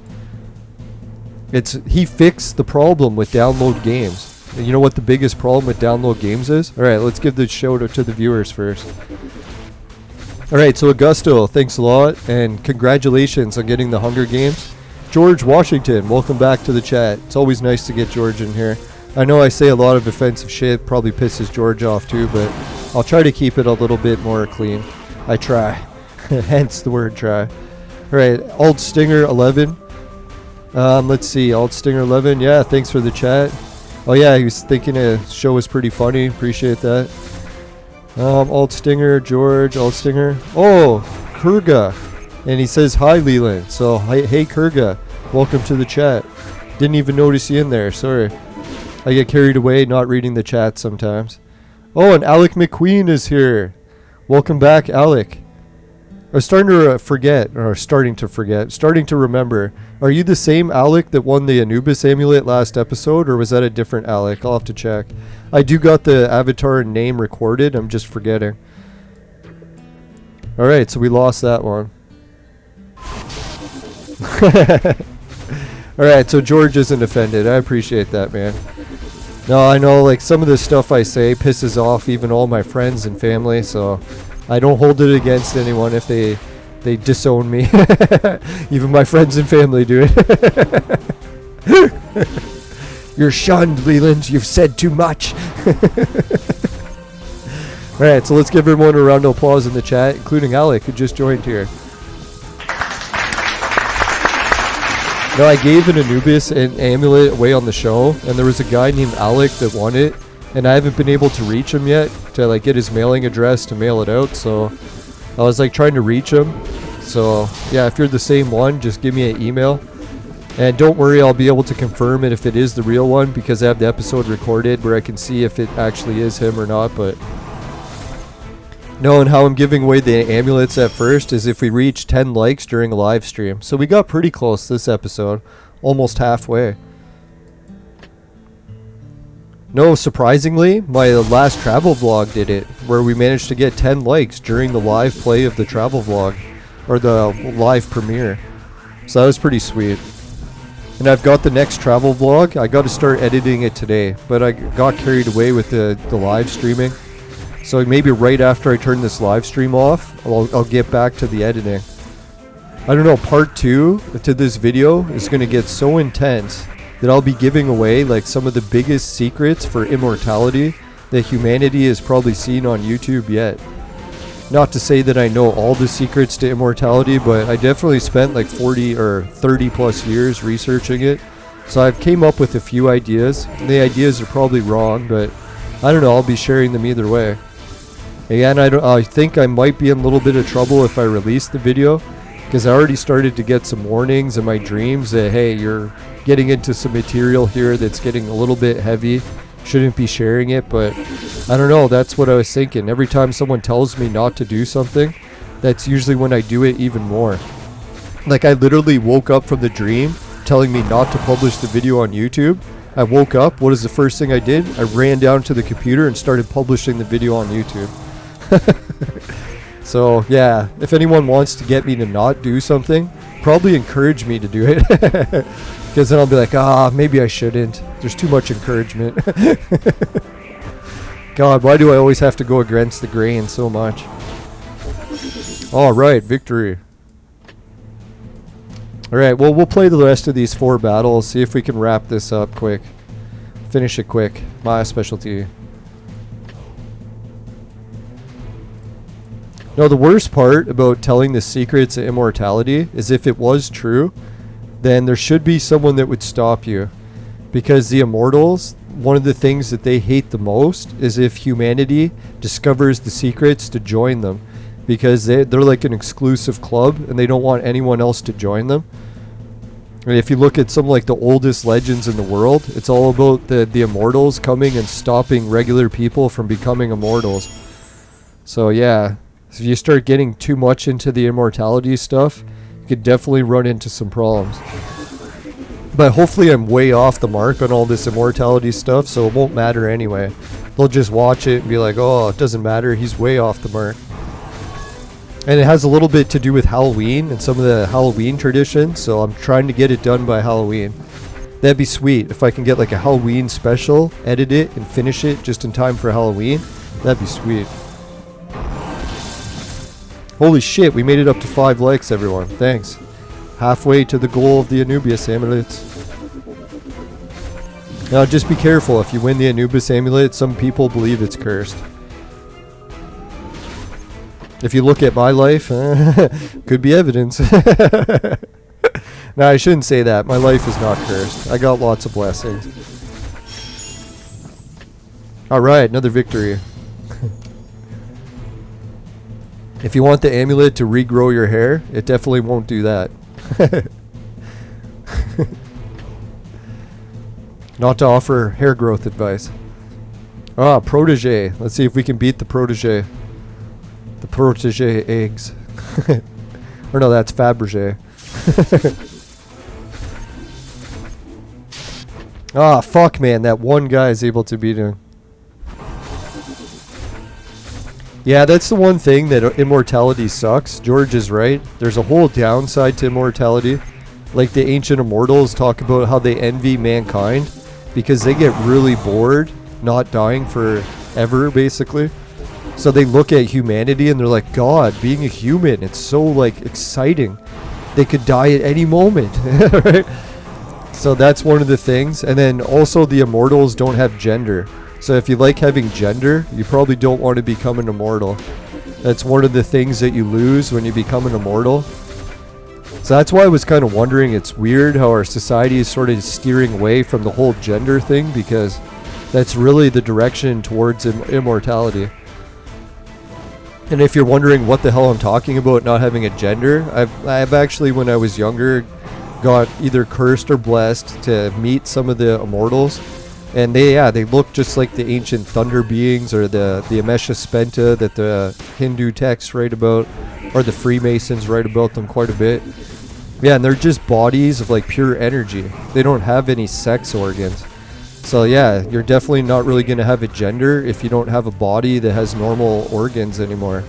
He fixed the problem with download games. And you know what the biggest problem with download games is? Alright, let's give the shout out to the viewers first. Alright, so Augusto, thanks a lot, and congratulations on getting the Hunger Games. George Washington, welcome back to the chat. It's always nice to get George in here. I know I say a lot of offensive shit, probably pisses George off too, but I'll try to keep it a little bit more clean. I try. Hence the word try. Alright, Alt Stinger 11. Let's see, Alt Stinger 11. Yeah, thanks for the chat. Oh yeah, he was thinking the show was pretty funny. Appreciate that. Alt Stinger, George, Alt Stinger. Oh, Kurga. And he says hi, Leland. So, hey Kurga. Welcome to the chat. Didn't even notice you in there. Sorry. I get carried away not reading the chat sometimes. Oh, and Alec McQueen is here. Welcome back, Alec. I was starting to remember. Are you the same Alec that won the Anubis amulet last episode, or was that a different Alec? I'll have to check. I do got the avatar and name recorded. I'm just forgetting. Alright, so we lost that one. Alright, so George isn't offended. I appreciate that, man. No, I know, like, some of the stuff I say pisses off even all my friends and family, so I don't hold it against anyone if they disown me. Even my friends and family do it. You're shunned, Leland. You've said too much. Alright, so let's give everyone a round of applause in the chat, including Alec, who just joined here. No, I gave an Anubis and amulet away on the show, and there was a guy named Alec that won it, and I haven't been able to reach him yet to like get his mailing address to mail it out, so I was like trying to reach him. So yeah, if you're the same one, just give me an email. And don't worry, I'll be able to confirm it if it is the real one, because I have the episode recorded where I can see if it actually is him or not. But no, and how I'm giving away the amulets at first is if we reach 10 likes during a live stream. So we got pretty close this episode, almost halfway. No, surprisingly, my last travel vlog did it, where we managed to get 10 likes during the live play of the travel vlog, or the live premiere. So that was pretty sweet. And I've got the next travel vlog. I got to start editing it today, but I got carried away with the live streaming. So maybe right after I turn this live stream off, I'll get back to the editing. I don't know, part 2 to this video is going to get so intense that I'll be giving away like some of the biggest secrets for immortality that humanity has probably seen on YouTube yet. Not to say that I know all the secrets to immortality, but I definitely spent like 40 or 30 plus years researching it. So I've came up with a few ideas. The ideas are probably wrong, but I don't know, I'll be sharing them either way. Again, I think I might be in a little bit of trouble if I release the video, because I already started to get some warnings in my dreams that, hey, you're getting into some material here that's getting a little bit heavy. Shouldn't be sharing it, but I don't know, that's what I was thinking. Every time someone tells me not to do something, that's usually when I do it even more. Like, I literally woke up from the dream telling me not to publish the video on YouTube. I woke up, what is the first thing I did? I ran down to the computer and started publishing the video on YouTube. So yeah, if anyone wants to get me to not do something, probably encourage me to do it. Because then I'll be like, maybe I shouldn't. There's too much encouragement. God, why do I always have to go against the grain so much? Alright, victory. Alright, well, we'll play the rest of these 4 battles, see if we can wrap this up quick. Finish it quick. My specialty. No, the worst part about telling the secrets of immortality is if it was true, then there should be someone that would stop you. Because the immortals, one of the things that they hate the most is if humanity discovers the secrets to join them. Because they're like an exclusive club and they don't want anyone else to join them. And if you look at some like the oldest legends in the world, it's all about the immortals coming and stopping regular people from becoming immortals. So yeah, if you start getting too much into the immortality stuff, you could definitely run into some problems. But hopefully I'm way off the mark on all this immortality stuff, so it won't matter anyway. They'll just watch it and be like, oh, it doesn't matter, he's way off the mark. And it has a little bit to do with Halloween and some of the Halloween traditions, so I'm trying to get it done by Halloween. That'd be sweet if I can get like a Halloween special, edit it, and finish it just in time for Halloween. That'd be sweet. Holy shit, we made it up to 5 likes, everyone. Thanks. Halfway to the goal of the Anubis amulets. Now just be careful, if you win the Anubis amulet, some people believe it's cursed. If you look at my life, could be evidence. No, I shouldn't say that. My life is not cursed. I got lots of blessings. Alright, another victory. If you want the amulet to regrow your hair, it definitely won't do that. Not to offer hair growth advice. Ah, protege. Let's see if we can beat the protege. The protege eggs. Or no, that's Fabergé. Ah, fuck, man. That one guy is able to beat him. Yeah, that's the one thing that immortality sucks. George is right. There's a whole downside to immortality. Like the ancient immortals talk about how they envy mankind because they get really bored not dying forever, basically. So they look at humanity and they're like, God, being a human, it's so like exciting. They could die at any moment. Right? So that's one of the things. And then also the immortals don't have gender. So if you like having gender, you probably don't want to become an immortal. That's one of the things that you lose when you become an immortal. So that's why I was kind of wondering, it's weird how our society is sort of steering away from the whole gender thing, because that's really the direction towards immortality. And if you're wondering what the hell I'm talking about not having a gender, I've actually, when I was younger, got either cursed or blessed to meet some of the immortals. And they look just like the ancient thunder beings, or the Amesha Spenta that the Hindu texts write about, or the Freemasons write about them quite a bit. Yeah, and they're just bodies of like pure energy. They don't have any sex organs. So yeah, you're definitely not really going to have a gender if you don't have a body that has normal organs anymore.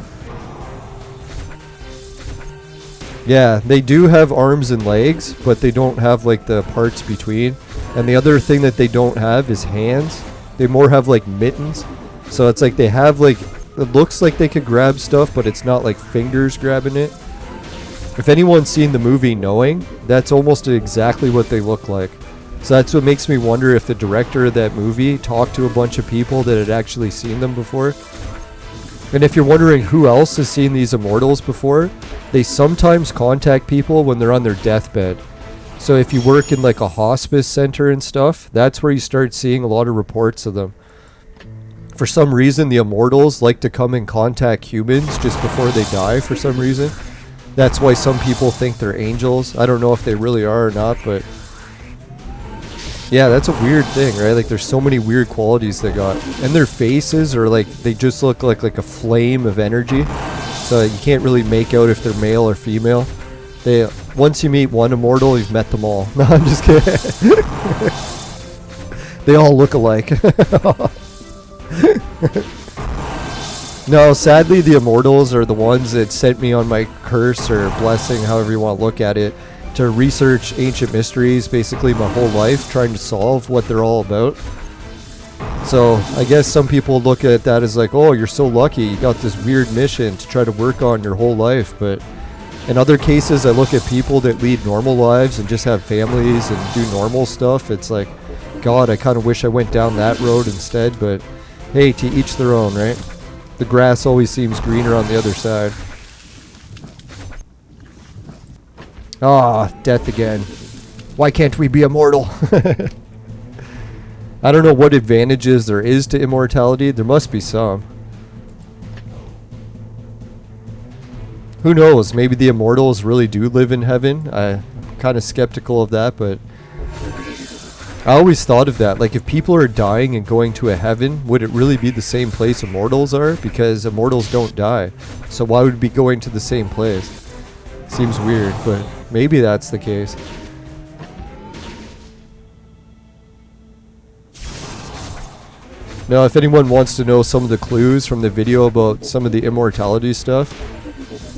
Yeah, they do have arms and legs, but they don't have like the parts between. And the other thing that they don't have is hands. They more have like mittens. So it's like they have like, it looks like they could grab stuff, but it's not like fingers grabbing it. If anyone's seen the movie Knowing, that's almost exactly what they look like. So that's what makes me wonder if the director of that movie talked to a bunch of people that had actually seen them before. And if you're wondering who else has seen these immortals before, they sometimes contact people when they're on their deathbed. So if you work in like a hospice center and stuff, that's where you start seeing a lot of reports of them. For some reason, the immortals like to come and contact humans just before they die for some reason. That's why some people think they're angels. I don't know if they really are or not, but yeah, that's a weird thing, right? Like there's so many weird qualities they got. And their faces are like, they just look like a flame of energy. So you can't really make out if they're male or female. Once you meet one immortal, you've met them all. No, I'm just kidding. They all look alike. No, sadly the immortals are the ones that sent me on my curse or blessing, however you want to look at it, to research ancient mysteries basically my whole life, trying to solve what they're all about. So I guess some people look at that as like, oh, you're so lucky, you got this weird mission to try to work on your whole life. But in other cases, I look at people that lead normal lives and just have families and do normal stuff. It's like, God, I kind of wish I went down that road instead. But hey, to each their own, right? The grass always seems greener on the other side. Ah, death again. Why can't we be immortal? I don't know what advantages there is to immortality. There must be some. Who knows? Maybe the immortals really do live in heaven. I'm kind of skeptical of that, but I always thought of that. Like, if people are dying and going to a heaven, would it really be the same place immortals are? Because immortals don't die. So why would it be going to the same place? Seems weird, but maybe that's the case. Now, if anyone wants to know some of the clues from the video about some of the immortality stuff,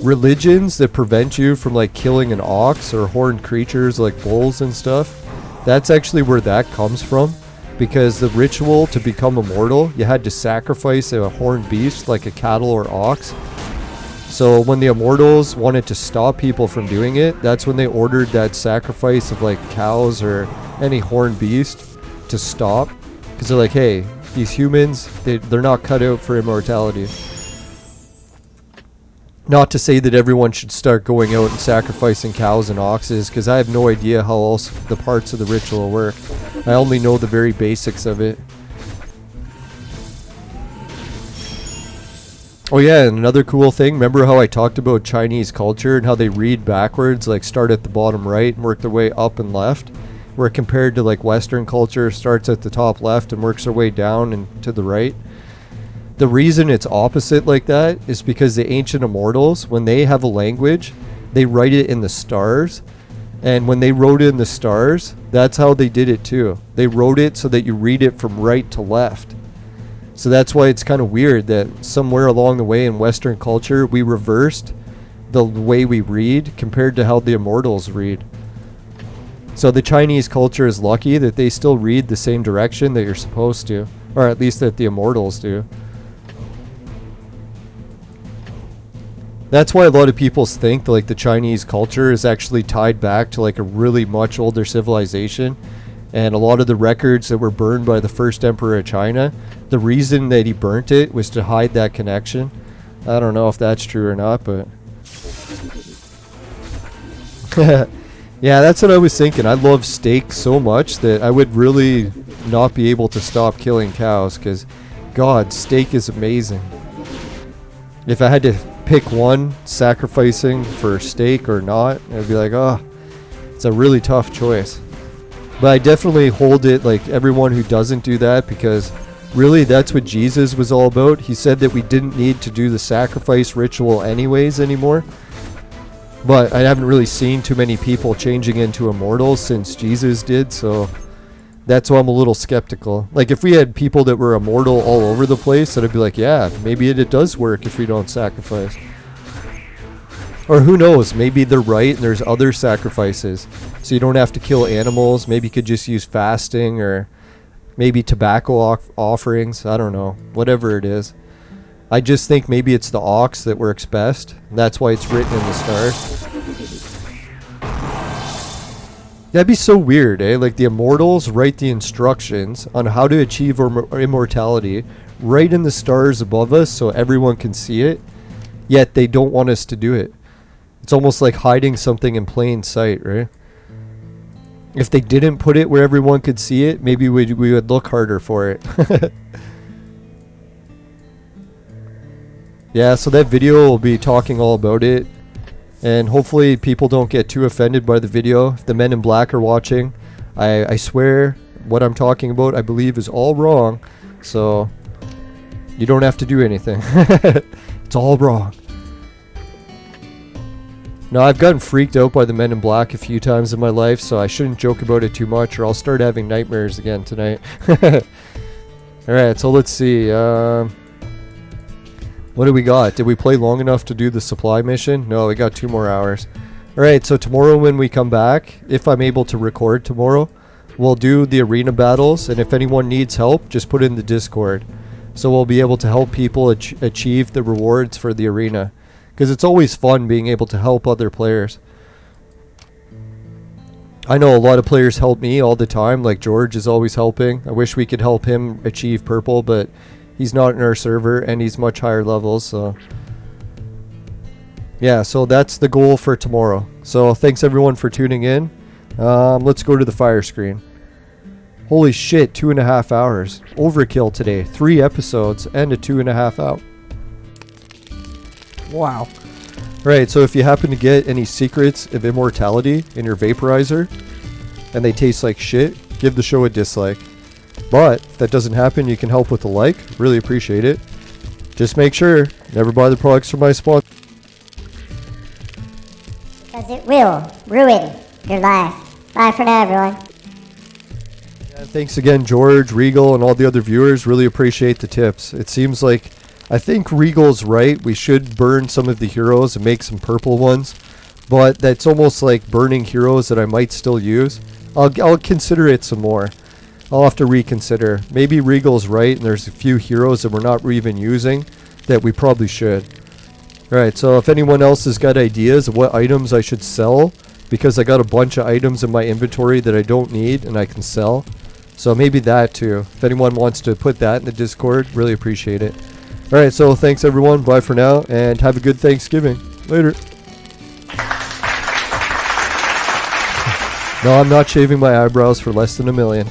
religions that prevent you from like killing an ox or horned creatures like bulls and stuff, that's actually where that comes from. Because the ritual to become immortal, you had to sacrifice a horned beast like a cattle or ox. So when the immortals wanted to stop people from doing it, that's when they ordered that sacrifice of like cows or any horned beast to stop. Because they're like, hey, these humans, they're not cut out for immortality. Not to say that everyone should start going out and sacrificing cows and oxes, because I have no idea how else the parts of the ritual work. I only know the very basics of it. Oh yeah, and another cool thing, remember how I talked about Chinese culture and how they read backwards, like start at the bottom right and work their way up and left? Where compared to like Western culture, starts at the top left and works their way down and to the right. The reason it's opposite like that is because the ancient immortals, when they have a language, they write it in the stars. And when they wrote it in the stars, that's how they did it too. They wrote it so that you read it from right to left. So that's why it's kind of weird that somewhere along the way in Western culture, we reversed the way we read compared to how the immortals read. So the Chinese culture is lucky that they still read the same direction that you're supposed to. Or at least that the immortals do. That's why a lot of people think that, like, the Chinese culture is actually tied back to like a really much older civilization. And a lot of the records that were burned by the first emperor of China, the reason that he burnt it was to hide that connection. I don't know if that's true or not, but... Yeah, that's what I was thinking. I love steak so much that I would really not be able to stop killing cows, because, God, steak is amazing. If I had to pick one, sacrificing for steak or not, I'd be like, oh, it's a really tough choice. But I definitely hold it like everyone who doesn't do that, because really that's what Jesus was all about. He said that we didn't need to do the sacrifice ritual anyways anymore. But I haven't really seen too many people changing into immortals since Jesus did, so that's why I'm a little skeptical. Like, if we had people that were immortal all over the place, then I'd be like, yeah, maybe it does work if we don't sacrifice. Or who knows, maybe they're right and there's other sacrifices. So you don't have to kill animals, maybe you could just use fasting, or maybe tobacco offerings, I don't know, whatever it is. I just think maybe it's the ox that works best. That's why it's written in the stars. That'd be so weird, eh? Like, the immortals write the instructions on how to achieve immortality right in the stars above us so everyone can see it, yet they don't want us to do it. It's almost like hiding something in plain sight, right? If they didn't put it where everyone could see it, maybe we would look harder for it. Yeah, so that video will be talking all about it. And hopefully people don't get too offended by the video. If the men in black are watching, I swear what I'm talking about, I believe, is all wrong. So you don't have to do anything. It's all wrong. Now, I've gotten freaked out by the men in black a few times in my life, so I shouldn't joke about it too much, or I'll start having nightmares again tonight. Alright, so let's see. What do we got? Did we play long enough to do the supply mission? No, we got 2 more hours. Alright, so tomorrow when we come back, if I'm able to record tomorrow, we'll do the arena battles, and if anyone needs help, just put it in the Discord. So we'll be able to help people achieve the rewards for the arena. Because it's always fun being able to help other players. I know a lot of players help me all the time, like George is always helping. I wish we could help him achieve purple, but he's not in our server and he's much higher levels, so yeah, so that's the goal for tomorrow. So thanks everyone for tuning in. Let's go to the fire screen. Holy shit, 2.5 hours. Overkill today. 3 episodes and a 2.5 hour. Wow. Right, so if you happen to get any secrets of immortality in your vaporizer and they taste like shit, give the show a dislike. But if that doesn't happen, you can help with a like. Really appreciate it. Just make sure, never buy the products from my sponsor. Because it will ruin your life. Bye for now, everyone. And thanks again, George, Regal, and all the other viewers. Really appreciate the tips. It seems like, I think Regal's right. We should burn some of the heroes and make some purple ones. But that's almost like burning heroes that I might still use. I'll consider it some more. I'll have to reconsider. Maybe Regal's right and there's a few heroes that we're not even using that we probably should. Alright, so if anyone else has got ideas of what items I should sell, because I got a bunch of items in my inventory that I don't need and I can sell. So maybe that too. If anyone wants to put that in the Discord, really appreciate it. Alright, so thanks everyone. Bye for now and have a good Thanksgiving. Later. No, I'm not shaving my eyebrows for less than $1 million.